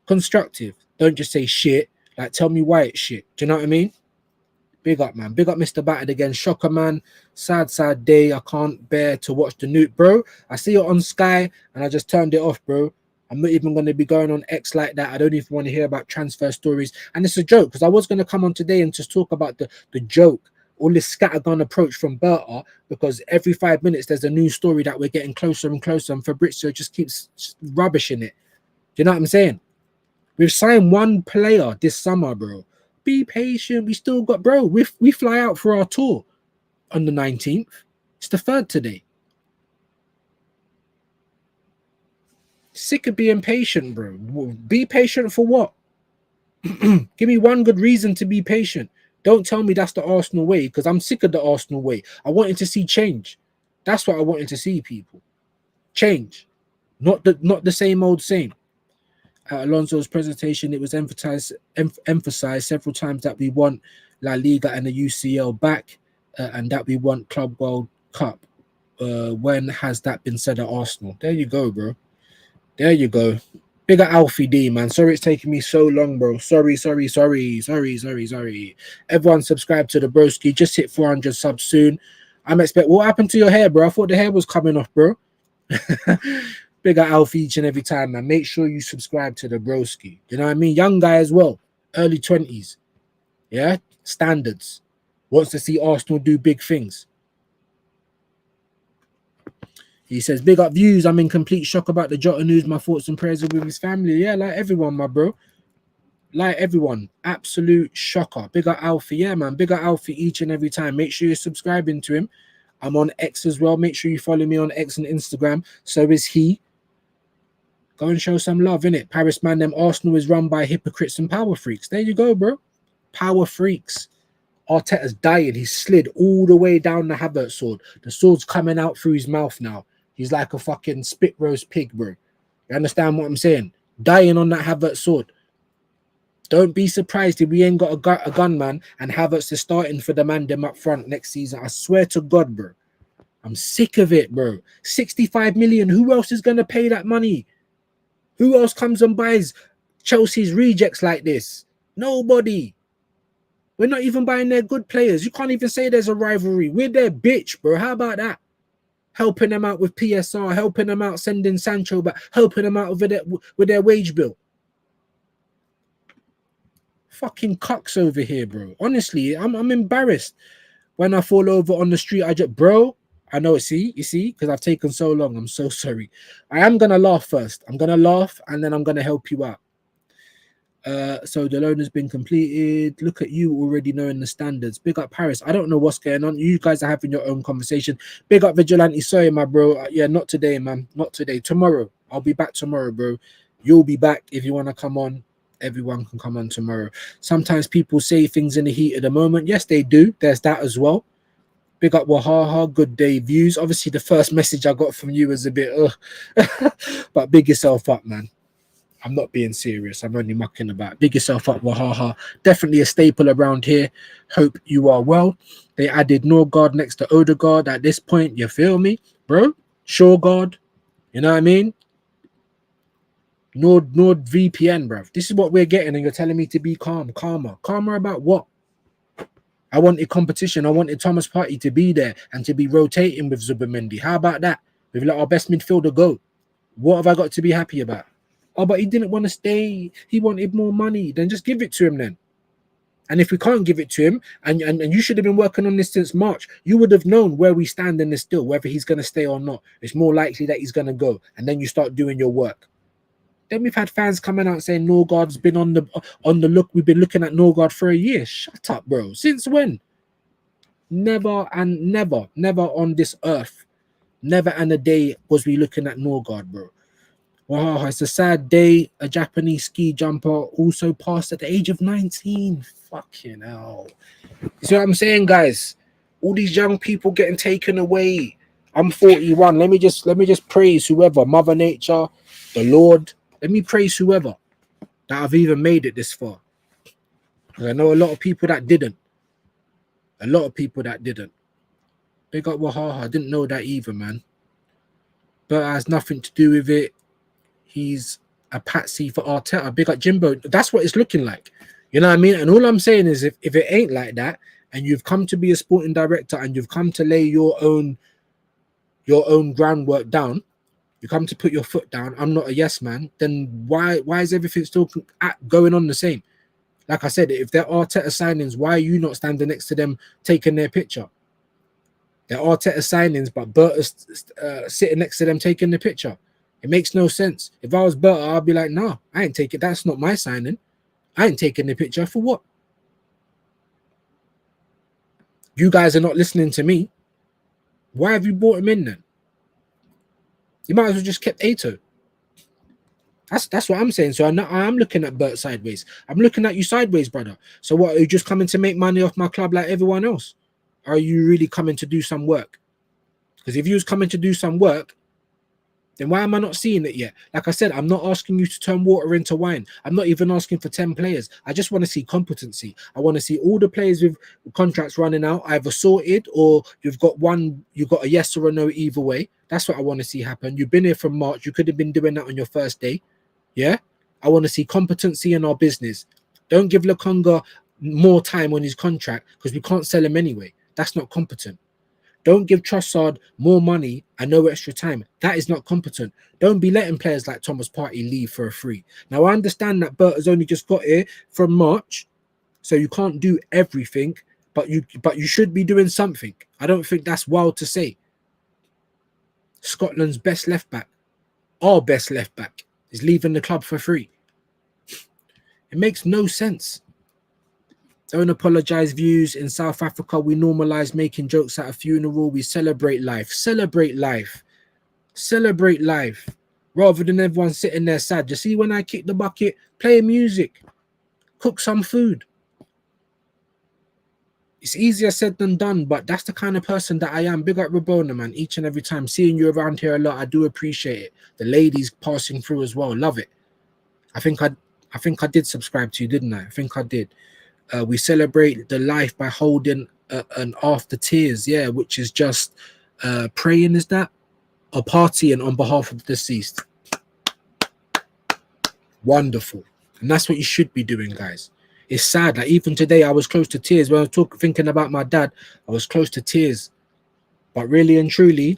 Constructive. Don't just say shit. Like, tell me why it's shit. Do you know what I mean? Big up, man. Big up, Mr. Battered again. Shocker, man. Sad day. I can't bear to watch the nuke, bro. I see it on Sky, and I just turned it off, bro. I'm not even going to be going on X like that. I don't even want to hear about transfer stories. And it's a joke, because I was going to come on today and just talk about the joke, all this scattergun approach from Berta, because every 5 minutes there's a new story that we're getting closer and closer, and Fabrizio just keeps rubbishing it. Do you know what I'm saying? We've signed 1 player this summer, bro. Be patient. We still got, bro. We fly out for our tour on the 19th. It's the 3rd today. Sick of being patient, bro. Be patient for what? Give me one good reason to be patient. Don't tell me that's the Arsenal way, because I'm sick of the Arsenal way. I wanted to see change. That's what I wanted to see, people. Change. Not the same old same. At Alonso's presentation, it was emphasized several times that we want La Liga and the UCL back, and that we want Club World Cup. When has that been said at Arsenal? There you go, bro. There you go. Bigger Alfie D, man. Sorry it's taking me so long, bro. Sorry. Everyone subscribe to the broski. Just hit 400 subs soon. I'm expecting. What happened to your hair, bro? I thought the hair was coming off, bro. Bigger Alfie each and every time, man. Make sure you subscribe to the broski. You know what I mean? Young guy as well. Early 20s. Yeah? Standards. Wants to see Arsenal do big things. He says, big up views. I'm in complete shock about the Jota news. My thoughts and prayers are with his family. Yeah, like everyone, my bro. Like everyone. Absolute shocker. Big up Alfie. Yeah, man. Big up Alfie each and every time. Make sure you're subscribing to him. I'm on X as well. Make sure you follow me on X and Instagram. So is he. Go and show some love, innit? Paris man, them Arsenal is run by hypocrites and power freaks. There you go, bro. Power freaks. Arteta's dying. He slid all the way down the Havertz sword. The sword's coming out through his mouth now. He's like a fucking spit roast pig, bro. You understand what I'm saying? Dying on that Havertz sword. Don't be surprised if we ain't got a gunman and Havertz is starting for the man them up front next season. I swear to God, bro. I'm sick of it, bro. 65 million. Who else is going to pay that money? Who else comes and buys Chelsea's rejects like this? Nobody. We're not even buying their good players. You can't even say there's a rivalry. We're their bitch, bro. How about that? Helping them out with PSR, helping them out sending Sancho back, helping them out with their wage bill. Fucking cucks over here, bro. Honestly, I'm embarrassed. When I fall over on the street, bro, I know, you see, because I've taken so long. I'm so sorry. I am going to laugh first. I'm going to laugh and then I'm going to help you out. So the loan has been completed. Look at you already knowing the standards. Big up Paris. I don't know what's going on. You guys are having your own conversation. Big up Vigilante. Sorry, my bro. Yeah, not today, man. Not today. Tomorrow. I'll be back tomorrow, bro. You'll be back if you want to come on. Everyone can come on tomorrow. Sometimes people say things in the heat of the moment. Yes, they do. There's that as well. Big up Wahaha. Good day views. Obviously, the first message I got from you was a bit, but big yourself up, man. I'm not being serious. I'm only mucking about. Big yourself up, Wahaha. Definitely a staple around here. Hope you are well. They added Norgard next to Odegaard at this point. You feel me, bro? Shoreguard. You know what I mean? Nord VPN, bro. This is what we're getting, and you're telling me to be calmer about what? I wanted competition. I wanted Thomas Partey to be there and to be rotating with Zubimendi. How about that? We've let our best midfielder go. What have I got to be happy about? Oh, but he didn't want to stay. He wanted more money. Then just give it to him then. And if we can't give it to him, and you should have been working on this since March, you would have known where we stand in this deal, whether he's going to stay or not. It's more likely that he's going to go. And then you start doing your work. Then we've had fans coming out saying Norgard's been on the look. We've been looking at Norgard for a year. Shut up, bro. Since when? Never on this earth. Never and a day was we looking at Norgard, bro. Wow, it's a sad day. A Japanese ski jumper also passed at the age of 19. Fucking hell. You see what I'm saying, guys? All these young people getting taken away. I'm 41. Let me just praise whoever. Mother Nature, the Lord. Let me praise whoever that I've even made it this far. Because I know a lot of people that didn't. Big up Wahaha. I didn't know that either, man. But it has nothing to do with it. He's a patsy for Arteta. Big up Jimbo. That's what it's looking like. You know what I mean? And all I'm saying is if it ain't like that, and you've come to be a sporting director and you've come to lay your own groundwork down, you come to put your foot down, I'm not a yes man, then why is everything still going on the same? Like I said, if there are Arteta signings, why are you not standing next to them taking their picture? There are Arteta signings, but Berta's sitting next to them taking the picture. It makes no sense. If I was Berta, I'd be like, no, I ain't taking. That's not my signing. I ain't taking the picture for what? You guys are not listening to me. Why have you brought him in then? You might as well just kept Ato. That's what I'm saying. So I'm looking at Bert sideways. I'm looking at you sideways, brother. So what, are you just coming to make money off my club like everyone else? Or are you really coming to do some work? Because if you was coming to do some work, Then why am I not seeing it yet? Like I said, I'm not asking you to turn water into wine. I'm not even asking for 10 players. I just want to see competency. I want to see all the players with contracts running out either sorted, or you've got a yes or a no either way. That's what I want to see happen. You've been here from March. You could have been doing that on your first day. Yeah? I want to see competency in our business. Don't give Lokonga more time on his contract because we can't sell him anyway. That's not competent. Don't give Trossard more money and no extra time. That is not competent. Don't be letting players like Thomas Partey leave for a free. Now, I understand that Bert has only just got here from March, so you can't do everything, but you should be doing something. I don't think that's wild to say. Scotland's best left back, our best left back, is leaving the club for free. It makes no sense. Don't apologize, views. In South Africa, we normalize making jokes at a funeral. We celebrate life. Celebrate life. Celebrate life. Rather than everyone sitting there sad. You see, when I kick the bucket, play music. Cook some food. It's easier said than done, but that's the kind of person that I am. Big up Rabona, man. Each and every time. Seeing you around here a lot, I do appreciate it. The ladies passing through as well. Love it. I think I did subscribe to you, didn't I? I think I did. We celebrate the life by holding an after tears, yeah, which is just praying, is that? Or partying on behalf of the deceased. Wonderful. And that's what you should be doing, guys. It's sad. Like, even today, I was close to tears. When I was thinking about my dad, I was close to tears. But really and truly,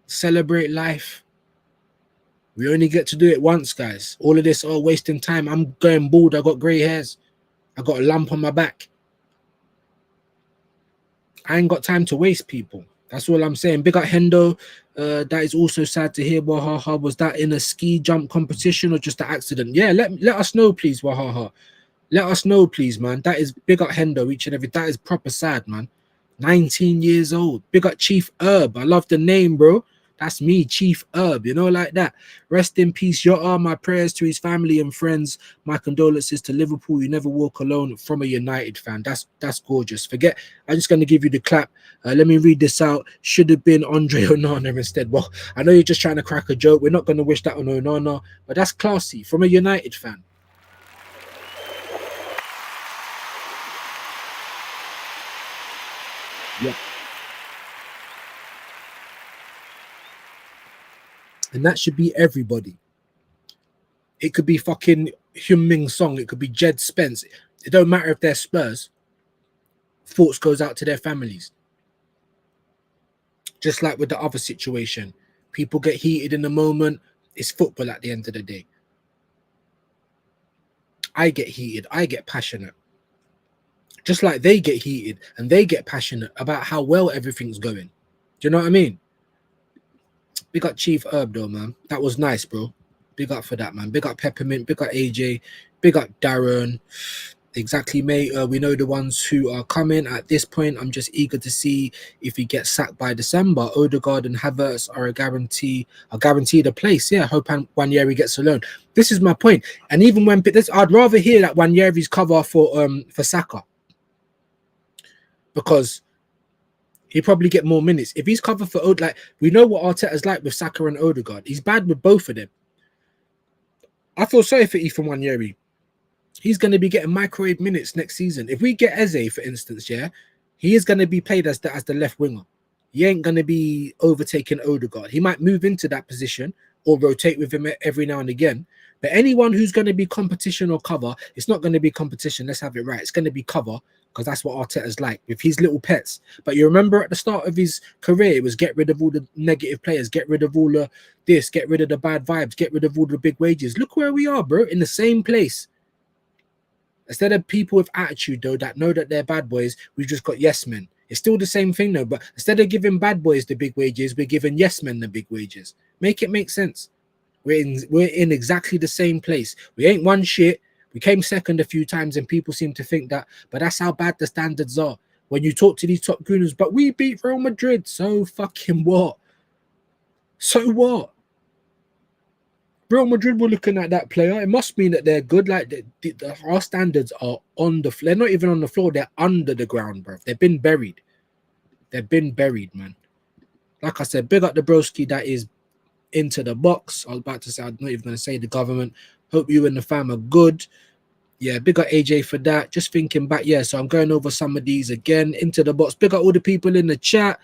celebrate life. We only get to do it once, guys. All of this, wasting time. I'm going bald. I got grey hairs. I got a lump on my back. I ain't got time to waste, people. That's all I'm saying. Big up Hendo. That is also sad to hear, Wahaha. Was that in a ski jump competition or just an accident? Yeah, let us know, please, Wahaha. Let us know, please, man. That is big up Hendo each and every. That is proper sad, man. 19 years old. Big up Chief Herb. I love the name, bro. That's me, Chief Herb, you know, like that. Rest in peace, Jota. My prayers to his family and friends. My condolences to Liverpool. You never walk alone, from a United fan. That's gorgeous. Forget, I'm just going to give you the clap. Let me read this out. Should have been Andre Onana instead. Well, I know you're just trying to crack a joke. We're not going to wish that on Onana, but that's classy from a United fan. Yeah. And that should be everybody. It could be fucking Hyun-Min Song. It could be Jed Spence. It don't matter if they're Spurs. Thoughts goes out to their families. Just like with the other situation. People get heated in the moment. It's football at the end of the day. I get heated. I get passionate. Just like they get heated and they get passionate about how well everything's going. Do you know what I mean? Big up Chief Herb though, man. That was nice, bro. Big up for that, man. Big up Peppermint. Big up AJ. Big up Darren. Exactly, mate. We know the ones who are coming. At this point, I'm just eager to see if he gets sacked by December. Odegaard and Havertz are guaranteed a place. Yeah, hope Wanyeri gets a loan. This is my point. And even when this, I'd rather hear that Wanyeri's cover for Saka, because he probably get more minutes. If he's covered for like, we know what Arteta's like with Saka and Odegaard. He's bad with both of them. I feel sorry for Ethan Wanyeri. He's going to be getting microwave minutes next season. If we get Eze, for instance, yeah, he is going to be played as the left winger. He ain't going to be overtaking Odegaard. He might move into that position or rotate with him every now and again. But anyone who's going to be competition or cover, it's not going to be competition. Let's have it right. It's going to be cover, because that's what Arteta's like with his little pets. But you remember at the start of his career, it was get rid of all the negative players, get rid of all the this, get rid of the bad vibes, get rid of all the big wages. Look where we are, bro, in the same place. Instead of people with attitude, though, that know that they're bad boys, we've just got yes men. It's still the same thing, though. But instead of giving bad boys the big wages, we're giving yes men the big wages. Make it make sense. We're in exactly the same place. We ain't one shit. We came second a few times, and people seem to think that. But that's how bad the standards are. When you talk to these top gooners, but we beat Real Madrid. So fucking what? So what? Real Madrid were looking at that player. It must mean that they're good. Like our standards are on the floor. They're not even on the floor. They're under the ground, bro. They've been buried. They've been buried, man. Like I said, big up the broski that is into the box. I was about to say, I'm not even going to say the government. Hope you and the fam are good. Yeah, big up AJ for that. Just thinking back, yeah, so I'm going over some of these again. Into the box. Big up all the people in the chat.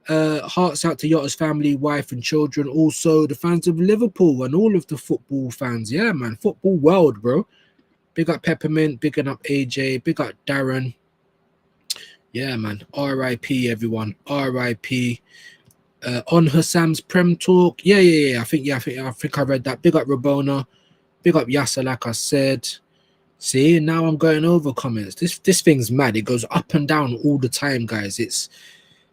Hearts out to Yota's family, wife and children. Also the fans of Liverpool and all of the football fans. Yeah, man. Football world, bro. Big up Peppermint. Big up AJ. Big up Darren. Yeah, man. R.I.P. everyone. R.I.P. On Hassam's Prem talk. Yeah. I think I read that. Big up Rabona. Big up Yasser, like I said. See, now I'm going over comments. This thing's mad. It goes up and down all the time, guys. It's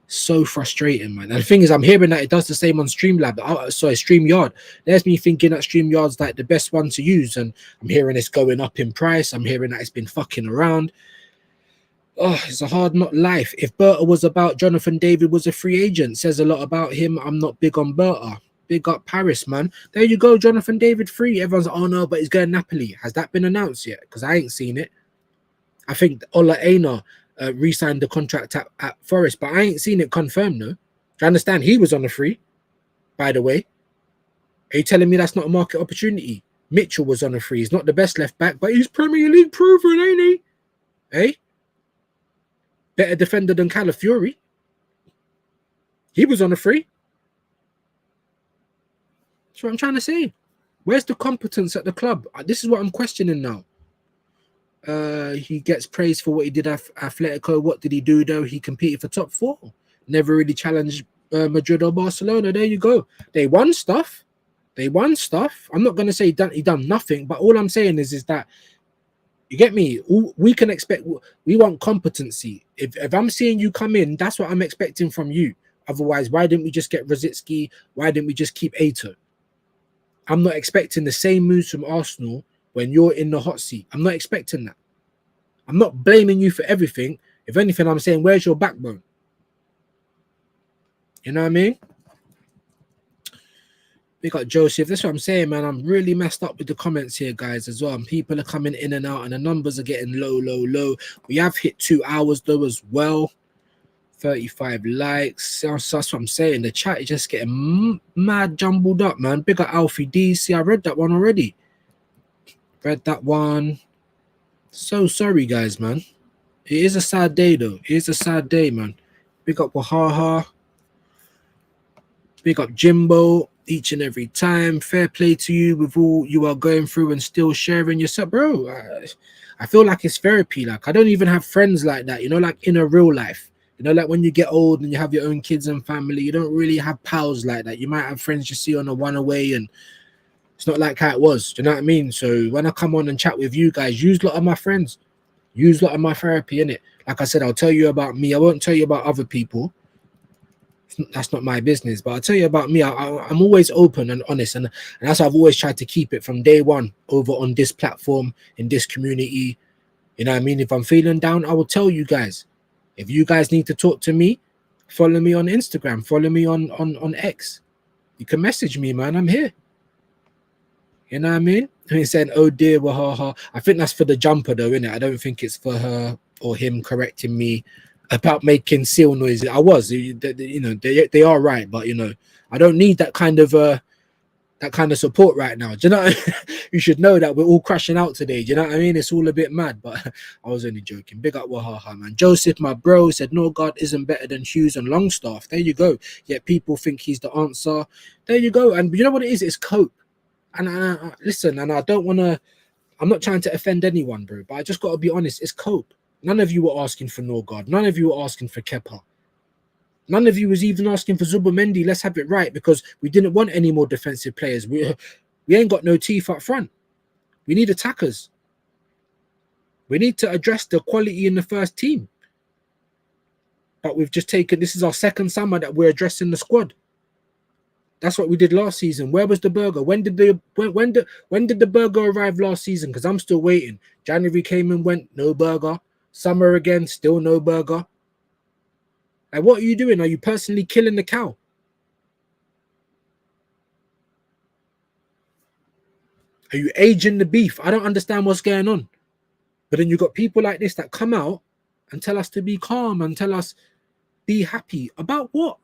so frustrating, man. And the thing is, I'm hearing that it does the same on Streamlab. Sorry, StreamYard. There's me thinking that StreamYard's like the best one to use, and I'm hearing it's going up in price. I'm hearing that it's been fucking around. Oh, it's a hard not life. If Berta was about Jonathan David was a free agent, says a lot about him. I'm not big on Berta. Big up Paris, man. There you go, Jonathan David free. Everyone's like, oh no, but he's going Napoli. Has that been announced yet? Because I ain't seen it. I think Ola Aina re-signed the contract at Forest, but I ain't seen it confirmed, no. Do you understand? He was on a free, by the way. Are you telling me that's not a market opportunity? Mitchell was on a free. He's not the best left back, but he's Premier League proven, ain't he? Hey? Better defender than Calafiori. He was on a free. That's what I'm trying to say. Where's the competence at the club? This is what I'm questioning now. He gets praised for what he did at Atletico. What did he do, though? He competed for top 4. Never really challenged Madrid or Barcelona. There you go. They won stuff. I'm not going to say he done nothing, but all I'm saying is that, you get me? We can expect, we want competency. If I'm seeing you come in, that's what I'm expecting from you. Otherwise, why didn't we just get Rositzky? Why didn't we just keep Ato? I'm not expecting the same moves from Arsenal when you're in the hot seat. I'm not expecting that. I'm not blaming you for everything. If anything, I'm saying, where's your backbone? You know what I mean? We got Joseph. That's what I'm saying, man. I'm really messed up with the comments here, guys, as well. And people are coming in and out, and the numbers are getting low. We have hit 2 hours, though, as well. 35 likes. That's what I'm saying. The chat is just getting mad jumbled up, man. Big up Alfie D. See, I read that one already. Read that one. So sorry, guys, man. It is a sad day, though. It is a sad day, man. Big up Wahaha. Big up Jimbo. Each and every time. Fair play to you with all you are going through and still sharing yourself, bro. I feel like it's therapy. Like, I don't even have friends like that, you know, like in a real life. You know, like when you get old and you have your own kids and family, you don't really have pals like that. You might have friends you see on a one-away, and it's not like how it was. Do you know what I mean? So when I come on and chat with you guys, use a lot of my friends. Use a lot of my therapy, innit? Like I said, I'll tell you about me. I won't tell you about other people. That's not my business. But I'll tell you about me. I'm always open and honest. And that's how I've always tried to keep it from day one over on this platform, in this community. You know what I mean? If I'm feeling down, I will tell you guys. If you guys need to talk to me, follow me on Instagram. Follow me on X. You can message me, man. I'm here. You know what I mean? And he said, oh dear, wahaha. I think that's for the jumper, though, innit? I don't think it's for her or him correcting me about making seal noises. I was, you know, they are right, but you know, I don't need that kind of support right now. Do you know? You should know that we're all crashing out today. Do you know what I mean? It's all a bit mad, but I was only joking. Big up Wahaha, man. Joseph, my bro, said Norgard isn't better than Hughes and Longstaff. There you go. Yet people think he's the answer. There you go. And you know what it is? It's cope. And listen, and I don't want to. I'm not trying to offend anyone, bro, but I just got to be honest. It's cope. None of you were asking for Norgard. None of you were asking for Kepa. None of you was even asking for Zubomendi. Let's have it right, because we didn't want any more defensive players. We ain't got no teeth up front. We need attackers. We need to address the quality in the first team. But we've just taken, this is our second summer that we're addressing the squad. That's what we did last season. Where was the burger? When did the burger arrive last season? Because I'm still waiting. January came and went, no burger. Summer again, still no burger. Like, what are you doing? Are you personally killing the cow? Are you aging the beef? I don't understand what's going on. But then you got people like this that come out and tell us to be calm and tell us be happy. About what?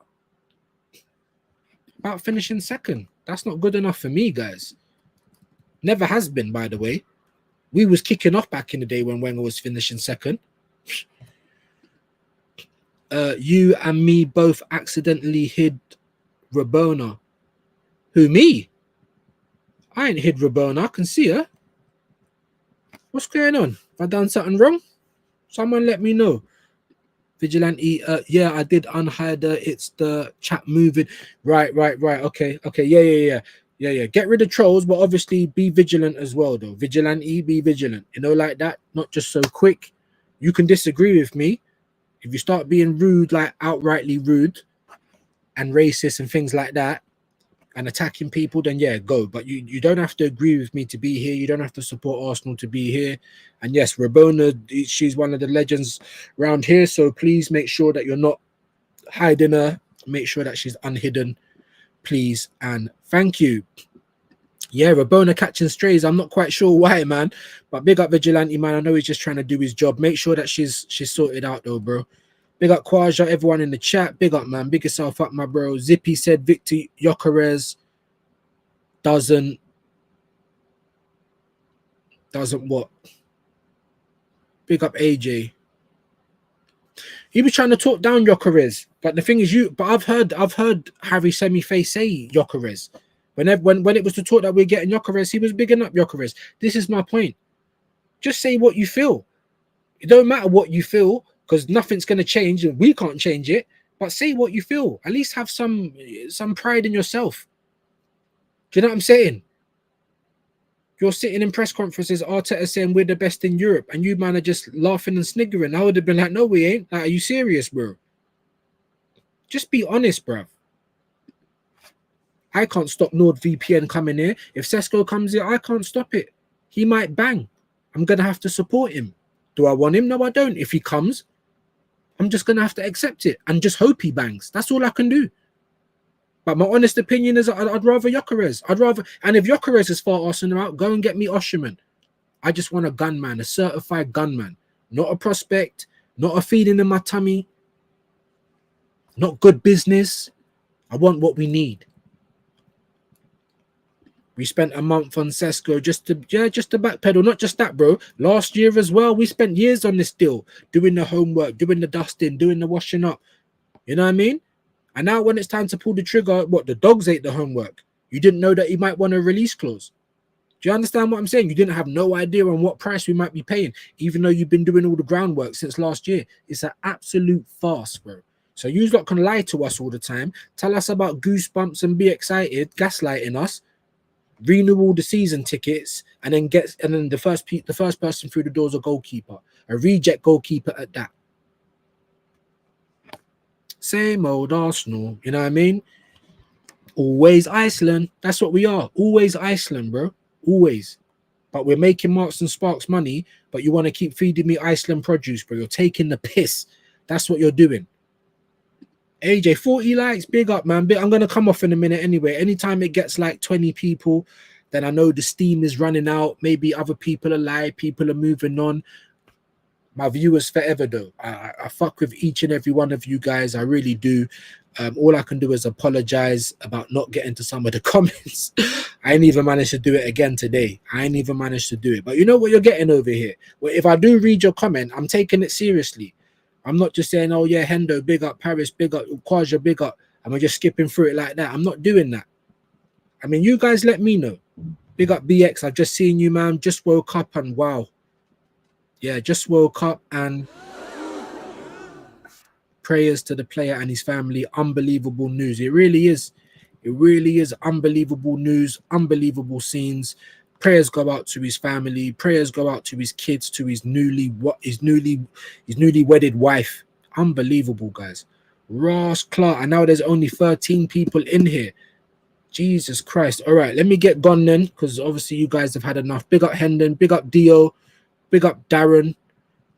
About finishing second. That's not good enough for me, guys. Never has been, by the way. We was kicking off back in the day when Wenger was finishing second. You and me both accidentally hid Rabona. Who, me? I ain't hid Rabona. I can see her. What's going on? Have I done something wrong? Someone let me know. Vigilante, yeah, I did unhide her. It's the chat moving. Right. Okay. Yeah. Get rid of trolls, but obviously be vigilant as well, though. Vigilante, be vigilant. You know, like that. Not just so quick. You can disagree with me. If you start being rude, like outrightly rude and racist and things like that, and attacking people, then yeah, go. But you don't have to agree with me to be here. You don't have to support Arsenal to be here. And yes, Rabona, she's one of the legends around here. So please make sure that you're not hiding her. Make sure that she's unhidden, please. And thank you. Yeah, Rabona catching strays. I'm not quite sure why, man. But big up Vigilante, man. I know he's just trying to do his job. Make sure that she's sorted out, though, bro. Big up Kwaja, everyone in the chat. Big up, man. Big yourself up, my bro. Zippy said Victor Gyökeres doesn't what? Big up AJ. He was trying to talk down Gyökeres, but the thing is, I've heard Harry Semi-Face say Gyökeres. When it was the talk that we're getting Gyökeres, he was bigging up Gyökeres. This is my point. Just say what you feel. It don't matter what you feel, because nothing's going to change and we can't change it, but say what you feel. At least have some pride in yourself. Do you know what I'm saying? You're sitting in press conferences, Arteta saying we're the best in Europe, and you, man, are just laughing and sniggering. I would have been like, no, we ain't. Like, are you serious, bro? Just be honest, bro. I can't stop NordVPN coming here. If Sesko comes here, I can't stop it. He might bang. I'm going to have to support him. Do I want him? No, I don't. If he comes, I'm just going to have to accept it and just hope he bangs. That's all I can do. But my honest opinion is I'd rather Gyökeres. And if Gyökeres is far Arsenal out, go and get me Osherman. I just want a gunman, a certified gunman. Not a prospect, not a feeding in my tummy, not good business. I want what we need. We spent a month on Sesko just to backpedal. Not just that, bro. Last year as well, we spent years on this deal, doing the homework, doing the dusting, doing the washing up. You know what I mean? And now when it's time to pull the trigger, what, the dogs ate the homework. You didn't know that he might want a release clause. Do you understand what I'm saying? You didn't have no idea on what price we might be paying, even though you've been doing all the groundwork since last year. It's an absolute farce, bro. So you lot can lie to us all the time, tell us about goosebumps and be excited, gaslighting us, renew all the season tickets, and then the first person through the door is a goalkeeper, a reject goalkeeper at that. Same old Arsenal, you know what I mean? Always Iceland. That's what we are. Always Iceland, bro. Always. But we're making Marks and Sparks money, but you want to keep feeding me Iceland produce, bro. You're taking the piss. That's what you're doing. AJ, 40 likes, big up, man. I'm going to come off in a minute anyway. Anytime it gets like 20 people, then I know the steam is running out. Maybe other people are live, people are moving on. My viewers forever, though. I fuck with each and every one of you guys. I really do. All I can do is apologize about not getting to some of the comments. I ain't even managed to do it again today. I ain't even managed to do it. But you know what you're getting over here? Well, if I do read your comment, I'm taking it seriously. I'm not just saying, oh, yeah, Hendo, big up, Paris, big up, Kwaja, big up. And we're just skipping through it like that. I'm not doing that. I mean, you guys let me know. Big up, BX. I've just seen you, man. Just woke up and wow. Yeah, just woke up and prayers to the player and his family. Unbelievable news. It really is. It really is unbelievable news, unbelievable scenes. Prayers go out to his family. Prayers go out to his kids, to his newly wedded wife. Unbelievable, guys. Ross Clark. And now there's only 13 people in here. Jesus Christ. All right, let me get gone then, because obviously you guys have had enough. Big up Hendon. Big up Dio. Big up Darren.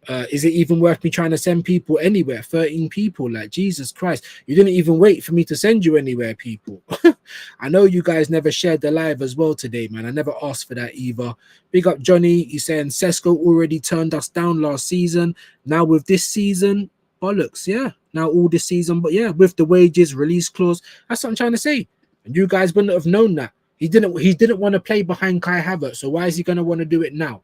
Is it even worth me trying to send people anywhere? 13 people, like Jesus Christ. You didn't even wait for me to send you anywhere, people. I know you guys never shared the live as well today, man. I never asked for that either. Big up Johnny. He's saying Sesko already turned us down last season. Now with this season, bollocks, yeah. Now all this season, but yeah, with the wages, release clause. That's what I'm trying to say. And you guys wouldn't have known that. He didn't want to play behind Kai Havertz, so why is he going to want to do it now?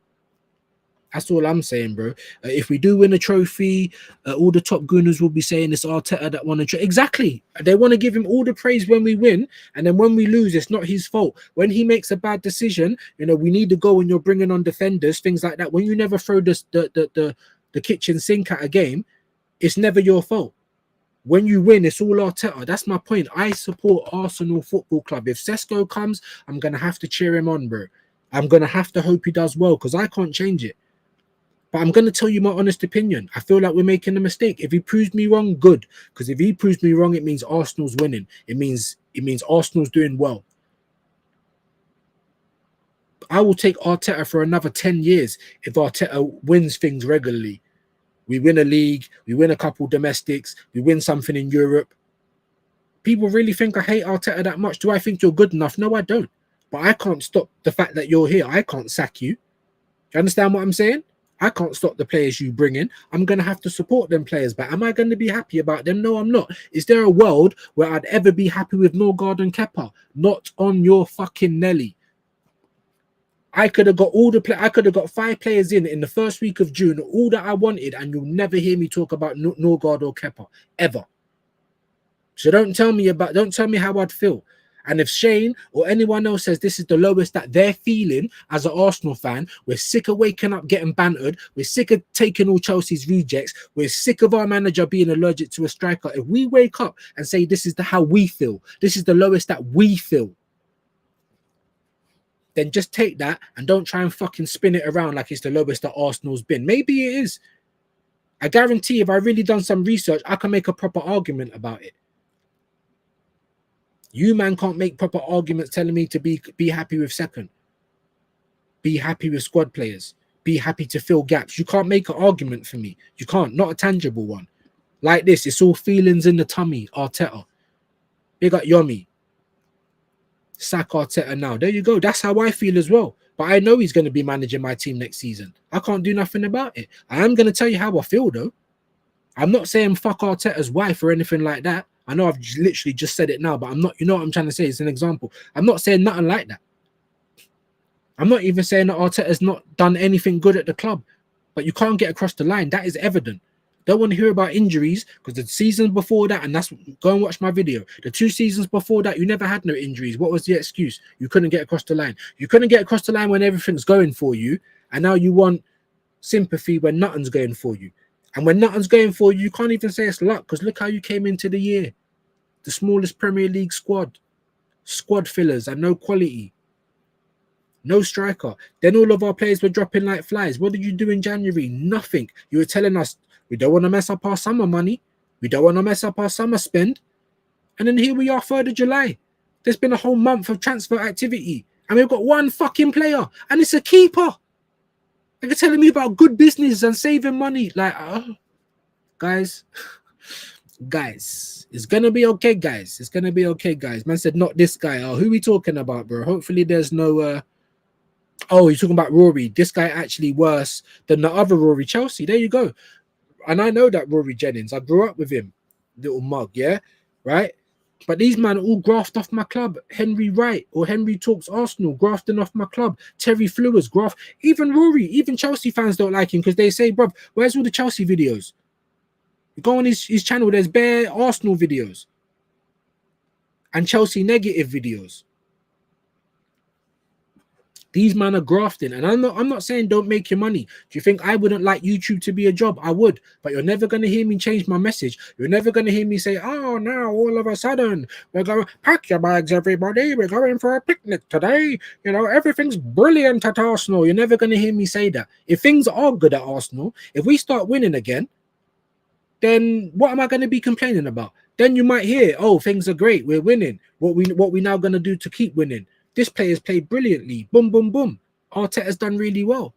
That's all I'm saying, bro. If we do win a trophy, all the top gooners will be saying it's Arteta that won a trophy. Exactly. They want to give him all the praise when we win, and then when we lose, it's not his fault. When he makes a bad decision, you know, we need to go and you're bringing on defenders, things like that. When you never throw the kitchen sink at a game, it's never your fault. When you win, it's all Arteta. That's my point. I support Arsenal Football Club. If Sesko comes, I'm going to have to cheer him on, bro. I'm going to have to hope he does well because I can't change it. But I'm going to tell you my honest opinion. I feel like we're making a mistake. If he proves me wrong, good. Because if he proves me wrong, it means Arsenal's winning. It means Arsenal's doing well. I will take Arteta for another 10 years if Arteta wins things regularly. We win a league, we win a couple domestics, we win something in Europe. People really think I hate Arteta that much. Do I think you're good enough? No, I don't. But I can't stop the fact that you're here. I can't sack you. Do you understand what I'm saying? I can't stop the players you bring in. I'm going to have to support them players. But am I going to be happy about them? No, I'm not. Is there a world where I'd ever be happy with Norgard and Kepa? Not on your fucking Nelly. I could have got I could have got 5 players in the first week of June, all that I wanted, and you'll never hear me talk about Norgard or Kepa ever. So don't tell me how I'd feel. And if Shane or anyone else says this is the lowest that they're feeling as an Arsenal fan, we're sick of waking up getting bantered. We're sick of taking all Chelsea's rejects. We're sick of our manager being allergic to a striker. If we wake up and say this is how we feel, this is the lowest that we feel, then just take that and don't try and fucking spin it around like it's the lowest that Arsenal's been. Maybe it is. I guarantee if I really done some research, I can make a proper argument about it. You, man, can't make proper arguments telling me to be happy with second. Be happy with squad players. Be happy to fill gaps. You can't make an argument for me. You can't. Not a tangible one. Like this, it's all feelings in the tummy. Arteta. Big up Yomi. Sack Arteta now. There you go. That's how I feel as well. But I know he's going to be managing my team next season. I can't do nothing about it. I am going to tell you how I feel, though. I'm not saying fuck Arteta's wife or anything like that. I know I've literally just said it now, but I'm not, you know what I'm trying to say? It's an example. I'm not saying nothing like that. I'm not even saying that Arteta's not done anything good at the club, but you can't get across the line. That is evident. Don't want to hear about injuries because the seasons before that, and that's, go and watch my video. The 2 seasons before that, you never had no injuries. What was the excuse? You couldn't get across the line. You couldn't get across the line when everything's going for you, and now you want sympathy when nothing's going for you. And when nothing's going for you, you can't even say it's luck because look how you came into the year. The smallest Premier League squad fillers and no quality, no striker. Then all of our players were dropping like flies. What did you do in January? Nothing. You were telling us we don't want to mess up our summer money. We don't want to mess up our summer spend. And then here we are, 3rd of July. There's been a whole month of transfer activity. And we've got one fucking player. And it's a keeper. They're telling me about good business and saving money. Like, guys, it's gonna be okay, guys. It's gonna be okay, guys. Man said, not this guy. Oh, who we talking about, bro? Hopefully there's no oh, you're talking about Rory. This guy actually worse than the other Rory. Chelsea. There you go. And I know that Rory Jennings. I grew up with him. Little mug, yeah? Right? But these men all graft off my club. Henry Wright or Henry Talks Arsenal, grafting off my club. Terry Flewers, graft. Even Rory, even Chelsea fans don't like him because they say, bruv, where's all the Chelsea videos? You go on his channel, there's bare Arsenal videos and Chelsea negative videos. These men are grafting, and I'm not saying don't make your money. Do you think I wouldn't like YouTube to be a job? I would, but you're never going to hear me change my message. You're never going to hear me say, oh, now all of a sudden we're going to pack your bags, everybody. We're going for a picnic today. You know, everything's brilliant at Arsenal. You're never going to hear me say that. If things are good at Arsenal, if we start winning again, then what am I going to be complaining about? Then you might hear, oh, things are great. We're winning. What we now going to do to keep winning? This player's played brilliantly. Boom, boom, boom. Arteta's done really well.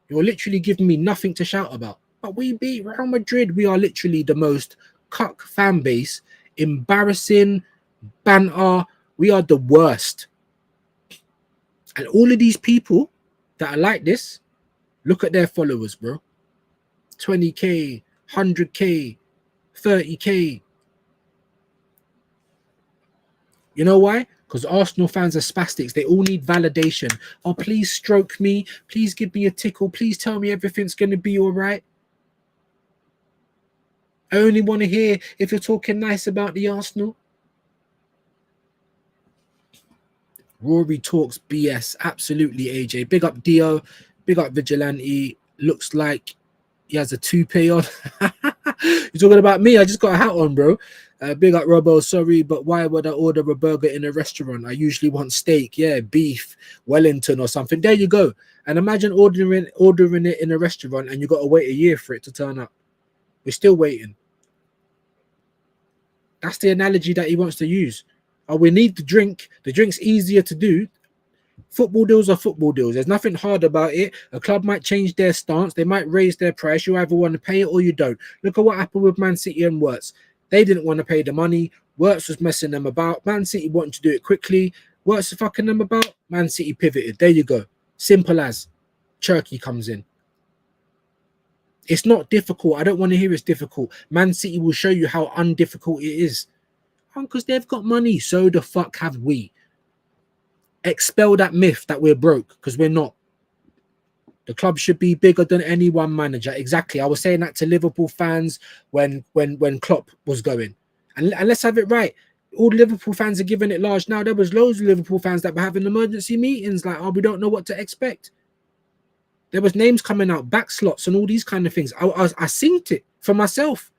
You're literally giving me nothing to shout about. But we beat Real Madrid. We are literally the most cuck fan base. Embarrassing, banter. We are the worst. And all of these people that are like this, look at their followers, bro. 20K, 100K, 30K. You know why? Because Arsenal fans are spastics. They all need validation. Oh, please stroke me. Please give me a tickle. Please tell me everything's going to be all right. I only want to hear if you're talking nice about the Arsenal. Rory talks BS. Absolutely, AJ. Big up Dio. Big up Vigilante. Looks like he has a toupee on. You're talking about me? I just got a hat on, bro. Big up Robo. Sorry, but why would I order a burger in a restaurant? I usually want steak, yeah, beef, Wellington or something. There you go. And imagine ordering it in a restaurant and you got to wait a year for it to turn up. We're still waiting. That's the analogy that he wants to use. Oh, we need the drink. The drink's easier to do. Football deals are football deals. There's nothing hard about it. A club might change their stance. They might raise their price. You either want to pay it or you don't. Look at what happened with Man City and Wirtz. They didn't want to pay the money. Wirtz was messing them about. Man City wanting to do it quickly. Wirtz fucking them about. Man City pivoted. There you go. Simple as. Cherky comes in. It's not difficult. I don't want to hear it's difficult. Man City will show you how undifficult it is. Because they've got money. So the fuck have we. Expel that myth that we're broke, because we're not. The club should be bigger than any one manager. Exactly. I was saying that to Liverpool fans when Klopp was going. And let's have it right. All the Liverpool fans are giving it large now. There was loads of Liverpool fans that were having emergency meetings like, oh, we don't know what to expect. There was names coming out, back slots and all these kind of things. I synced it for myself.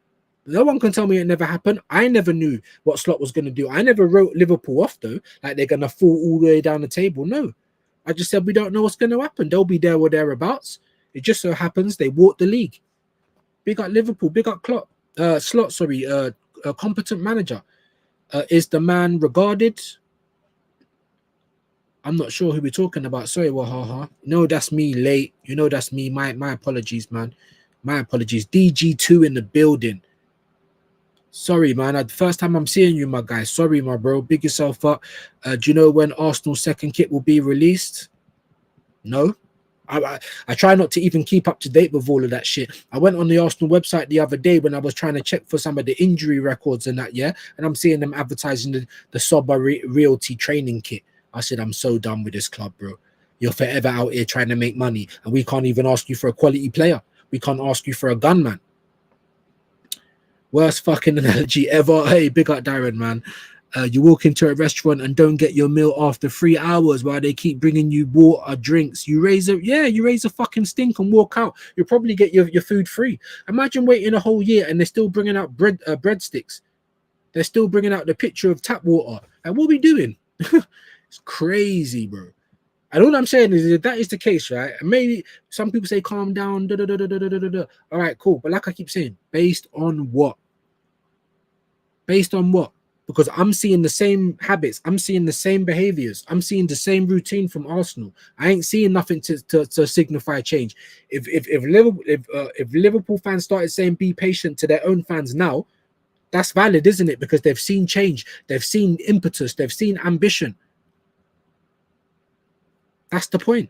No one can tell me it never happened. I never knew what Slot was going to do. I never wrote Liverpool off, though, like they're going to fall all the way down the table. No. I just said we don't know what's going to happen. They'll be there or thereabouts. It just so happens they walked the league. Big up Liverpool. Big up Slot. A competent manager. Is the man regarded? I'm not sure who we're talking about. Sorry, Wahaha. No, that's me late. You know that's me. My apologies, man. My apologies. DG2 in the building. Sorry, man. The first time I'm seeing you, my guy. Sorry, my bro. Big yourself up. Do you know when Arsenal's second kit will be released? No. I try not to even keep up to date with all of that shit. I went on the Arsenal website the other day when I was trying to check for some of the injury records and that, yeah? And I'm seeing them advertising the Soba Realty training kit. I said, I'm so done with this club, bro. You're forever out here trying to make money, and we can't even ask you for a quality player. We can't ask you for a gunman. Worst fucking analogy ever. Hey, big up Darren, man. You walk into a restaurant and don't get your meal after 3 hours while they keep bringing you water, drinks. You raise a fucking stink and walk out. You'll probably get your food free. Imagine waiting a whole year and they're still bringing out breadsticks. They're still bringing out the picture of tap water. And what are we doing? It's crazy, bro. And all I'm saying is, if that is the case, right? And maybe some people say, calm down. All right, cool. But like I keep saying, based on what? Based on what? Because I'm seeing the same habits. I'm seeing the same behaviors. I'm seeing the same routine from Arsenal. I ain't seeing nothing to signify change. If Liverpool fans started saying be patient to their own fans now, that's valid, isn't it? Because they've seen change. They've seen impetus. They've seen ambition. That's the point.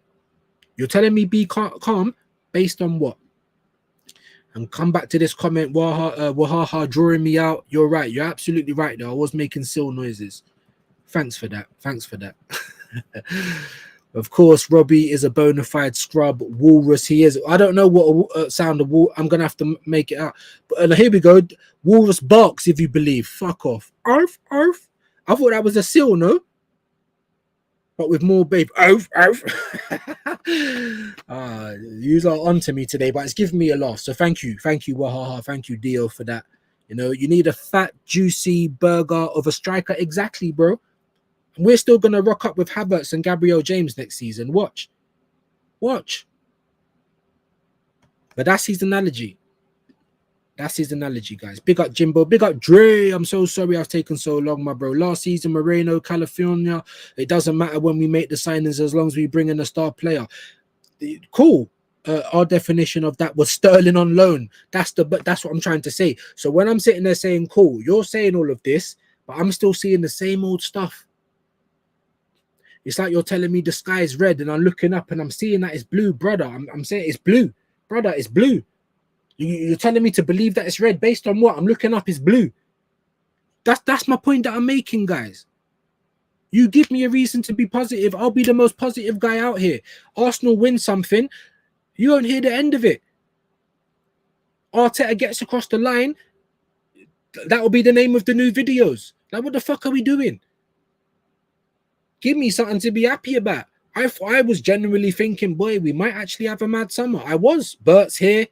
You're telling me be calm based on what? And come back to this comment, Wahaha drawing me out. You're right. You're absolutely right, though. I was making seal noises. Thanks for that. Thanks for that. Of course, Robbie is a bona fide scrub. Walrus, he is. I don't know what sound of wall. I'm going to have to make it out. But here we go. Walrus barks, if you believe. Fuck off. Arf, arf. I thought that was a seal, no? But with more babe. Arf, arf. You are on to me today, but it's giving me a laugh. So thank you, Wahaha, thank you, Dio, for that. You know, you need a fat, juicy burger of a striker, exactly, bro. And we're still gonna rock up with Havertz and Gabriel James next season. Watch. But that's his analogy. That's his analogy, guys. Big up Jimbo. Big up Dre. I'm so sorry I've taken so long, my bro. Last season, Moreno, California. It doesn't matter when we make the signings as long as we bring in a star player. Cool. Our definition of that was Sterling on loan. That's what I'm trying to say. So when I'm sitting there saying, cool, you're saying all of this, but I'm still seeing the same old stuff. It's like you're telling me the sky is red and I'm looking up and I'm seeing that it's blue, brother. I'm saying it's blue. Brother, it's blue. You're telling me to believe that it's red based on what? I'm looking up, it's blue. That's my point that I'm making, guys. You give me a reason to be positive, I'll be the most positive guy out here. Arsenal win something, you won't hear the end of it. Arteta gets across the line, that will be the name of the new videos. Like, what the fuck are we doing? Give me something to be happy about. I was genuinely thinking, boy, we might actually have a mad summer. I was. Bert's here.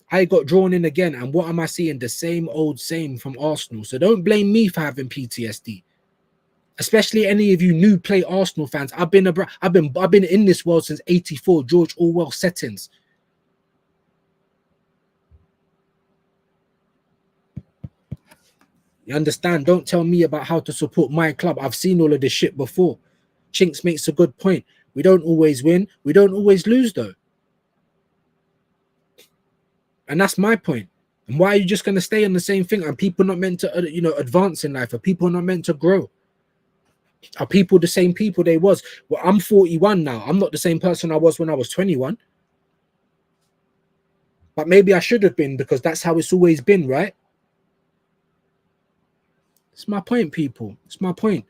I got drawn in again. And what am I seeing? The same old same from Arsenal. So don't blame me for having PTSD. Especially any of you new play Arsenal fans. I've been in this world since '84, George Orwell settings. You understand? Don't tell me about how to support my club. I've seen all of this shit before. Chinks makes a good point. We don't always win. We don't always lose, though. And that's my point. And why are you just going to stay on the same thing? Are people not meant to, advance in life? Are people not meant to grow? Are people the same people they was? Well, I'm 41 now. I'm not the same person I was when I was 21. But maybe I should have been, because that's how it's always been, right? It's my point, people. It's my point.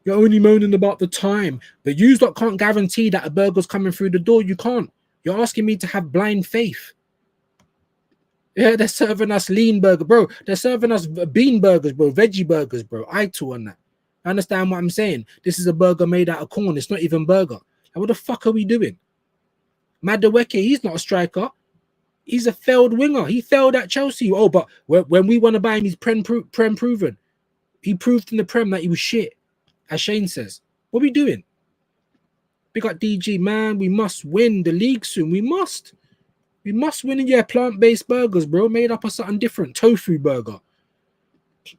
You're only moaning about the time. But you can't guarantee that a burger's coming through the door. You can't. You're asking me to have blind faith. Yeah, they're serving us lean burger, bro. They're serving us bean burgers, bro. Veggie burgers, bro. I too on that. I understand what I'm saying. This is a burger made out of corn. It's not even burger. Like, what the fuck are we doing? Madueke, he's not a striker. He's a failed winger. He failed at Chelsea. Oh, but when we want to buy him, he's prem proven. He proved in the Prem that he was shit, as Shane says. What are we doing? Big up DG, man. We must win the league soon. We must. We must win. Yeah, plant-based burgers, bro. Made up of something different. Tofu burger.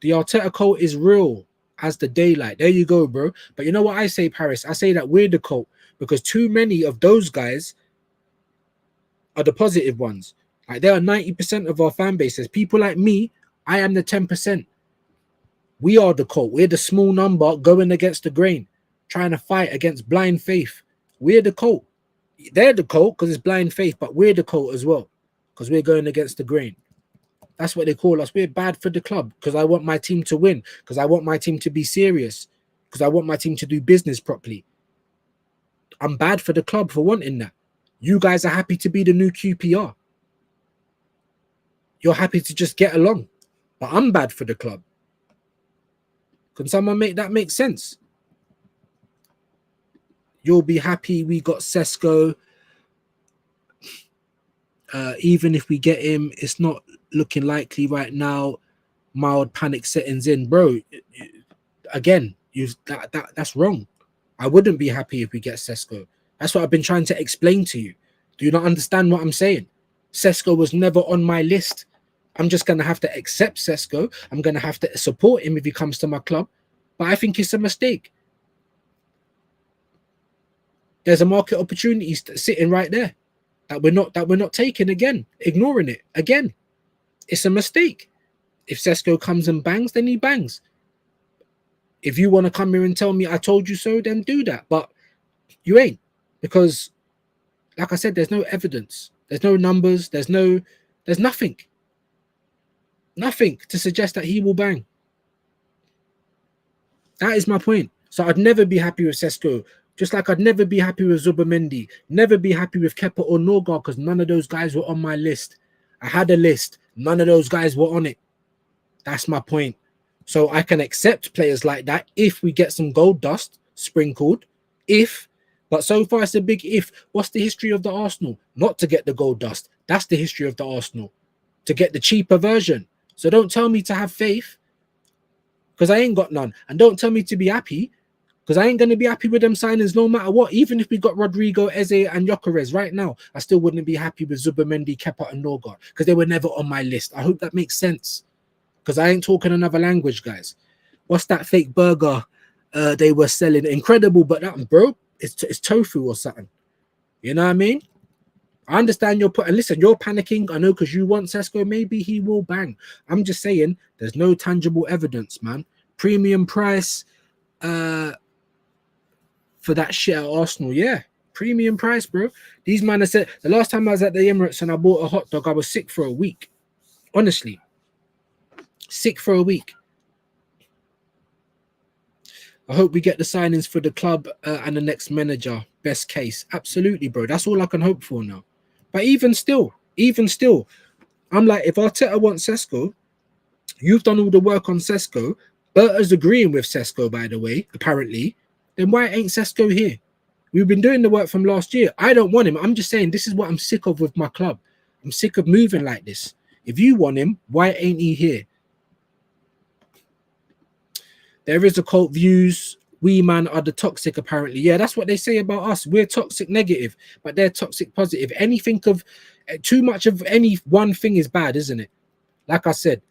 The Arteta cult is real as the daylight. There you go, bro. But you know what I say, Paris? I say that we're the cult, because too many of those guys are the positive ones. Like, there are 90% of our fan bases. People like me, I am the 10%. We are the cult. We're the small number going against the grain, trying to fight against blind faith. We're the cult. They're the cult because it's blind faith, but we're the cult as well because we're going against the grain. That's what they call us. We're bad for the club because I want my team to win, because I want my team to be serious, because I want my team to do business properly. I'm bad for the club for wanting that. You guys are happy to be the new QPR. You're happy to just get along, but I'm bad for the club. Can someone make that make sense? You'll be happy we got Sesko. Even if we get him, it's not looking likely right now. Mild panic settings in, bro. Again, that's wrong. I wouldn't be happy if we get Sesko. That's what I've been trying to explain to you. Do you not understand what I'm saying? Sesko was never on my list. I'm just going to have to accept Sesko. I'm going to have to support him if he comes to my club. But I think it's a mistake. There's a market opportunity sitting right there that we're not taking again, ignoring it again. It's a mistake. If Sesko comes and bangs, then he bangs. If you want to come here and tell me I told you so, then do that. But you ain't, because like I said, there's no evidence. There's no numbers. There's nothing. Nothing to suggest that he will bang. That is my point. So I'd never be happy with Sesko. Just like I'd never be happy with Zubimendi. Never be happy with Kepa or Norgard, because none of those guys were on my list. I had a list. None of those guys were on it. That's my point. So I can accept players like that if we get some gold dust sprinkled. If. But so far it's a big if. What's the history of the Arsenal? Not to get the gold dust. That's the history of the Arsenal. To get the cheaper version. So don't tell me to have faith, because I ain't got none. And don't tell me to be happy, because I ain't going to be happy with them signings no matter what. Even if we got Rodrigo, Eze and Gyökeres right now, I still wouldn't be happy with Zubimendi, Kepa and Norgard, because they were never on my list. I hope that makes sense, because I ain't talking another language, guys. What's that fake burger they were selling? Incredible, but that, bro, it's tofu or something. You know what I mean? I understand you're listen, you're panicking. I know, because you want Sesko. Maybe he will bang. I'm just saying there's no tangible evidence, man. Premium price for that shit at Arsenal. Yeah, premium price, bro. These man have said the last time I was at the Emirates and I bought a hot dog, I was sick for a week. Honestly, sick for a week. I hope we get the signings for the club and the next manager. Best case, absolutely, bro. That's all I can hope for now. But even still, I'm like, if Arteta wants Sesko, you've done all the work on Sesko. Berta's agreeing with Sesko, by the way, apparently. Then why ain't Sesko here? We've been doing the work from last year. I don't want him. I'm just saying this is what I'm sick of with my club. I'm sick of moving like this. If you want him, why ain't he here? There is a cult views. We man are the toxic, apparently. Yeah, that's what they say about us. We're toxic negative, but they're toxic positive. Anything of too much of any one thing is bad, isn't it? Like I said,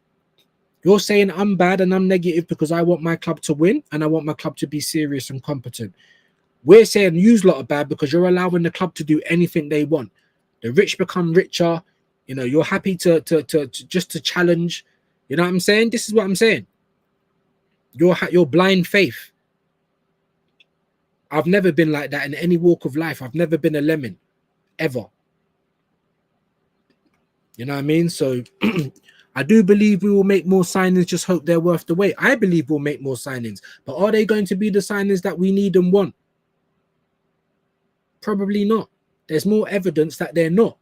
you're saying I'm bad and I'm negative because I want my club to win and I want my club to be serious and competent. We're saying you lot are bad because you're allowing the club to do anything they want. The rich become richer. You know, you're happy to just to challenge. You know what I'm saying? This is what I'm saying. Your blind faith. I've never been like that in any walk of life. I've never been a lemon, ever. You know what I mean? So I do believe we will make more signings. Just hope they're worth the wait. I believe we'll make more signings, but are they going to be the signings that we need and want? Probably not. There's more evidence that they're not.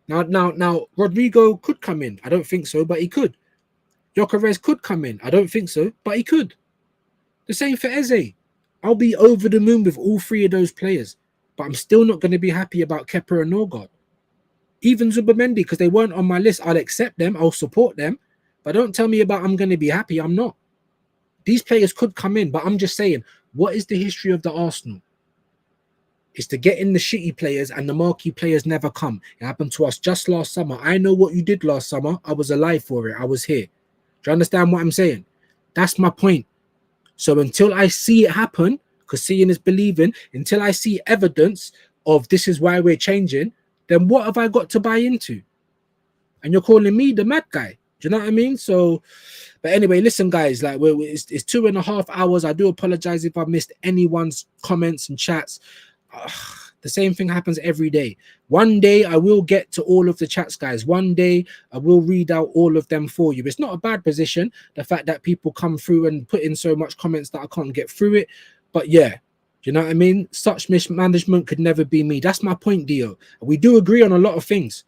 Now, Rodrigo could come in. I don't think so, but he could. Gyökeres could come in. I don't think so, but he could. The same for Eze. I'll be over the moon with all three of those players, but I'm still not going to be happy about Kepa and Norgard. Even Zubimendi, because they weren't on my list. I'll accept them. I'll support them. But don't tell me about I'm going to be happy. I'm not. These players could come in, but I'm just saying, what is the history of the Arsenal? It's to get in the shitty players and the marquee players never come. It happened to us just last summer. I know what you did last summer. I was alive for it. I was here. Do you understand what I'm saying? That's my point. So until I see it happen, because seeing is believing, until I see evidence of this is why we're changing, then what have I got to buy into? And you're calling me the mad guy. Do you know what I mean? So, but anyway, listen, guys, like it's 2.5 hours. I do apologize if I missed anyone's comments and chats. The same thing happens every day. One day I will get to all of the chats, guys. One day I will read out all of them for you. It's not a bad position, the fact that people come through and put in so much comments that I can't get through it. But yeah, you know what I mean? Such mismanagement could never be me. That's my point, Dio. We do agree on a lot of things.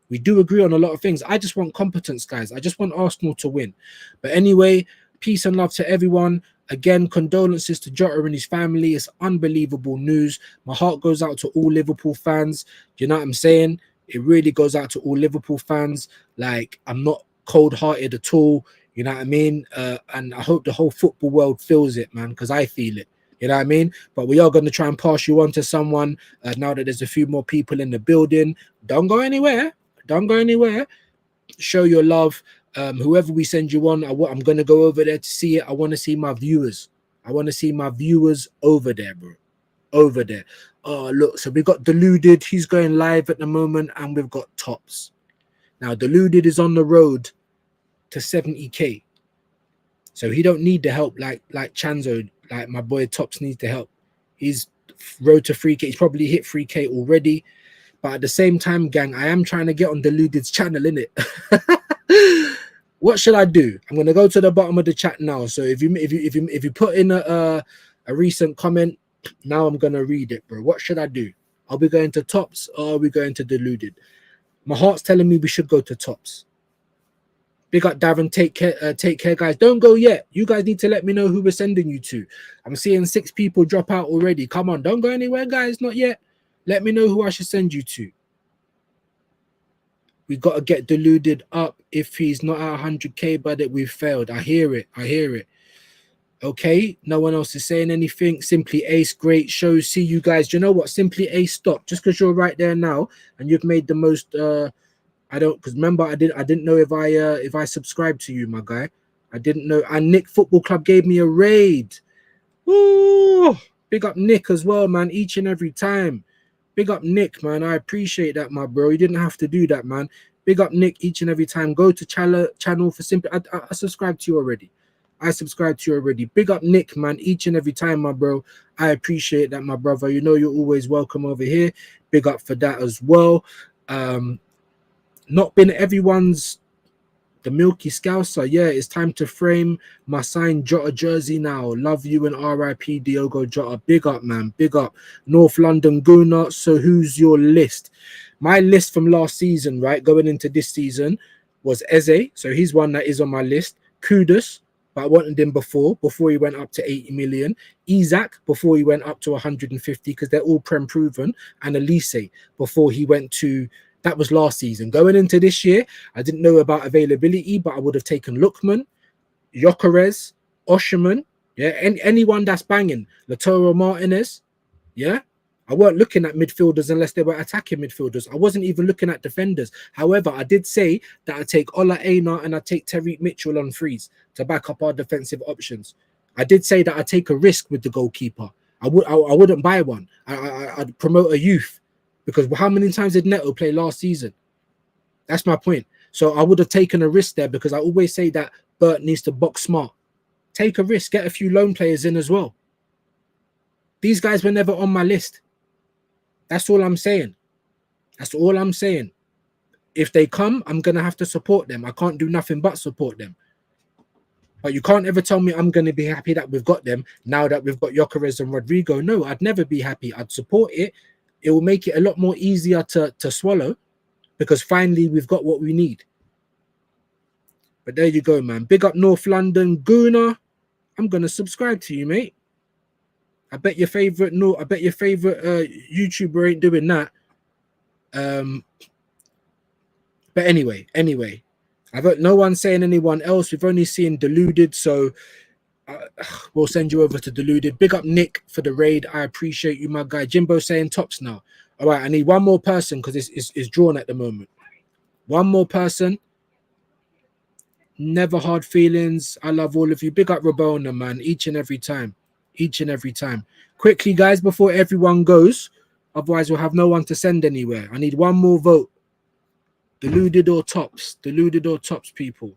We do agree on a lot of things. I just want competence, guys. I just want Arsenal to win. But anyway, peace and love to everyone. Again, condolences to Jota and his family. It's unbelievable news. My heart goes out to all Liverpool fans. You know what I'm saying? It really goes out to all Liverpool fans. Like, I'm not cold-hearted at all. You know what I mean? And I hope the whole football world feels it, man, because I feel it. You know what I mean? But we are going to try and pass you on to someone now that there's a few more people in the building. Don't go anywhere. Don't go anywhere. Show your love. Whoever we send you on, I'm going to go over there to see it. I want to see my viewers. I want to see my viewers over there, bro. Over there. Oh, look. So we got Deluded. He's going live at the moment. And we've got Tops. Now, Deluded is on the road to 70K. So he don't need the help like Chanzo. Like my boy Tops needs the help. He's road to 3K. He's probably hit 3K already. But at the same time, gang, I am trying to get on Deluded's channel, innit? What should I do? I'm gonna go to the bottom of the chat now. So if you put in a recent comment, now I'm gonna read it, bro. What should I do? Are we going to Tops or are we going to Deluded? My heart's telling me we should go to Tops. Big up, Darren. Take care, guys. Don't go yet. You guys need to let me know who we're sending you to. I'm seeing 6 people drop out already. Come on, don't go anywhere, guys. Not yet. Let me know who I should send you to. We got to get Deluded up. If he's not at 100K, but we've failed. I hear it. I hear it. Okay. No one else is saying anything. Simply Ace, great show. See you guys. Do you know what? Simply Ace, stop. Just because you're right there now and you've made the most. I don't, because remember I didn't know if I subscribed to you, my guy. I didn't know. And Nick Football Club gave me a raid. Ooh, big up Nick as well, man. Each and every time. Big up Nick, man. I appreciate that, my bro. You didn't have to do that, man. Big up Nick each and every time. Go to channel for Simply. I subscribed to you already. I subscribed to you already. Big up Nick, man. Each and every time, my bro. I appreciate that, my brother. You know you're always welcome over here. Big up for that as well. Not been everyone's The Milky Scouser, yeah, it's time to frame my signed Jota jersey now. Love you and RIP Diogo Jota. Big up, man. Big up. North London Gooner. So who's your list? My list from last season, right, going into this season was Eze. So he's one that is on my list. Kudus, but I wanted him before he went up to 80 million. Isaac, before he went up to 150, because they're all Prem proven. And Elise, before he went to... That was last season. Going into this year, I didn't know about availability, but I would have taken Lookman, Gyökeres, Osherman, yeah, anyone that's banging. Lautaro Martinez, yeah. I weren't looking at midfielders unless they were attacking midfielders. I wasn't even looking at defenders. However, I did say that I'd take Ola Aina and I'd take Tariq Mitchell on freeze to back up our defensive options. I did say that I'd take a risk with the goalkeeper. I wouldn't buy one. I'd promote a youth. Because how many times did Neto play last season? That's my point. So I would have taken a risk there, because I always say that Bert needs to box smart. Take a risk. Get a few loan players in as well. These guys were never on my list. That's all I'm saying. That's all I'm saying. If they come, I'm going to have to support them. I can't do nothing but support them. But you can't ever tell me I'm going to be happy that we've got them now that we've got Gyökeres and Rodrigo. No, I'd never be happy. I'd support it. It will make it a lot more easier to swallow, because finally we've got what we need. But there you go, man. Big up North London Gooner. I'm gonna subscribe to you, mate. I bet your favorite YouTuber ain't doing that. But anyway, I've got no one saying anyone else. We've only seen Deluded, so we'll send you over to Deluded. Big up Nick for the raid. I appreciate you, my guy. Jimbo saying tops now. All right, I need one more person because it's drawn at the moment. One more person. Never hard feelings. I love all of you. Big up Rabona, man. Each and every time. Each and every time. Quickly, guys, before everyone goes. Otherwise, we'll have no one to send anywhere. I need one more vote. Deluded or tops? Deluded or tops, people?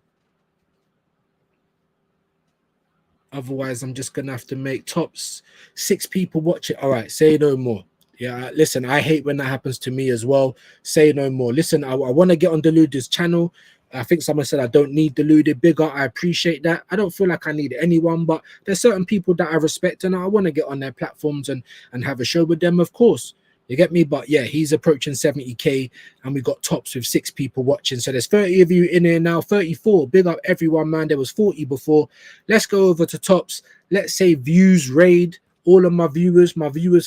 Otherwise, I'm just going to have to make tops. 6 people watch it. All right, say no more. Yeah, listen, I hate when that happens to me as well. Say no more. Listen, I want to get on Deluded's channel. I think someone said I don't need Deluded. Bigger, I appreciate that. I don't feel like I need anyone, but there's certain people that I respect and I want to get on their platforms and have a show with them, of course. You get me? But yeah, he's approaching 70k and we got tops with 6 people watching. So there's 30 of you in here now, 34. Big up everyone, man. There was 40 before. Let's go over to tops. Let's say views raid. All of my viewers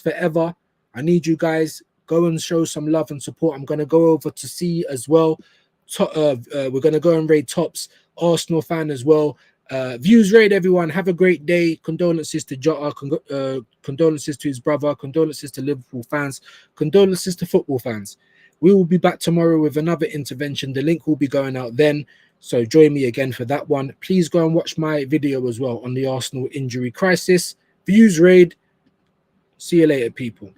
forever. I need you guys. Go and show some love and support. I'm going to go over to C as well. We're going to go and raid tops. Arsenal fan as well. Views raid, everyone. Have a great day. Condolences to Jota. Condolences to his brother. Condolences to Liverpool fans. Condolences to football fans. We will be back tomorrow with another intervention. The link will be going out then. So join me again for that one. Please go and watch my video as well on the Arsenal injury crisis. Views raid. See you later, people.